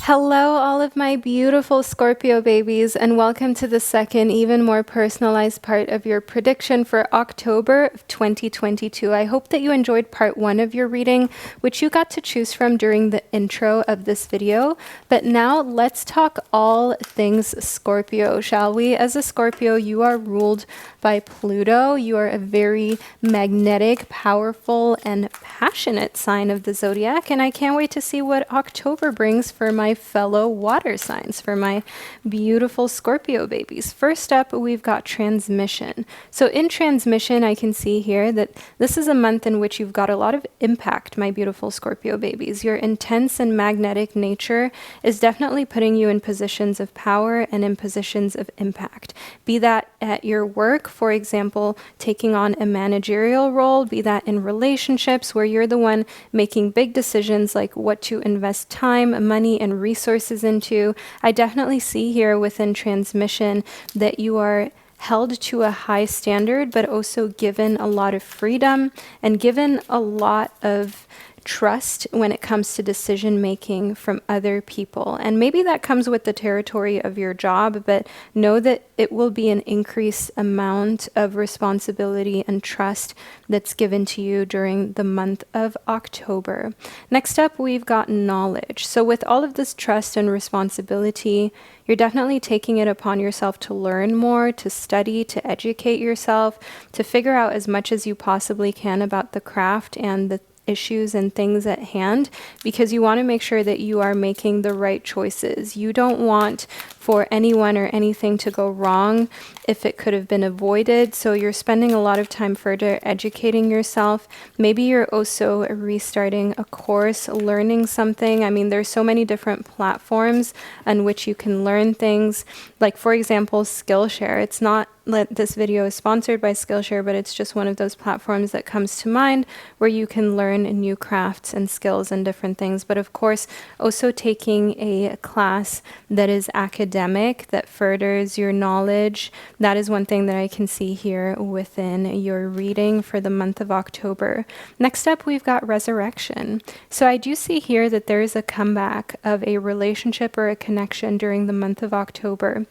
Hello, all of my beautiful Scorpio babies, and welcome to the second, even more personalized part of your prediction for October of 2022. I hope that you enjoyed part one of your reading, which you got to choose from during the intro of this video. But now let's talk all things Scorpio, shall we? As a Scorpio, you are ruled by Pluto. You are a very magnetic, powerful, and passionate sign of the zodiac, and I can't wait to see what October brings for my my fellow water signs, for my beautiful Scorpio babies. First up, we've got transmission. So in transmission, I can see here that this is a month in which you've got a lot of impact, my beautiful Scorpio babies. Your intense and magnetic nature is definitely putting you in positions of power and in positions of impact. Be that at your work, for example, taking on a managerial role, be that in relationships where you're the one making big decisions like what to invest time, money, and resources into. I definitely see here within transmission that you are held to a high standard, but also given a lot of freedom and given a lot of trust when it comes to decision making from other people. And maybe that comes with the territory of your job, but know that it will be an increased amount of responsibility and trust that's given to you during the month of October. Next up, we've got knowledge. So with all of this trust and responsibility, you're definitely taking it upon yourself to learn more, to study, to educate yourself, to figure out as much as you possibly can about the craft and the issues and things at hand, because you want to make sure that you are making the right choices. You don't want for anyone or anything to go wrong if it could have been avoided. So you're spending a lot of time further educating yourself. Maybe you're also restarting a course, learning something. I mean, there's so many different platforms on which you can learn things. Like, for example, Skillshare. It's not that this video is sponsored by Skillshare, but it's just one of those platforms that comes to mind where you can learn new crafts and skills and different things. But of course, also taking a class that is academic, that furthers your knowledge. That is one thing that I can see here within your reading for the month of October. Next up, we've got resurrection. So I do see here that there is a comeback of a relationship or a connection during the month of October.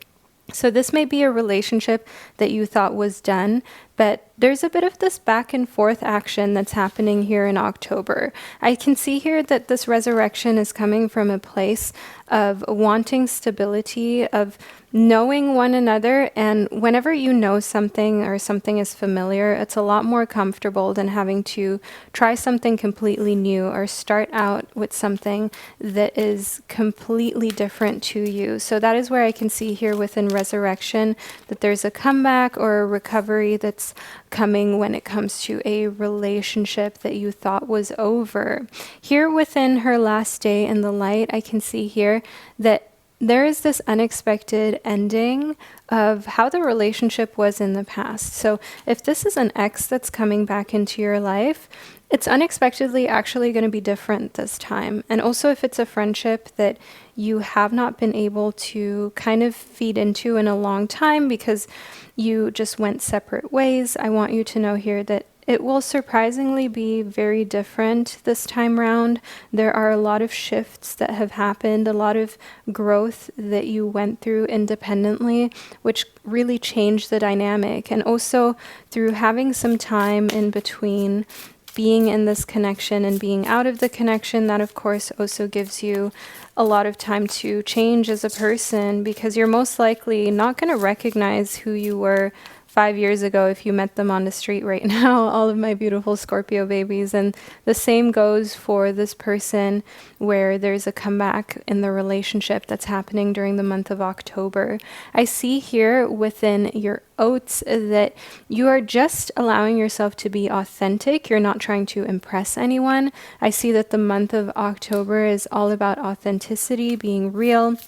So this may be a relationship that you thought was done, but there's a bit of this back and forth action that's happening here in October. I can see here that this resurrection is coming from a place of wanting stability, of knowing one another. And whenever you know something or something is familiar, it's a lot more comfortable than having to try something completely new or start out with something that is completely different to you. So that is where I can see here within resurrection that there's a comeback or a recovery that's coming when it comes to a relationship that you thought was over. Here within her last day in the light, I can see here that there is this unexpected ending of how the relationship was in the past. So if this is an ex that's coming back into your life, it's unexpectedly actually going to be different this time. And also if it's a friendship that you have not been able to kind of feed into in a long time because you just went separate ways, I want you to know here that it will surprisingly be very different this time round. There are a lot of shifts that have happened, a lot of growth that you went through independently, which really changed the dynamic. And also through having some time in between being in this connection and being out of the connection, that of course also gives you a lot of time to change as a person, because you're most likely not going to recognize who you were 5 years ago if you met them on the street right now, all of my beautiful Scorpio babies. And the same goes for this person where there's a comeback in the relationship that's happening during the month of October. I see here within your oats that you are just allowing yourself to be authentic. You're not trying to impress anyone. I see that the month of October is all about authenticity, being real,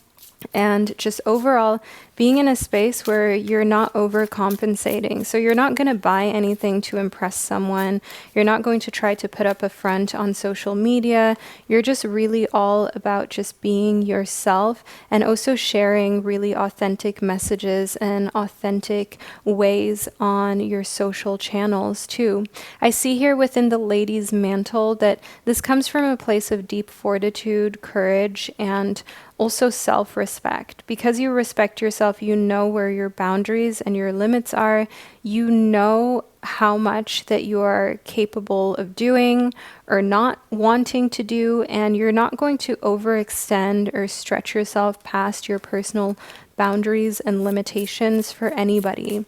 and just overall being in a space where you're not overcompensating. So you're not going to buy anything to impress someone. You're not going to try to put up a front on social media. You're just really all about just being yourself and also sharing really authentic messages and authentic ways on your social channels too. I see here within the lady's mantle that this comes from a place of deep fortitude, courage, and also self-respect. Because you respect yourself, you know where your boundaries and your limits are. You know how much that you are capable of doing or not wanting to do, and you're not going to overextend or stretch yourself past your personal boundaries and limitations for anybody.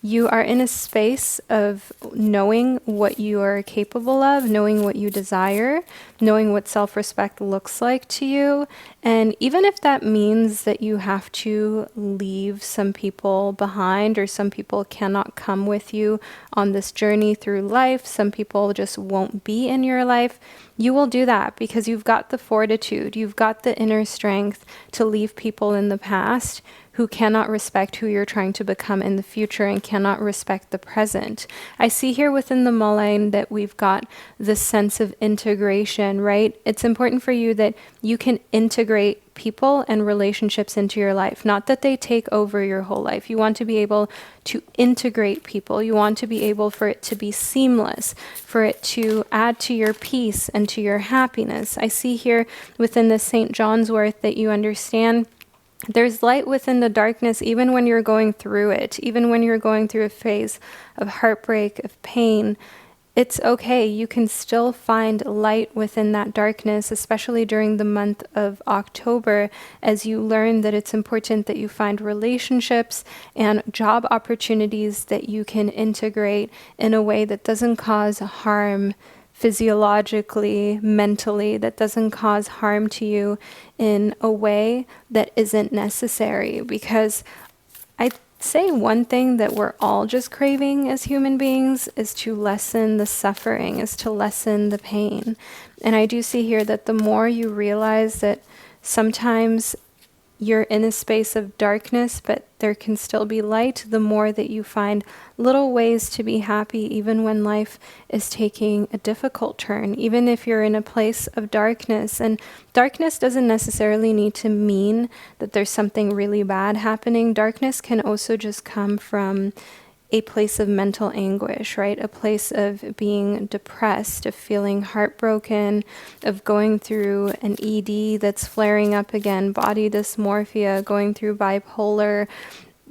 You are in a space of knowing what you are capable of, knowing what you desire, knowing what self-respect looks like to you. And even if that means that you have to leave some people behind, or some people cannot come with you on this journey through life, some people just won't be in your life, you will do that because you've got the fortitude, you've got the inner strength to leave people in the past who cannot respect who you're trying to become in the future and cannot respect the present. I see here within the mulline that we've got this sense of integration, right? It's important for you that you can integrate people and relationships into your life, not that they take over your whole life. You want to be able to integrate people. You want to be able for it to be seamless, for it to add to your peace and to your happiness. I see here within the St. John's wort that you understand there's light within the darkness, even when you're going through it, even when you're going through a phase of heartbreak, of pain. It's okay. You can still find light within that darkness, especially during the month of October, as you learn that it's important that you find relationships and job opportunities that you can integrate in a way that doesn't cause harm physiologically, mentally, that doesn't cause harm to you in a way that isn't necessary. Because I say one thing that we're all just craving as human beings is to lessen the suffering, is to lessen the pain. And I do see here that the more you realize that sometimes you're in a space of darkness, but there can still be light, the more that you find little ways to be happy, even when life is taking a difficult turn, even if you're in a place of darkness. And darkness doesn't necessarily need to mean that there's something really bad happening. Darkness can also just come from a place of mental anguish, right? A place of being depressed, of feeling heartbroken, of going through an ED that's flaring up again, body dysmorphia, going through bipolar.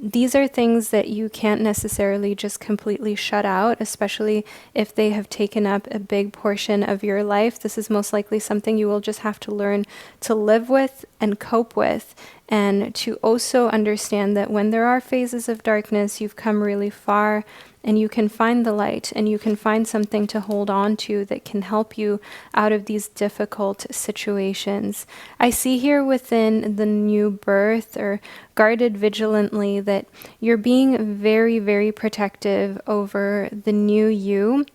These are things that you can't necessarily just completely shut out, especially if they have taken up a big portion of your life. This is most likely something you will just have to learn to live with and cope with, and to also understand that when there are phases of darkness, you've come really far and you can find the light and you can find something to hold on to that can help you out of these difficult situations. I see here within the new birth, or guarded vigilantly, that you're being very, very protective over the new you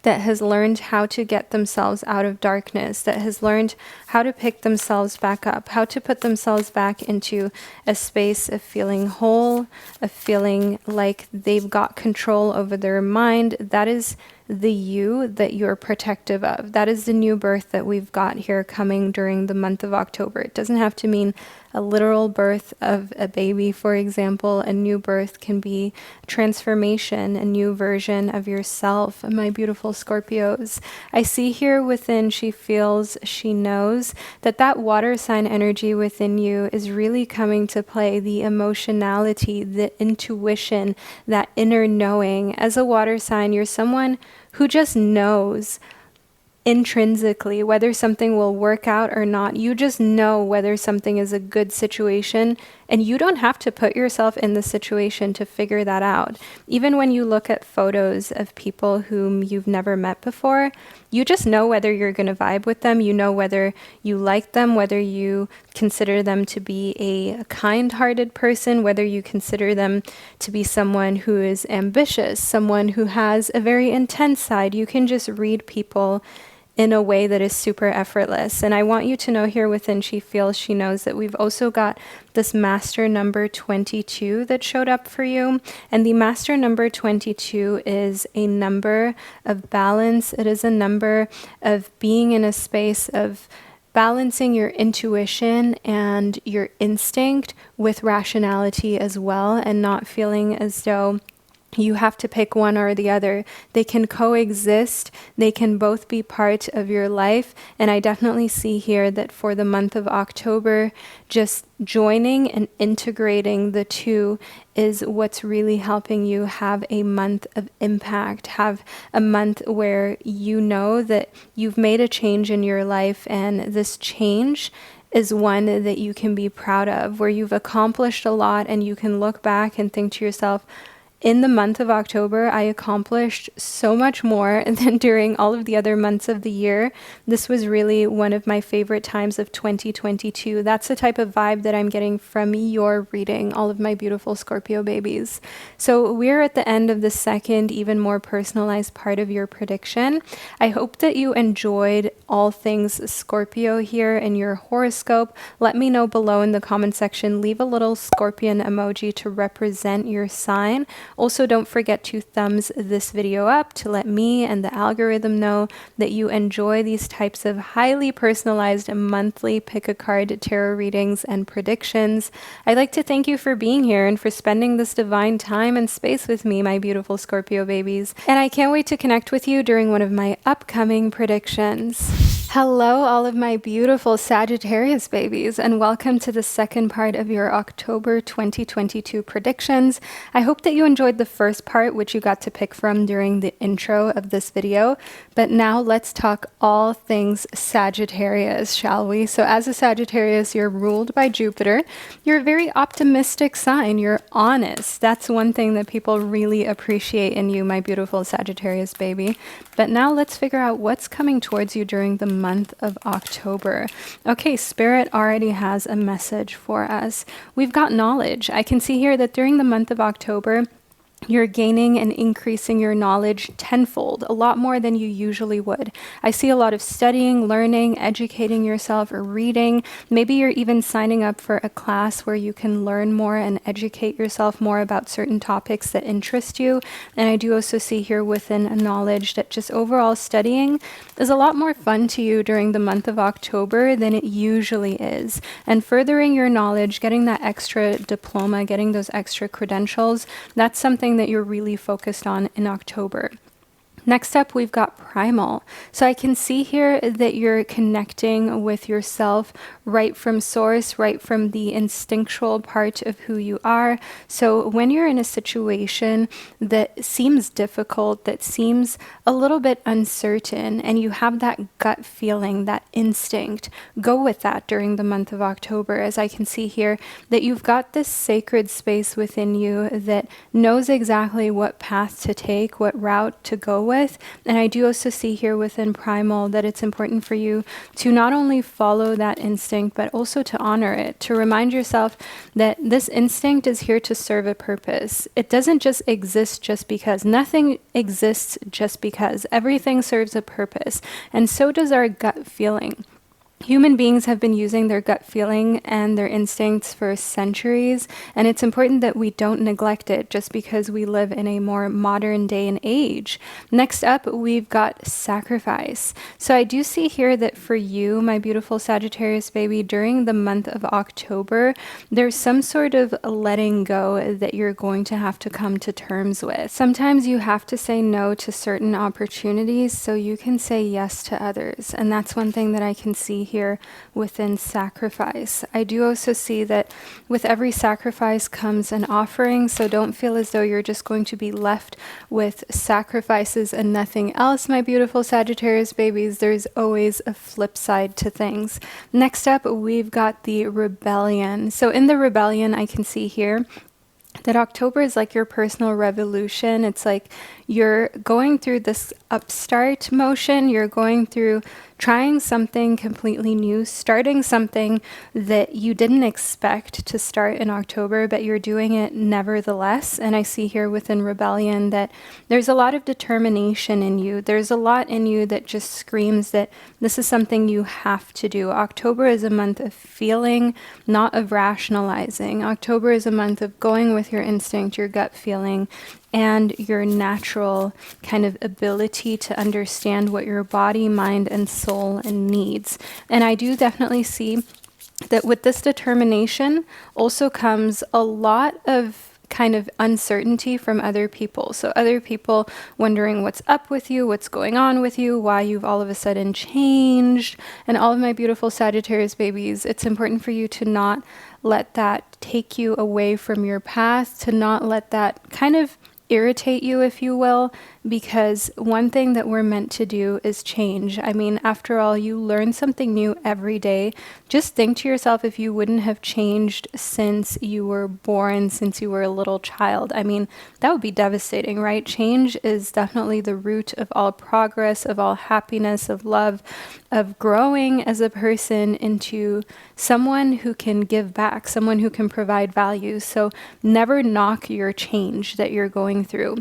that has learned how to get themselves out of darkness, that has learned how to pick themselves back up, how to put themselves back into a space of feeling whole, of feeling like they've got control over their mind. That is the you that you're protective of. That is the new birth that we've got here coming during the month of October. It doesn't have to mean a literal birth of a baby, for example. A new birth can be transformation, a new version of yourself. My beautiful Scorpios, I see here within she feels, she knows that that water sign energy within you is really coming to play, the emotionality, the intuition, that inner knowing. As a water sign, you're someone who just knows intrinsically whether something will work out or not. You just know whether something is a good situation, and you don't have to put yourself in the situation to figure that out. Even when you look at photos of people whom you've never met before, you just know whether you're going to vibe with them. You know whether you like them, whether you consider them to be a kind-hearted person, whether you consider them to be someone who is ambitious, someone who has a very intense side. You can just read people in a way that is super effortless. And I want you to know here within she feels, she knows that we've also got this master number 22 that showed up for you. And the master number 22 is a number of balance. It is a number of being in a space of balancing your intuition and your instinct with rationality as well, and not feeling as though you have to pick one or the other. They can coexist. They can both be part of your life. And I definitely see here that for the month of October, just joining and integrating the two is what's really helping you have a month of impact, have a month where you know that you've made a change in your life, and this change is one that you can be proud of, where you've accomplished a lot and you can look back and think to yourself, in the month of October, I accomplished so much more than during all of the other months of the year. This was really one of my favorite times of 2022. That's the type of vibe that I'm getting from your reading, all of my beautiful Scorpio babies. So we're at the end of the second, even more personalized part of your prediction. I hope that you enjoyed all things Scorpio here in your horoscope. Let me know below in the comment section. Leave a little scorpion emoji to represent your sign. Also, don't forget to thumbs this video up to let me and the algorithm know that you enjoy these types of highly personalized monthly pick a card tarot readings and predictions. I'd like to thank you for being here and for spending this divine time and space with me, my beautiful Scorpio babies. And I can't wait to connect with you during one of my upcoming predictions. Hello, all of my beautiful Sagittarius babies, and welcome to the second part of your October 2022 predictions. I hope that you enjoyed the first part, which you got to pick from during the intro of this video. But now let's talk all things Sagittarius, shall we? So as a Sagittarius, you're ruled by Jupiter. You're a very optimistic sign. You're honest. That's one thing that people really appreciate in you, my beautiful Sagittarius baby. But now let's figure out what's coming towards you during the month of October. Okay, Spirit already has a message for us. We've got knowledge. I can see here that during the month of October, you're gaining and increasing your knowledge tenfold, a lot more than you usually would. I see a lot of studying, learning, educating yourself, or reading. Maybe you're even signing up for a class where you can learn more and educate yourself more about certain topics that interest you. And I do also see here within a knowledge that just overall studying is a lot more fun to you during the month of October than it usually is. And furthering your knowledge, getting that extra diploma, getting those extra credentials, that's something that you're really focused on in October. Next up, we've got primal. So I can see here that you're connecting with yourself right from source, right from the instinctual part of who you are. So when you're in a situation that seems difficult, that seems a little bit uncertain, and you have that gut feeling, that instinct, go with that during the month of October. As I can see here, that you've got this sacred space within you that knows exactly what path to take, what route to go with. And I do also see here within primal that it's important for you to not only follow that instinct, but also to honor it, to remind yourself that this instinct is here to serve a purpose. It doesn't just exist just because. Nothing exists just because. Everything serves a purpose. And so does our gut feeling. Human beings have been using their gut feeling and their instincts for centuries, and it's important that we don't neglect it just because we live in a more modern day and age. Next up, we've got sacrifice. So I do see here that for you, my beautiful Sagittarius baby, during the month of October, there's some sort of letting go that you're going to have to come to terms with. Sometimes you have to say no to certain opportunities so you can say yes to others, and that's one thing that I can see here within sacrifice. I do also see that with every sacrifice comes an offering, so don't feel as though you're just going to be left with sacrifices and nothing else, my beautiful Sagittarius babies. There's always a flip side to things. Next up, we've got the rebellion. So in the rebellion, I can see here that October is like your personal revolution. It's like you're going through this upstart motion. You're going through trying something completely new, starting something that you didn't expect to start in October, but you're doing it nevertheless. And I see here within rebellion that there's a lot of determination in you. There's a lot in you that just screams that this is something you have to do. October is a month of feeling, not of rationalizing. October is a month of going with your instinct, your gut feeling, and your natural kind of ability to understand what your body, mind, and soul needs. And I do definitely see that with this determination also comes a lot of kind of uncertainty from other people. So other people wondering what's up with you, what's going on with you, why you've all of a sudden changed. And all of my beautiful Sagittarius babies, it's important for you to not let that take you away from your path, to not let that kind of irritate you, if you will, because one thing that we're meant to do is change. I mean, after all, you learn something new every day. Just think to yourself, if you wouldn't have changed since you were born, since you were a little child. I mean, that would be devastating, right? Change is definitely the root of all progress, of all happiness, of love, of growing as a person into someone who can give back, someone who can provide value. So never knock your change that you're going through.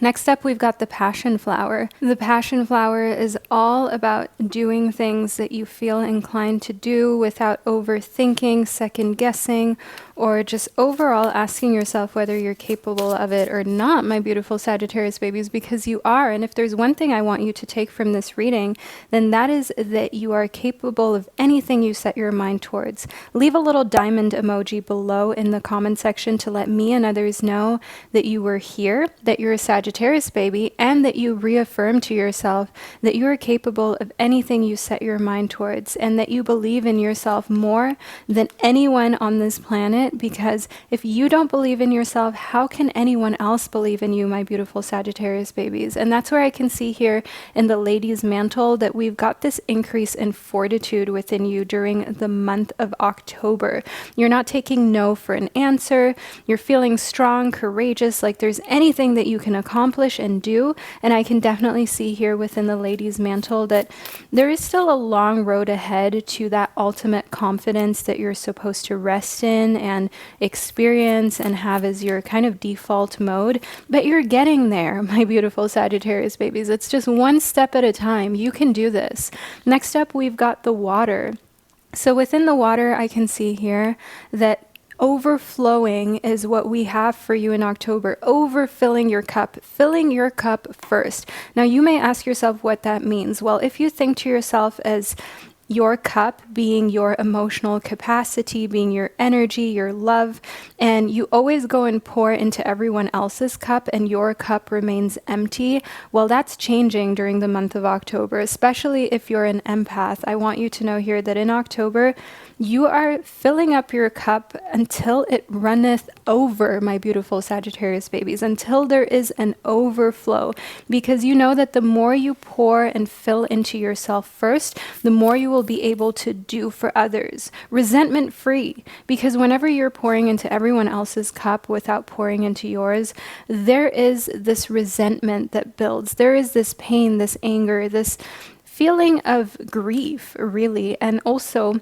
Next up, we've got the passion flower. The passion flower is all about doing things that you feel inclined to do without overthinking, second guessing, or just overall asking yourself whether you're capable of it or not, my beautiful Sagittarius babies, because you are. And if there's one thing I want you to take from this reading, then that is that you are capable of anything you set your mind towards. Leave a little diamond emoji below in the comment section to let me and others know that you were here, that you're a Sagittarius baby, and that you reaffirm to yourself that you are capable of anything you set your mind towards, and that you believe in yourself more than anyone on this planet. Because if you don't believe in yourself, how can anyone else believe in you, my beautiful Sagittarius babies? And that's where I can see here in the Lady's Mantle that we've got this increase in fortitude within you during the month of October. You're not taking no for an answer. You're feeling strong, courageous, like there's anything that you can accomplish and do. And I can definitely see here within the Lady's Mantle that there is still a long road ahead to that ultimate confidence that you're supposed to rest in and experience and have as your kind of default mode. But you're getting there, my beautiful Sagittarius babies. It's just one step at a time. You can do this. Next up, we've got the water. So within the water, I can see here that overflowing is what we have for you in October. Overfilling your cup, filling your cup first. Now you may ask yourself what that means. Well, if you think to yourself as your cup being your emotional capacity, being your energy, your love, and you always go and pour into everyone else's cup and your cup remains empty, well, that's changing during the month of October, especially if you're an empath. I want you to know here that in October, you are filling up your cup until it runneth over, my beautiful Sagittarius babies, until there is an overflow, because you know that the more you pour and fill into yourself first, the more you will be able to do for others, resentment free, because whenever you're pouring into everyone else's cup without pouring into yours, there is this resentment that builds. There is this pain, this anger, this feeling of grief, really, and also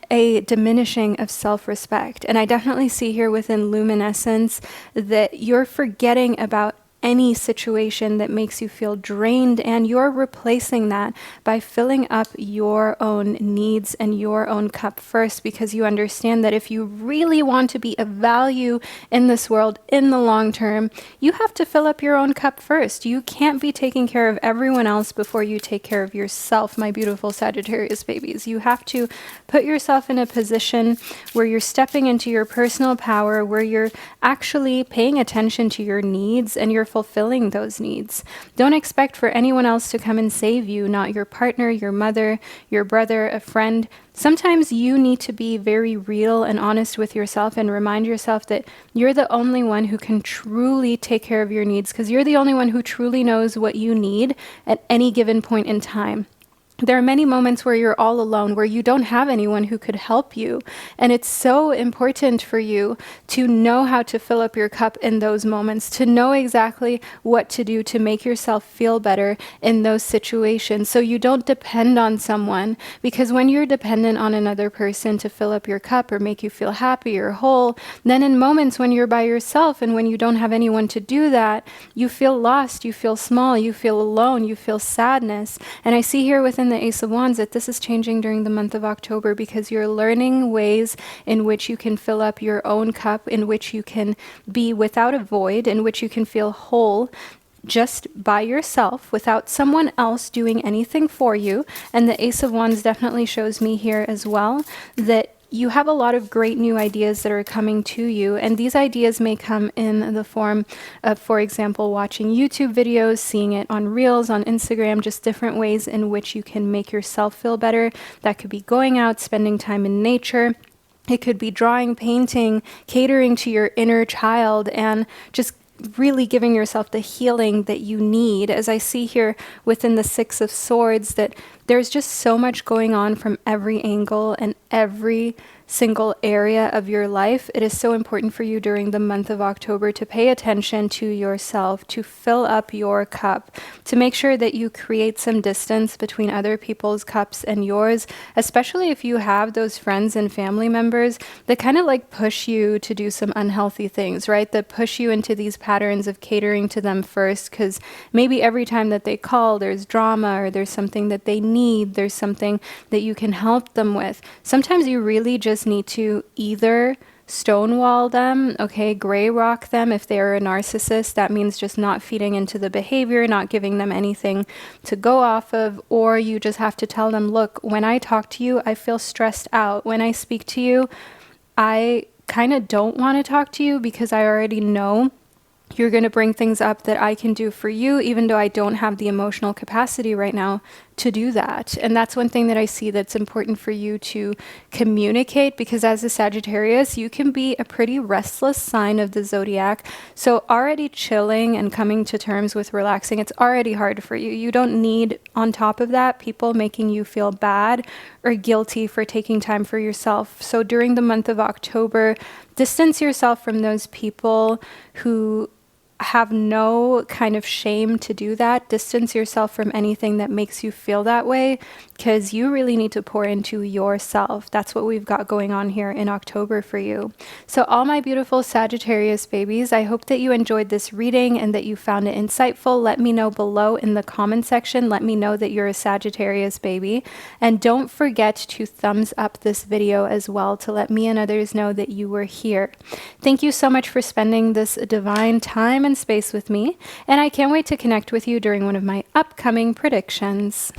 a diminishing of self-respect. And I definitely see here within luminescence that you're forgetting about any situation that makes you feel drained, and you're replacing that by filling up your own needs and your own cup first, because you understand that if you really want to be of value in this world in the long term, you have to fill up your own cup first. You can't be taking care of everyone else before you take care of yourself, my beautiful Sagittarius babies. You have to put yourself in a position where you're stepping into your personal power, where you're actually paying attention to your needs and you're fulfilling those needs. Don't expect for anyone else to come and save you, not your partner, your mother, your brother, a friend. Sometimes you need to be very real and honest with yourself and remind yourself that you're the only one who can truly take care of your needs, because you're the only one who truly knows what you need at any given point in time. There are many moments where you're all alone, where you don't have anyone who could help you. And it's so important for you to know how to fill up your cup in those moments, to know exactly what to do to make yourself feel better in those situations, so you don't depend on someone. Because when you're dependent on another person to fill up your cup or make you feel happy or whole, then in moments when you're by yourself and when you don't have anyone to do that, you feel lost, you feel small, you feel alone, you feel sadness. And I see here within the Ace of Wands that this is changing during the month of October, because you're learning ways in which you can fill up your own cup, in which you can be without a void, in which you can feel whole just by yourself without someone else doing anything for you. And the Ace of Wands definitely shows me here as well that you have a lot of great new ideas that are coming to you, and these ideas may come in the form of, for example, watching YouTube videos, seeing it on Reels, on Instagram, just different ways in which you can make yourself feel better. That could be going out, spending time in nature. It could be drawing, painting, catering to your inner child, and just really giving yourself the healing that you need. As I see here within the Six of Swords, that there's just so much going on from every angle and every single area of your life. It is so important for you during the month of October to pay attention to yourself, to fill up your cup, to make sure that you create some distance between other people's cups and yours, especially if you have those friends and family members that kind of like push you to do some unhealthy things, right? That push you into these patterns of catering to them first, because maybe every time that they call, there's drama, or there's something that they need, there's something that you can help them with. Sometimes you really just need to either stonewall them, okay, gray rock them. If they are a narcissist, that means just not feeding into the behavior, not giving them anything to go off of, or you just have to tell them, look, when I talk to you, I feel stressed out. When I speak to you, I kind of don't want to talk to you because I already know you're going to bring things up that I can do for you, even though I don't have the emotional capacity right now to do that. And that's one thing that I see that's important for you to communicate, because as a Sagittarius, you can be a pretty restless sign of the zodiac. So already chilling and coming to terms with relaxing, it's already hard for you. You don't need, on top of that, people making you feel bad or guilty for taking time for yourself. So during the month of October, distance yourself from those people who have no kind of shame to do that. Distance yourself from anything that makes you feel that way, because you really need to pour into yourself. That's what we've got going on here in October for you. So all my beautiful Sagittarius babies, I hope that you enjoyed this reading and that you found it insightful. Let me know below in the comment section. Let me know that you're a Sagittarius baby. And don't forget to thumbs up this video as well to let me and others know that you were here. Thank you so much for spending this divine time and space with me, and I can't wait to connect with you during one of my upcoming predictions.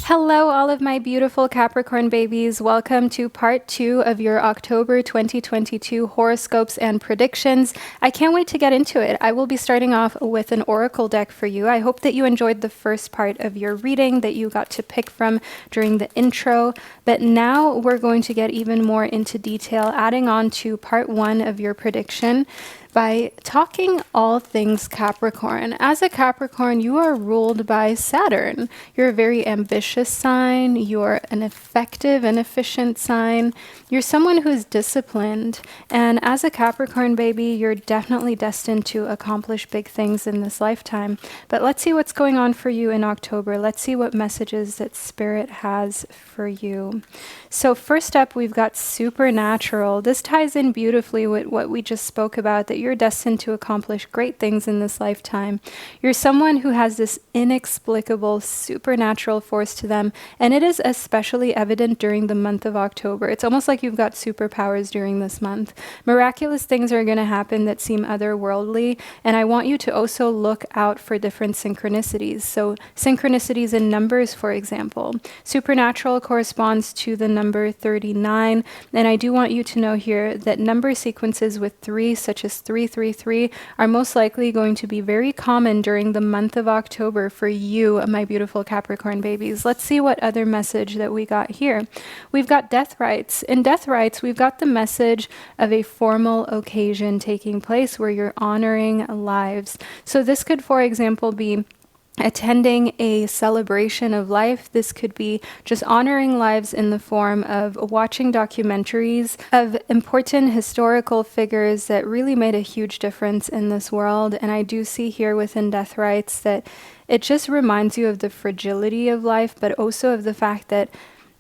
Hello, all of my beautiful Capricorn babies. Welcome to part 2 of your October 2022 horoscopes and predictions. I can't wait to get into it. I will be starting off with an oracle deck for you. I hope that you enjoyed the first part of your reading that you got to pick from during the intro, but now we're going to get even more into detail, adding on to part 1 of your prediction by talking all things Capricorn. As a Capricorn, you are ruled by Saturn. You're a very ambitious sign. You're an effective and efficient sign. You're someone who's disciplined. And as a Capricorn baby, you're definitely destined to accomplish big things in this lifetime. But let's see what's going on for you in October. Let's see what messages that Spirit has for you. So first up, we've got supernatural. This ties in beautifully with what we just spoke about, that you're destined to accomplish great things in this lifetime. You're someone who has this inexplicable supernatural force to them, and it is especially evident during the month of October. It's almost like you've got superpowers during this month. Miraculous things are going to happen that seem otherworldly, and I want you to also look out for different synchronicities. So synchronicities in numbers, for example. Supernatural corresponds to the number 39, and I do want you to know here that number sequences with 3, such as 333, are most likely going to be very common during the month of October for you, my beautiful Capricorn babies. Let's see what other message that we got here. We've got death rites. In death rites, we've got the message of a formal occasion taking place where you're honoring lives. So this could, for example, be attending a celebration of life. This could be just honoring lives in the form of watching documentaries of important historical figures that really made a huge difference in this world. And I do see here within death rites that it just reminds you of the fragility of life, but also of the fact that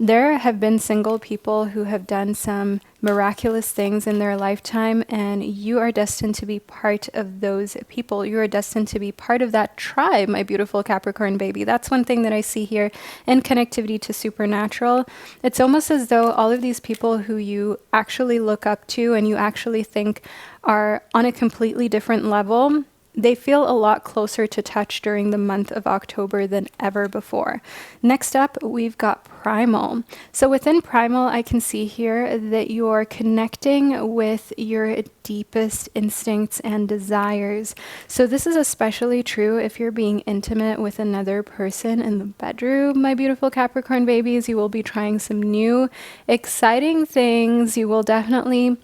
there have been single people who have done some miraculous things in their lifetime, and you are destined to be part of those people. You are destined to be part of that tribe, my beautiful Capricorn baby. That's one thing that I see here in connectivity to supernatural. It's almost as though all of these people who you actually look up to and you actually think are on a completely different level, they feel a lot closer to touch during the month of October than ever before. Next up, we've got primal. So within primal, I can see here that you're connecting with your deepest instincts and desires. So this is especially true if you're being intimate with another person in the bedroom, my beautiful Capricorn babies. You will be trying some new, exciting things. You will definitely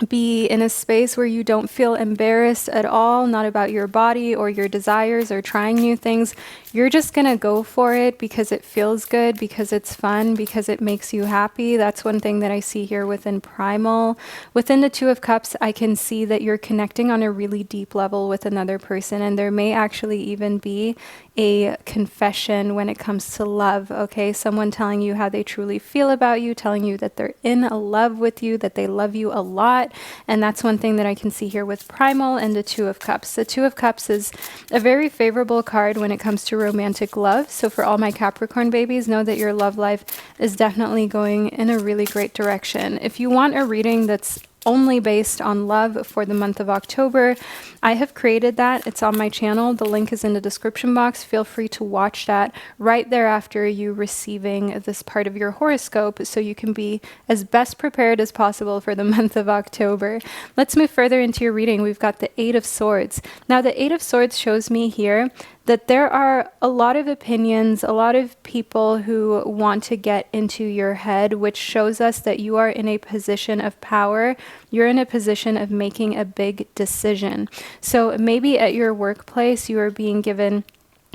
be in a space where you don't feel embarrassed at all, not about your body or your desires or trying new things. You're just gonna go for it because it feels good, because it's fun, because it makes you happy. That's one thing that I see here within Primal. Within the Two of Cups, I can see that you're connecting on a really deep level with another person, and there may actually even be a confession when it comes to love, okay? Someone telling you how they truly feel about you, telling you that they're in love with you, that they love you a lot. And that's one thing that I can see here with Primal and the Two of Cups. The Two of Cups is a very favorable card when it comes to romantic love. So for all my Capricorn babies, know that your love life is definitely going in a really great direction. If you want a reading that's only based on love for the month of October, I have created that. It's on my channel. The link is in the description box. Feel free to watch that right thereafter you receiving this part of your horoscope so you can be as best prepared as possible for the month of October. Let's move further into your reading. We've got the Eight of Swords. Now the Eight of Swords shows me here that there are a lot of opinions, a lot of people who want to get into your head, which shows us that you are in a position of power. You're in a position of making a big decision. So maybe at your workplace, you are being given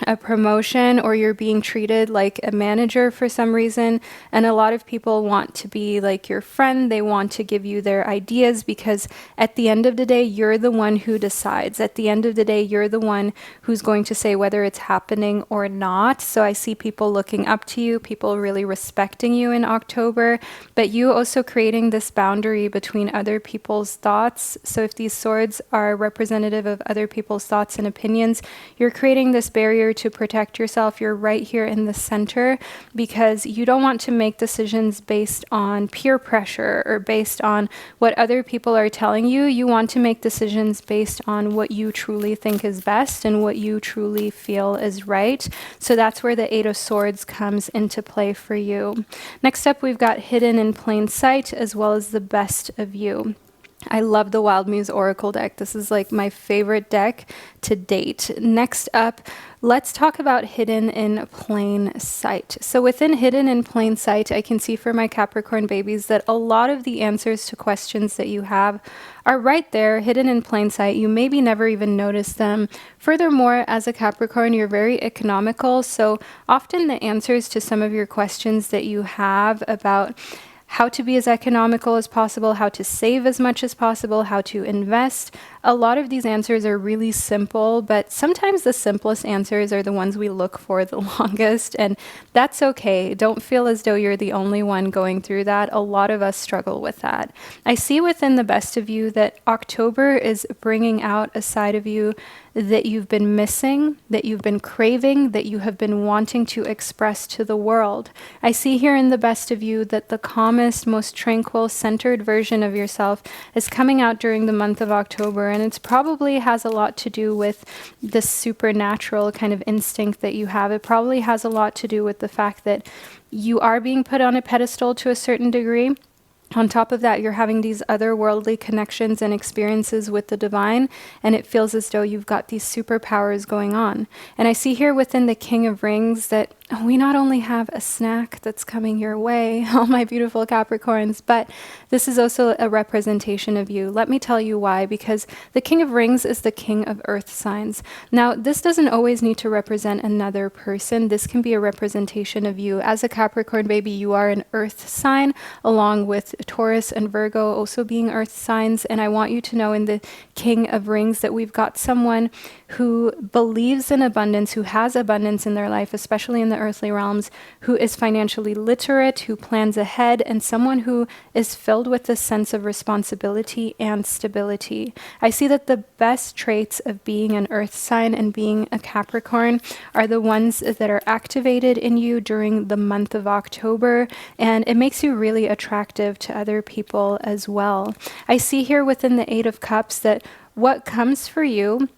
a promotion or you're being treated like a manager for some reason, and a lot of people want to be like your friend. They want to give you their ideas because at the end of the day you're the one who decides. At the end of the day you're the one who's going to say whether it's happening or not. So I see people looking up to you, people really respecting you in October, but you also creating this boundary between other people's thoughts. So if these swords are representative of other people's thoughts and opinions, you're creating this barrier to protect yourself. You're right here in the center because you don't want to make decisions based on peer pressure or based on what other people are telling you. You want to make decisions based on what you truly think is best and what you truly feel is right. So that's where the Eight of Swords comes into play for you. Next up, we've got Hidden in Plain Sight as well as the Best of You. I love the Wild Muse Oracle deck. This is like my favorite deck to date. Next up, let's talk about Hidden in Plain Sight. So within Hidden in Plain Sight, I can see for my Capricorn babies that a lot of the answers to questions that you have are right there, hidden in plain sight. You maybe never even notice them. Furthermore, as a Capricorn, you're very economical. So often the answers to some of your questions that you have about how to be as economical as possible, how to save as much as possible, how to invest. A lot of these answers are really simple, but sometimes the simplest answers are the ones we look for the longest, and that's okay. Don't feel as though you're the only one going through that. A lot of us struggle with that. I see within the Best of You that October is bringing out a side of you that you've been missing, that you've been craving, that you have been wanting to express to the world. I see here in the Best of You that the calmest, most tranquil, centered version of yourself is coming out during the month of October, and it probably has a lot to do with this supernatural kind of instinct that you have. It probably has a lot to do with the fact that you are being put on a pedestal to a certain degree. On top of that, you're having these otherworldly connections and experiences with the divine, and it feels as though you've got these superpowers going on. And I see here within the King of Rings that we not only have a snack that's coming your way, all my beautiful Capricorns, but this is also a representation of you. Let me tell you why, because the King of Rings is the king of earth signs. Now, this doesn't always need to represent another person. This can be a representation of you. As a Capricorn baby, you are an earth sign, along with Taurus and Virgo also being earth signs. And I want you to know in the King of Rings that we've got someone who believes in abundance, who has abundance in their life, especially in the earthly realms, who is financially literate, who plans ahead, and someone who is filled with a sense of responsibility and stability. I see that the best traits of being an earth sign and being a Capricorn are the ones that are activated in you during the month of October, and it makes you really attractive to other people as well. I see here within the Eight of Cups that what comes for you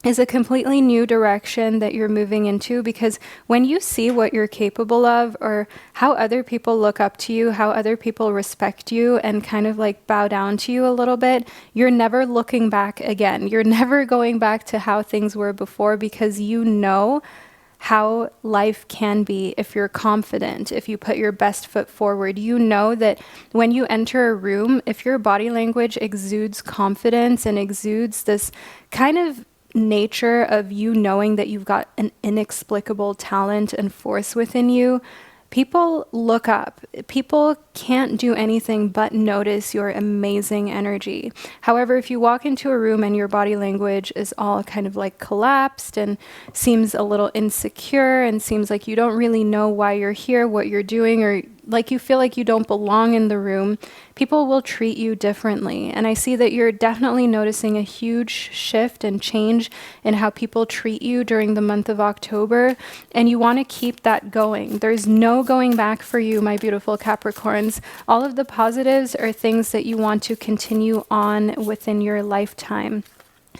is a completely new direction that you're moving into, because when you see what you're capable of, or how other people look up to you, how other people respect you and kind of like bow down to you a little bit, you're never looking back again. You're never going back to how things were before, because you know how life can be if you're confident, if you put your best foot forward. You know that when you enter a room, if your body language exudes confidence and exudes this kind of nature of you knowing that you've got an inexplicable talent and force within you, people look up. People can't do anything but notice your amazing energy. However, if you walk into a room and your body language is all kind of like collapsed and seems a little insecure and seems like you don't really know why you're here, what you're doing, or like you feel like you don't belong in the room, people will treat you differently. And I see that you're definitely noticing a huge shift and change in how people treat you during the month of October. And you want to keep that going. There's no going back for you, my beautiful Capricorns. All of the positives are things that you want to continue on within your lifetime.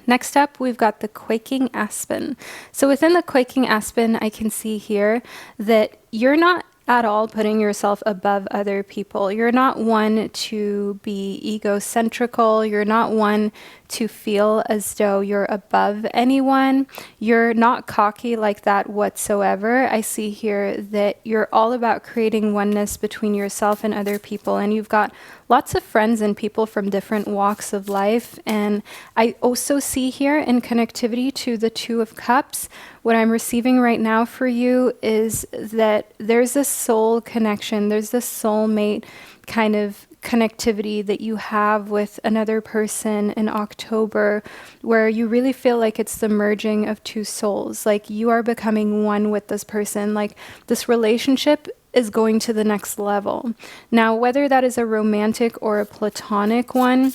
Next up, we've got the quaking aspen. So within the quaking aspen, I can see here that you're not at all putting yourself above other people. You're not one to be egocentrical. You're not one to feel as though you're above anyone. You're not cocky like that whatsoever. I see here that you're all about creating oneness between yourself and other people, and you've got lots of friends and people from different walks of life. And I also see here in connectivity to the Two of Cups, what I'm receiving right now for you is that there's a soul connection. There's this soulmate kind of connectivity that you have with another person in October, where you really feel like it's the merging of two souls. Like you are becoming one with this person. Like this relationship is going to the next level. Now, whether that is a romantic or a platonic one,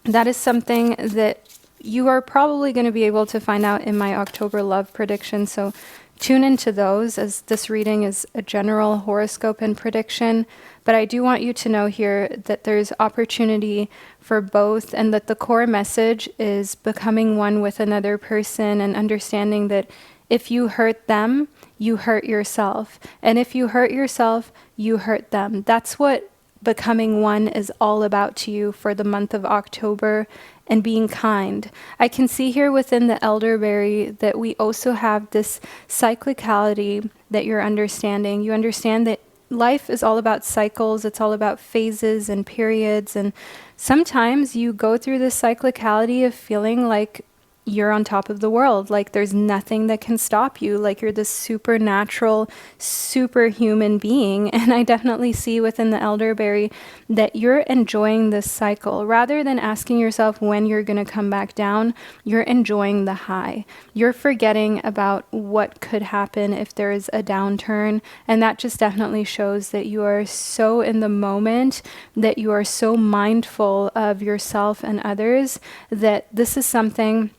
that is something that you are probably going to be able to find out in my October love prediction. So tune into those, as this reading is a general horoscope and prediction. But I do want you to know here that there's opportunity for both, and that the core message is becoming one with another person and understanding that if you hurt them, you hurt yourself. And if you hurt yourself, you hurt them. That's what becoming one is all about to you for the month of October, and being kind. I can see here within the elderberry that we also have this cyclicality that you're understanding. You understand that life is all about cycles. It's all about phases and periods. And sometimes you go through this cyclicality of feeling like you're on top of the world, like there's nothing that can stop you, like you're this supernatural, superhuman being. And I definitely see within the elderberry that you're enjoying this cycle. Rather than asking yourself when you're going to come back down, you're enjoying the high. You're forgetting about what could happen if there is a downturn. And that just definitely shows that you are so in the moment, that you are so mindful of yourself and others, that this is something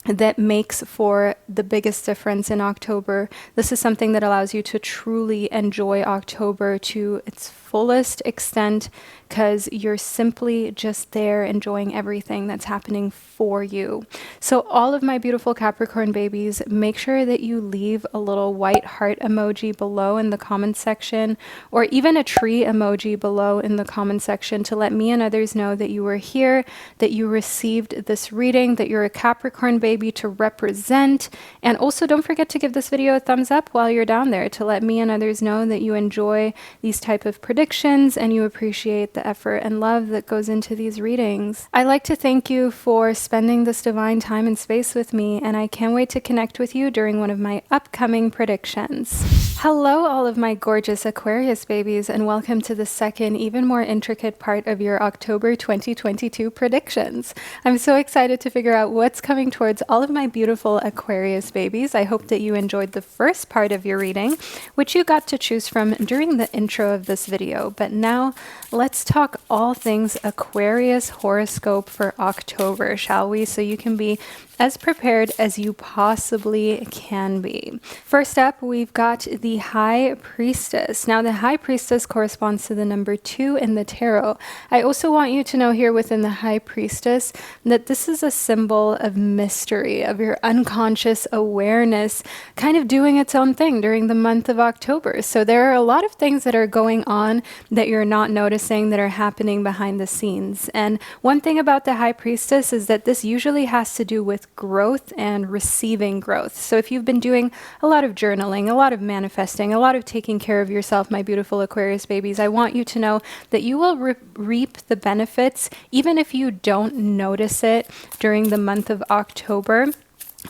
that makes for the biggest difference in October. This is something that allows you to truly enjoy October to its fullest extent, because you're simply just there enjoying everything that's happening for you. So all of my beautiful Capricorn babies, make sure that you leave a little white heart emoji below in the comment section, or even a tree emoji below in the comment section, to let me and others know that you were here, that you received this reading, that you're a Capricorn baby to represent. And also don't forget to give this video a thumbs up while you're down there, to let me and others know that you enjoy these type of predictions and you appreciate the effort and love that goes into these readings. I'd like to thank you for spending this divine time and space with me, and I can't wait to connect with you during one of my upcoming predictions. Hello, all of my gorgeous Aquarius babies, and welcome to the second, even more intricate part of your October 2022 predictions. I'm so excited to figure out what's coming towards all of my beautiful Aquarius babies. I hope that you enjoyed the first part of your reading, which you got to choose from during the intro of this video. But now let's talk all things Aquarius horoscope for October, shall we? So you can be as prepared as you possibly can be. First up, we've got the High Priestess. Now, the High Priestess corresponds to the number 2 in the tarot. I also want you to know here within the High Priestess that this is a symbol of mystery, of your unconscious awareness kind of doing its own thing during the month of October. So there are a lot of things that are going on that you're not noticing that are happening behind the scenes. And one thing about the High Priestess is that this usually has to do with growth and receiving growth. So if you've been doing a lot of journaling, a lot of manifesting, a lot of taking care of yourself, my beautiful Aquarius babies, I want you to know that you will reap the benefits even if you don't notice it during the month of October.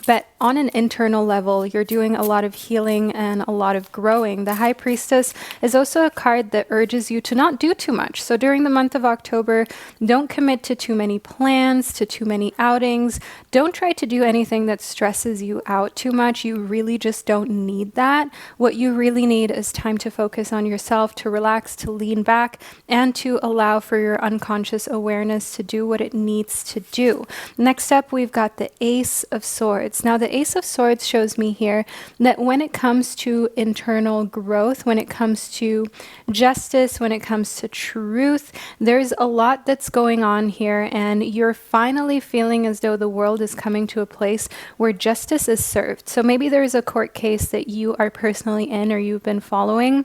But on an internal level, you're doing a lot of healing and a lot of growing. The High Priestess is also a card that urges you to not do too much. So during the month of October, don't commit to too many plans, to too many outings. Don't try to do anything that stresses you out too much. You really just don't need that. What you really need is time to focus on yourself, to relax, to lean back, and to allow for your unconscious awareness to do what it needs to do. Next up, we've got the Ace of Swords. Now, the Ace of Swords shows me here that when it comes to internal growth, when it comes to justice, when it comes to truth, there's a lot that's going on here, and you're finally feeling as though the world is coming to a place where justice is served. So maybe there's a court case that you are personally in or you've been following,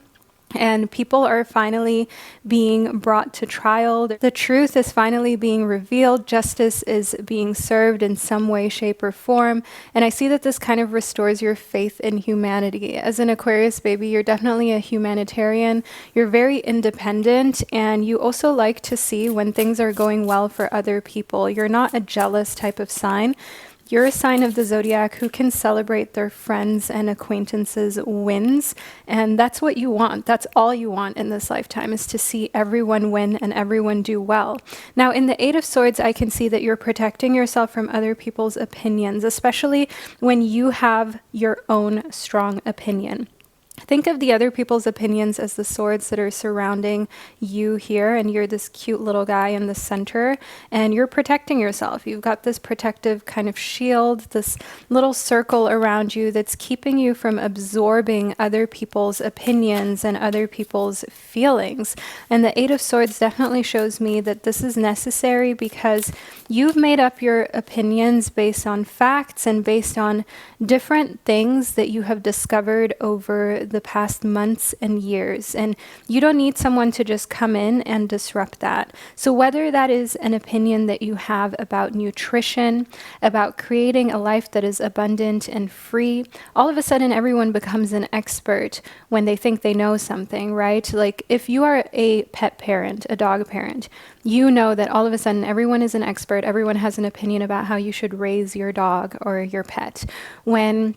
and people are finally being brought to trial. The truth is finally being revealed. Justice is being served in some way, shape, or form. And I see that this kind of restores your faith in humanity. As an Aquarius baby, you're definitely a humanitarian. You're very independent, and you also like to see when things are going well for other people. You're not a jealous type of sign. You're a sign of the Zodiac who can celebrate their friends and acquaintances' wins. And that's what you want. That's all you want in this lifetime, is to see everyone win and everyone do well. Now, in the Eight of Swords, I can see that you're protecting yourself from other people's opinions, especially when you have your own strong opinion. Think of the other people's opinions as the swords that are surrounding you here, and you're this cute little guy in the center, and you're protecting yourself. You've got this protective kind of shield, this little circle around you that's keeping you from absorbing other people's opinions and other people's feelings. And the Eight of Swords definitely shows me that this is necessary because you've made up your opinions based on facts and based on different things that you have discovered over the past months and years, and you don't need someone to just come in and disrupt that. So whether that is an opinion that you have about nutrition, about creating a life that is abundant and free, all of a sudden everyone becomes an expert when they think they know something, right? Like if you are a pet parent, a dog parent, you know that all of a sudden everyone is an expert, everyone has an opinion about how you should raise your dog or your pet. When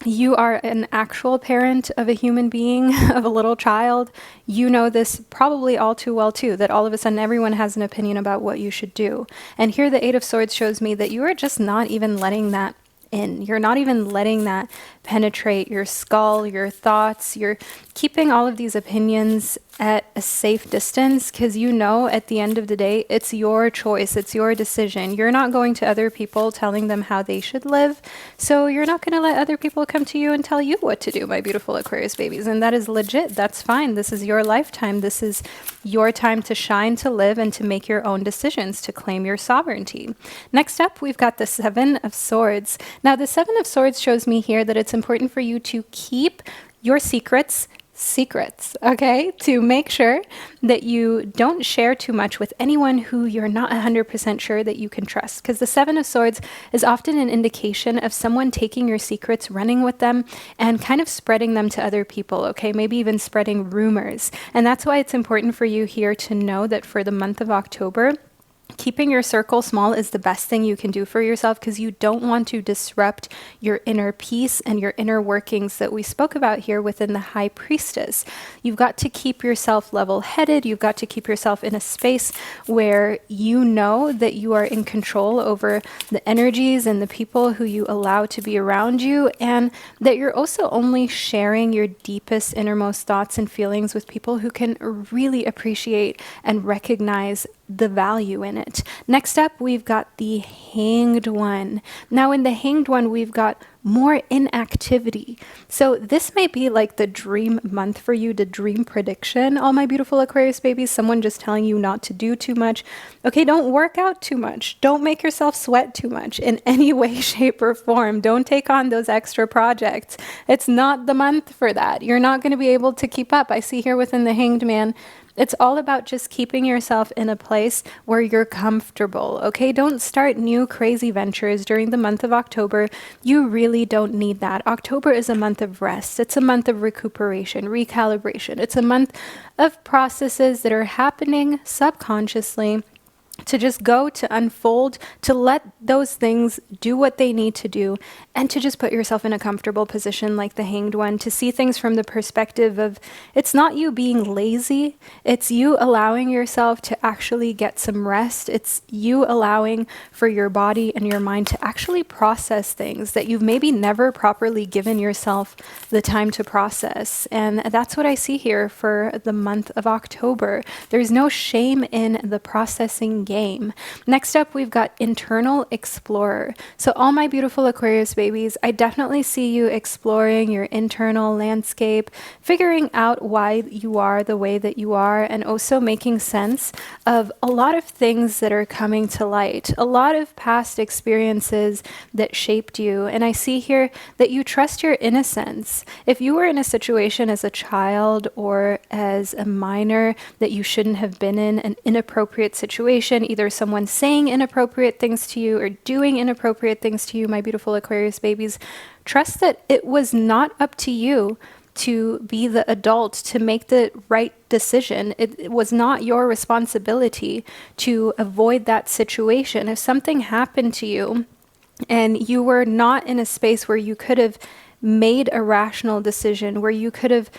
you are an actual parent of a human being, of a little child, you know this probably all too well too, that all of a sudden everyone has an opinion about what you should do. And here the Eight of Swords shows me that you are just not even letting that in. You're not even letting that penetrate your skull, your thoughts. You're keeping all of these opinions at a safe distance because you know at the end of the day, it's your choice. It's your decision. You're not going to other people telling them how they should live. So you're not going to let other people come to you and tell you what to do, my beautiful Aquarius babies. And that is legit. That's fine. This is your lifetime. This is your time to shine, to live, and to make your own decisions, to claim your sovereignty. Next up, we've got the Seven of Swords. Now, the Seven of Swords shows me here that it's important for you to keep your secrets, okay? To make sure that you don't share too much with anyone who you're not 100% sure that you can trust. Because the Seven of Swords is often an indication of someone taking your secrets, running with them, and kind of spreading them to other people, okay? Maybe even spreading rumors. And that's why it's important for you here to know that for the month of October, keeping your circle small is the best thing you can do for yourself because you don't want to disrupt your inner peace and your inner workings that we spoke about here within the High Priestess. You've got to keep yourself level-headed. You've got to keep yourself in a space where you know that you are in control over the energies and the people who you allow to be around you, and that you're also only sharing your deepest, innermost thoughts and feelings with people who can really appreciate and recognize the value in it. it. Next up, we've got the Hanged One. Now in the Hanged One, we've got more inactivity. So this may be like the dream month for you, the dream prediction, all my beautiful Aquarius babies, someone just telling you not to do too much. Okay, don't work out too much. Don't make yourself sweat too much in any way, shape, or form. Don't take on those extra projects. It's not the month for that. You're not going to be able to keep up. I see here within the Hanged Man, it's all about just keeping yourself in a place where you're comfortable, okay? Don't start new crazy ventures during the month of October. You really don't need that. October is a month of rest. It's a month of recuperation, recalibration. It's a month of processes that are happening subconsciously to just go, to unfold, to let those things do what they need to do, and to just put yourself in a comfortable position like the Hanged One, to see things from the perspective of, it's not you being lazy, it's you allowing yourself to actually get some rest. It's you allowing for your body and your mind to actually process things that you've maybe never properly given yourself the time to process. And that's what I see here for the month of October. There's no shame in the processing game. Next up, we've got Internal Explorer. So all my beautiful Aquarius babies, I definitely see you exploring your internal landscape, figuring out why you are the way that you are, and also making sense of a lot of things that are coming to light, a lot of past experiences that shaped you. And I see here that you trust your innocence. If you were in a situation as a child or as a minor that you shouldn't have been in, an inappropriate situation, either someone saying inappropriate things to you or doing inappropriate things to you, my beautiful Aquarius babies, trust that it was not up to you to be the adult to make the right decision. It was not your responsibility to avoid that situation. If something happened to you and you were not in a space where you could have made a rational decision, where you could have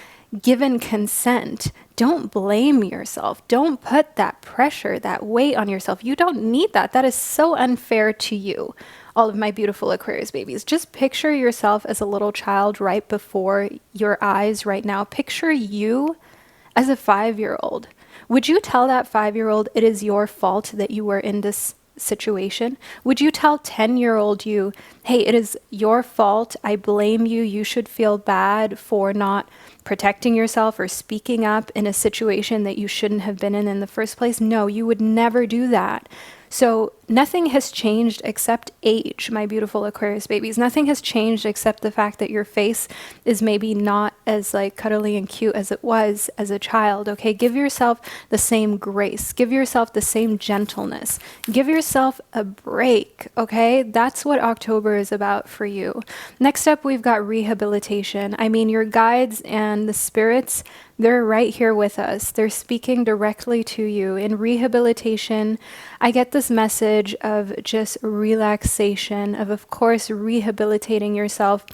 given consent, don't blame yourself. Don't put that pressure, that weight on yourself. You don't need that. That is so unfair to you. All of my beautiful Aquarius babies, just picture yourself as a little child right before your eyes right now. Picture you as a 5-year-old. Would you tell that 5-year-old it is your fault that you were in this situation? Would you tell 10-year-old you, hey, it is your fault, I blame you, you should feel bad for not protecting yourself or speaking up in a situation that you shouldn't have been in the first place? No, you would never do that. So nothing has changed except age, my beautiful Aquarius babies. Nothing has changed except the fact that your face is maybe not as like cuddly and cute as it was as a child, okay? Give yourself the same grace. Give yourself the same gentleness. Give yourself a break, okay? That's what October is about for you. Next up, we've got rehabilitation. I mean, your guides and the spirits, they're right here with us. They're speaking directly to you. In rehabilitation, I get this message of just relaxation, of course, rehabilitating yourself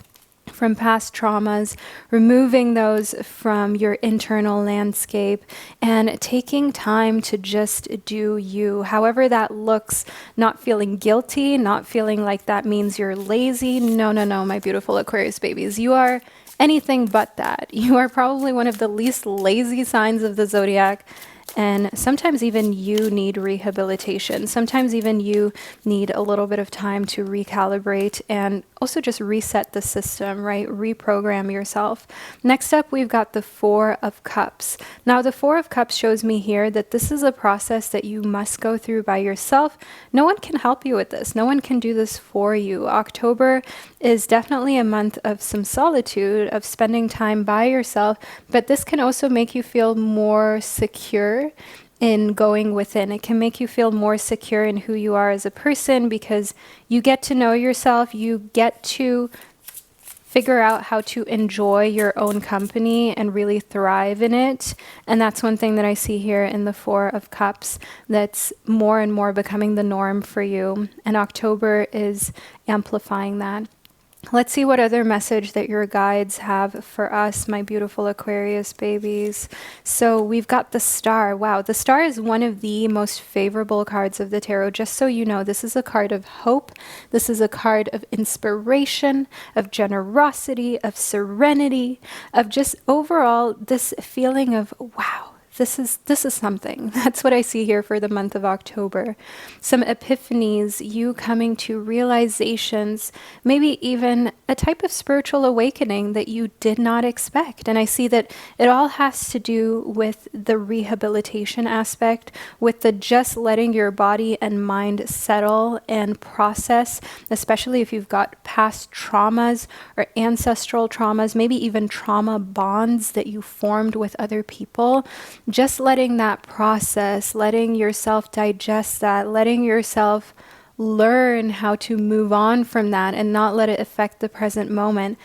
from past traumas, removing those from your internal landscape, and taking time to just do you, however that looks, not feeling guilty, not feeling like that means you're lazy. No, no, no, my beautiful Aquarius babies. You are anything but that. You are probably one of the least lazy signs of the zodiac. And sometimes even you need rehabilitation. Sometimes even you need a little bit of time to recalibrate and also just reset the system, right? Reprogram yourself. Next up, we've got the Four of Cups. Now, the Four of Cups shows me here that this is a process that you must go through by yourself. No one can help you with this. No one can do this for you. October is definitely a month of some solitude, of spending time by yourself, but this can also make you feel more secure in going within. It can make you feel more secure in who you are as a person because you get to know yourself, you get to figure out how to enjoy your own company and really thrive in it. And that's one thing that I see here in the Four of Cups that's more and more becoming the norm for you. And October is amplifying that. Let's see what other message that your guides have for us, my beautiful Aquarius babies. So we've got the Star. Wow, the Star is one of the most favorable cards of the tarot. Just so you know, this is a card of hope. This is a card of inspiration, of generosity, of serenity, of just overall this feeling of, wow, This is something. That's what I see here for the month of October. Some epiphanies, you coming to realizations, maybe even a type of spiritual awakening that you did not expect. And I see that it all has to do with the rehabilitation aspect, with the just letting your body and mind settle and process, especially if you've got past traumas or ancestral traumas, maybe even trauma bonds that you formed with other people. Just letting that process, letting yourself digest that, letting yourself learn how to move on from that and not let it affect the present moment.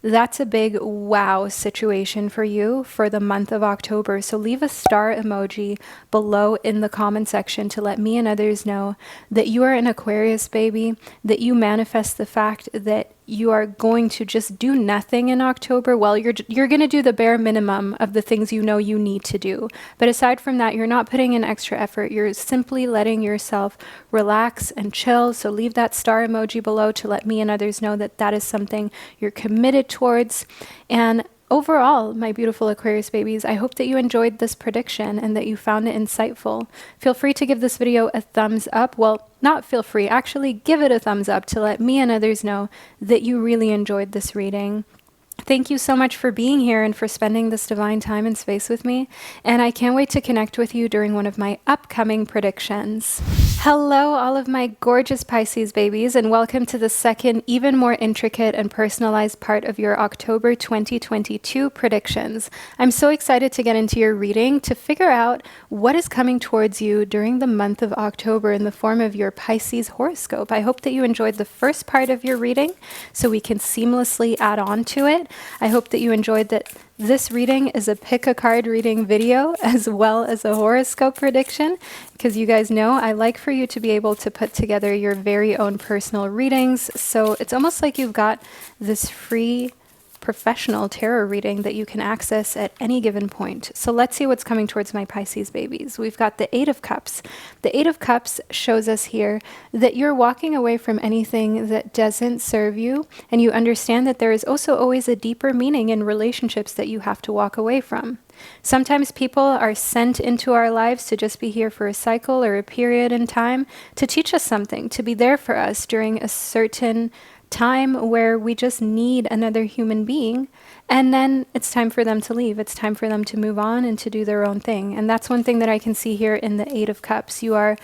That's a big wow situation for you for the month of October. So leave a star emoji below in the comment section to let me and others know that you are an Aquarius baby, that you manifest the fact that you are going to just do nothing in October. Well, you're going to do the bare minimum of the things you know you need to do. But aside from that, you're not putting in extra effort. You're simply letting yourself relax and chill. So leave that star emoji below to let me and others know that that is something you're committed towards. And overall, my beautiful Aquarius babies, I hope that you enjoyed this prediction and that you found it insightful. Feel free to give this video a thumbs up. Well, not feel free, actually give it a thumbs up to let me and others know that you really enjoyed this reading. Thank you so much for being here and for spending this divine time and space with me. And I can't wait to connect with you during one of my upcoming predictions. Hello, all of my gorgeous Pisces babies, and welcome to the second, even more intricate and personalized part of your October 2022 predictions. I'm so excited to get into your reading to figure out what is coming towards you during the month of October in the form of your Pisces horoscope. I hope that you enjoyed the first part of your reading so we can seamlessly add on to it. I hope that you enjoyed that this reading is a pick a card reading video as well as a horoscope prediction, because you guys know I like for you to be able to put together your very own personal readings. So it's almost like you've got this free professional tarot reading that you can access at any given point. So let's see what's coming towards my Pisces babies. We've got the Eight of Cups. The Eight of Cups shows us here that you're walking away from anything that doesn't serve you, and you understand that there is also always a deeper meaning in relationships that you have to walk away from. Sometimes people are sent into our lives to just be here for a cycle or a period in time to teach us something, to be there for us during a certain time where we just need another human being, and then it's time for them to leave. It's time for them to move on and to do their own thing. And that's one thing that I can see here in the Eight of Cups. You are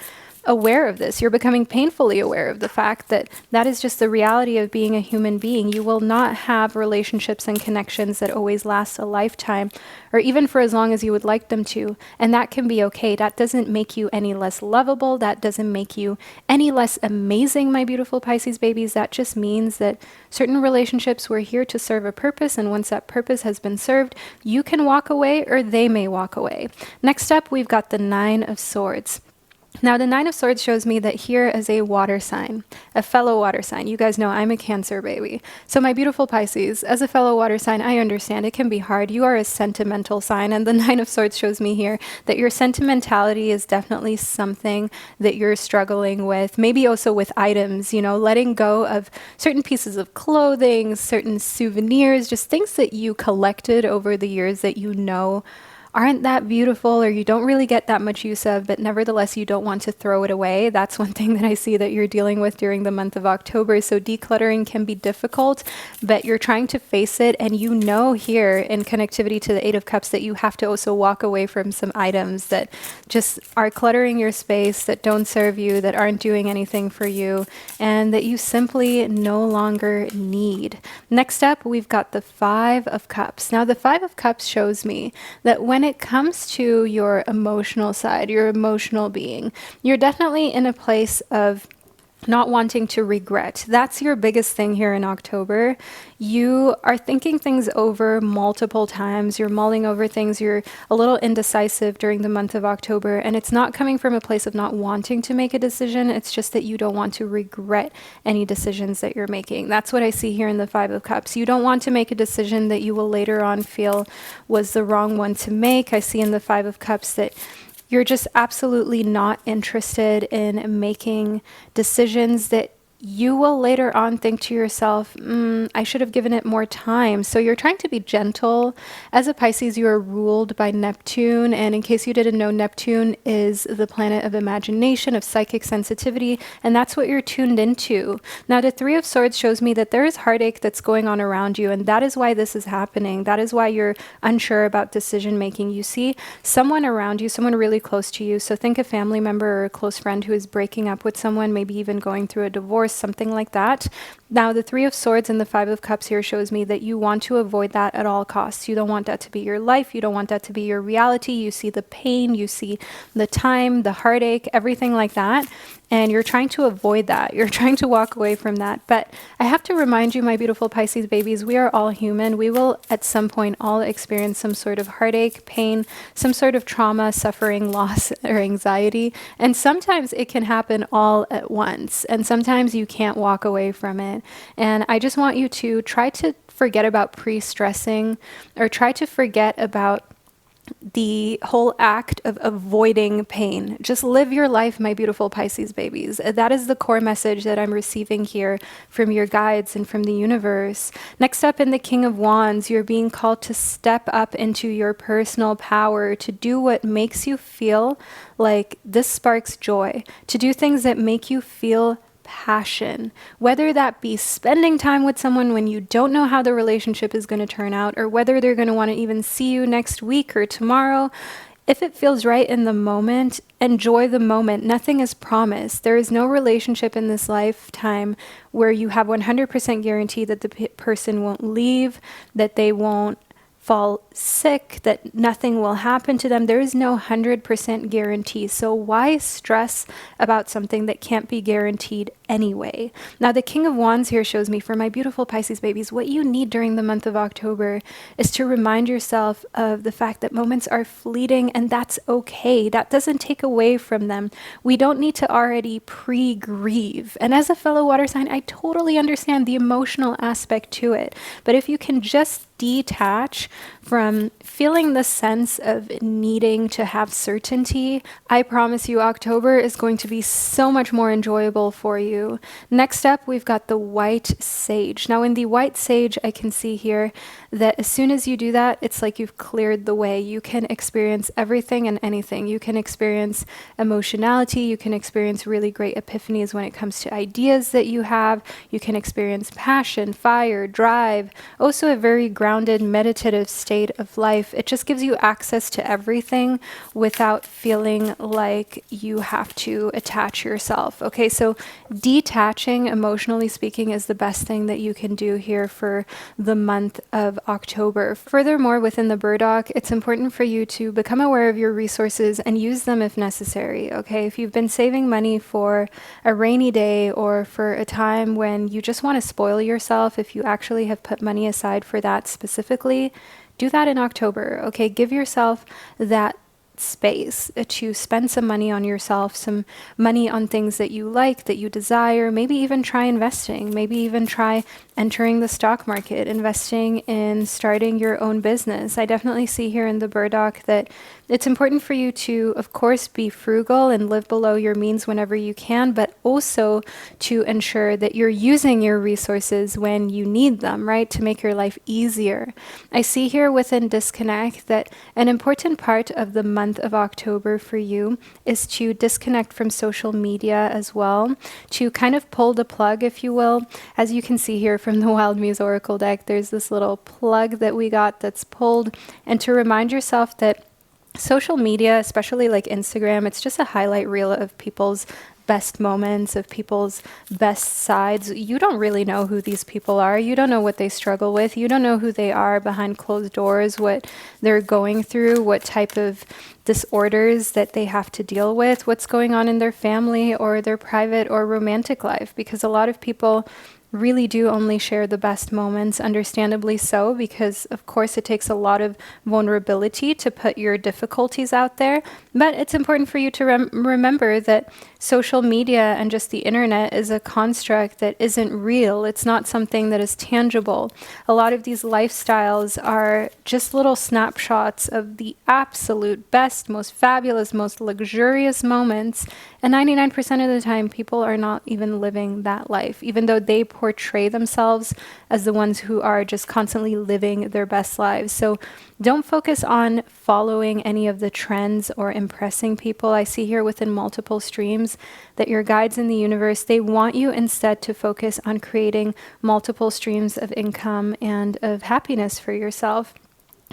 aware of this. You're becoming painfully aware of the fact that that is just the reality of being a human being. You will not have relationships and connections that always last a lifetime, or even for as long as you would like them to. And that can be okay. That doesn't make you any less lovable. That doesn't make you any less amazing, my beautiful Pisces babies. That just means that certain relationships were here to serve a purpose, and once that purpose has been served, you can walk away or they may walk away. Next up, we've got the Nine of Swords. Now, the Nine of Swords shows me that here is a water sign, a fellow water sign. You guys know I'm a Cancer baby. So my beautiful Pisces, as a fellow water sign, I understand it can be hard. You are a sentimental sign, and the Nine of Swords shows me here that your sentimentality is definitely something that you're struggling with. Maybe also with items, letting go of certain pieces of clothing, certain souvenirs, just things that you collected over the years that aren't that beautiful or you don't really get that much use of, but nevertheless you don't want to throw it away. That's one thing that I see that you're dealing with during the month of October. So decluttering can be difficult, but you're trying to face it, and here in connectivity to the Eight of Cups that you have to also walk away from some items that just are cluttering your space, that don't serve you, that aren't doing anything for you, and that you simply no longer need. Next up, we've got the Five of Cups. Now, the Five of Cups shows me that when it comes to your emotional side, your emotional being, you're definitely in a place of not wanting to regret. That's your biggest thing here in October. You are thinking things over multiple times. You're mulling over things. You're a little indecisive during the month of October, and it's not coming from a place of not wanting to make a decision. It's just that you don't want to regret any decisions that you're making. That's what I see here in the Five of Cups. You don't want to make a decision that you will later on feel was the wrong one to make. I see in the Five of Cups that you're just absolutely not interested in making decisions that you will later on think to yourself, I should have given it more time. So you're trying to be gentle. As a Pisces, you are ruled by Neptune. And in case you didn't know, Neptune is the planet of imagination, of psychic sensitivity. And that's what you're tuned into. Now, the Three of Swords shows me that there is heartache that's going on around you. And that is why this is happening. That is why you're unsure about decision making. You see someone around you, someone really close to you. So think a family member or a close friend who is breaking up with someone, maybe even going through a divorce, something like that. Now, the Three of Swords and the Five of Cups here shows me that you want to avoid that at all costs. You don't want that to be your life. You don't want that to be your reality. You see the pain, you see the time, the heartache, everything like that. And you're trying to avoid that. You're trying to walk away from that. But I have to remind you, my beautiful Pisces babies, we are all human. We will at some point all experience some sort of heartache, pain, some sort of trauma, suffering, loss, or anxiety. And sometimes it can happen all at once. And sometimes you can't walk away from it. And I just want you to try to forget about pre-stressing, or try to forget about the whole act of avoiding pain. Just live your life, my beautiful Pisces babies. That is the core message that I'm receiving here from your guides and from the universe. Next up, in the King of Wands, you're being called to step up into your personal power, to do what makes you feel like this sparks joy, to do things that make you feel passion, whether that be spending time with someone when you don't know how the relationship is going to turn out, or whether they're going to want to even see you next week or tomorrow. If it feels right in the moment, enjoy the moment. Nothing is promised. There is no relationship in this lifetime where you have 100% guarantee that the person won't leave, that they won't fall sick, that nothing will happen to them. There is no 100% guarantee. So why stress about something that can't be guaranteed anyway? Now, the King of Wands here shows me, for my beautiful Pisces babies, what you need during the month of October is to remind yourself of the fact that moments are fleeting, and that's okay. That doesn't take away from them. We don't need to already pre-grieve. And as a fellow water sign, I totally understand the emotional aspect to it. But if you can just detach from feeling the sense of needing to have certainty, I promise you October is going to be so much more enjoyable for you. Next up, we've got the White Sage. Now, in the White Sage, I can see here that as soon as you do that, it's like you've cleared the way. You can experience everything and anything. You can experience emotionality. You can experience really great epiphanies when it comes to ideas that you have. You can experience passion, fire, drive, also a very grounded, meditative state of life. It just gives you access to everything without feeling like you have to attach yourself. Okay, so detaching, emotionally speaking, is the best thing that you can do here for the month of October. Furthermore, within the burdock, it's important for you to become aware of your resources and use them if necessary. Okay, if you've been saving money for a rainy day or for a time when you just want to spoil yourself, if you actually have put money aside for that specifically, do that in October. Okay, give yourself that space to spend some money on yourself, some money on things that you like, that you desire. Maybe even try investing, maybe even try entering the stock market, investing in starting your own business. I definitely see here in the burdock that it's important for you to, of course, be frugal and live below your means whenever you can, but also to ensure that you're using your resources when you need them, right? To make your life easier. I see here within Disconnect that an important part of the month of October for you is to disconnect from social media as well, to kind of pull the plug, if you will. As you can see here from the Wild Muse Oracle deck, there's this little plug that we got that's pulled, and to remind yourself that social media, especially like Instagram, it's just a highlight reel of people's best moments, of people's best sides. You don't really know who these people are. You don't know what they struggle with. You don't know who they are behind closed doors, what they're going through, what type of disorders that they have to deal with, what's going on in their family or their private or romantic life. Because a lot of people really do only share the best moments, understandably so, because of course it takes a lot of vulnerability to put your difficulties out there. But it's important for you to remember that social media and just the internet is a construct that isn't real. It's not something that is tangible. A lot of these lifestyles are just little snapshots of the absolute best, most fabulous, most luxurious moments. And 99% of the time, people are not even living that life, even though they portray themselves as the ones who are just constantly living their best lives. So don't focus on following any of the trends or impressing people. I see here within multiple streams that your guides in the universe, they want you instead to focus on creating multiple streams of income and of happiness for yourself.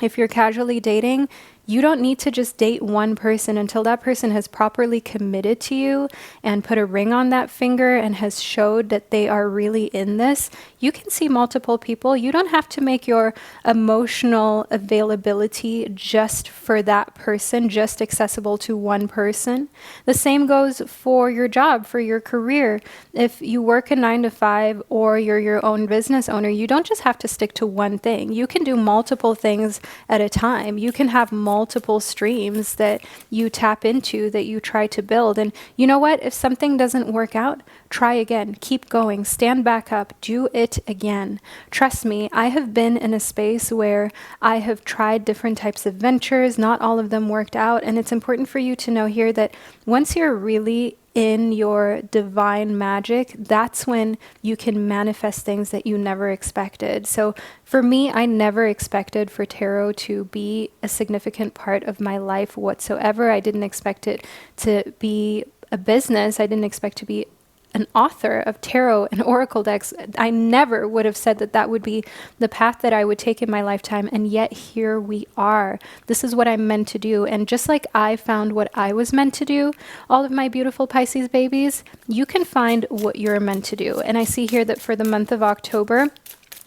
If you're casually dating, you don't need to just date one person until that person has properly committed to you and put a ring on that finger and has showed that they are really in this. You can see multiple people. You don't have to make your emotional availability just for that person, just accessible to one person. The same goes for your job, for your career. If you work a 9 to 5 or you're your own business owner, you don't just have to stick to one thing. You can do multiple things at a time. You can have multiple streams that you tap into, that you try to build. And you know what? If something doesn't work out, try again. Keep going. Stand back up. Do it again. Trust me, I have been in a space where I have tried different types of ventures. Not all of them worked out. And it's important for you to know here that once you're really in your divine magic, that's when you can manifest things that you never expected. So for me, I never expected for tarot to be a significant part of my life whatsoever. I didn't expect it to be a business. I didn't expect to be an author of tarot and oracle decks. I never would have said that that would be the path that I would take in my lifetime. And yet here we are. This is what I'm meant to do. And just like I found what I was meant to do, all of my beautiful Pisces babies, you can find what you're meant to do. And I see here that for the month of October,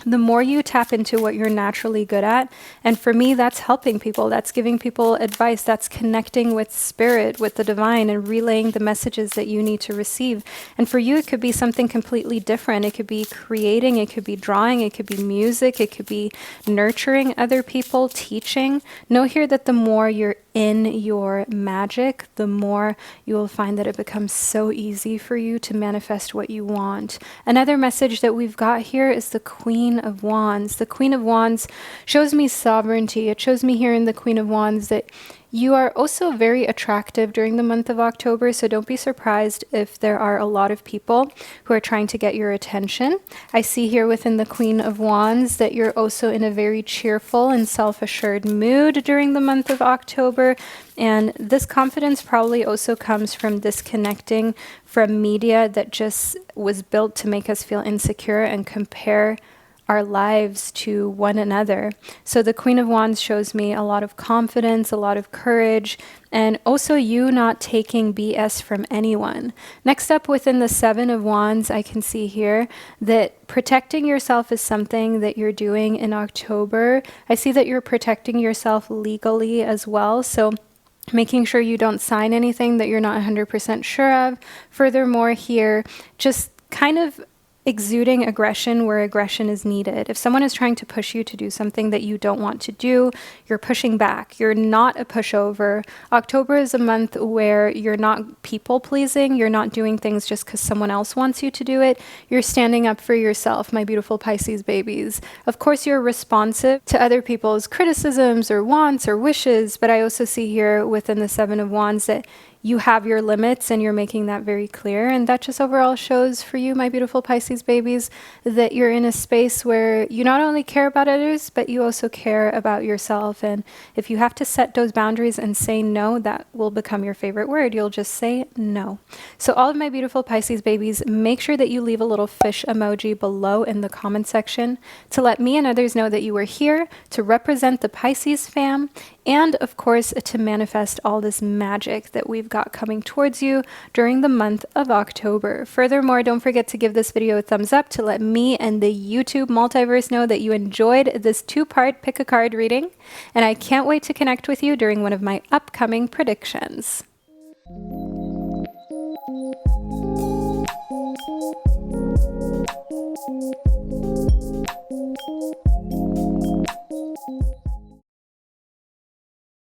the more you tap into what you're naturally good at, and for me, that's helping people, that's giving people advice, that's connecting with spirit, with the divine, and relaying the messages that you need to receive. And for you, it could be something completely different. It could be creating, it could be drawing, it could be music, it could be nurturing other people, teaching. Know here that the more you're in your magic, the more you will find that it becomes so easy for you to manifest what you want. Another message that we've got here is the Queen of Wands. The Queen of Wands shows me sovereignty. It shows me here in the Queen of Wands that you are also very attractive during the month of October, so don't be surprised if there are a lot of people who are trying to get your attention. I see here within the Queen of Wands that you're also in a very cheerful and self-assured mood during the month of October, and this confidence probably also comes from disconnecting from media that just was built to make us feel insecure and compare our lives to one another. So the Queen of Wands shows me a lot of confidence, a lot of courage, and also you not taking BS from anyone. Next up within the Seven of Wands, I can see here that protecting yourself is something that you're doing in October. I see that you're protecting yourself legally as well. So making sure you don't sign anything that you're not 100% sure of. Furthermore here, just kind of exuding aggression where aggression is needed. If someone is trying to push you to do something that you don't want to do, you're pushing back. You're not a pushover. October is a month where you're not people pleasing. You're not doing things just because someone else wants you to do it. You're standing up for yourself, my beautiful Pisces babies. Of course, you're responsive to other people's criticisms or wants or wishes, but I also see here within the Seven of Wands that you have your limits and you're making that very clear. And that just overall shows for you, my beautiful Pisces babies, that you're in a space where you not only care about others, but you also care about yourself. And if you have to set those boundaries and say no, that will become your favorite word. You'll just say no. So all of my beautiful Pisces babies, make sure that you leave a little fish emoji below in the comment section to let me and others know that you are here to represent the Pisces fam, and of course to manifest all this magic that we've got coming towards you during the month of October. Furthermore, don't forget to give this video a thumbs up to let me and the YouTube multiverse know that you enjoyed this 2-part pick a card reading, and I can't wait to connect with you during one of my upcoming predictions.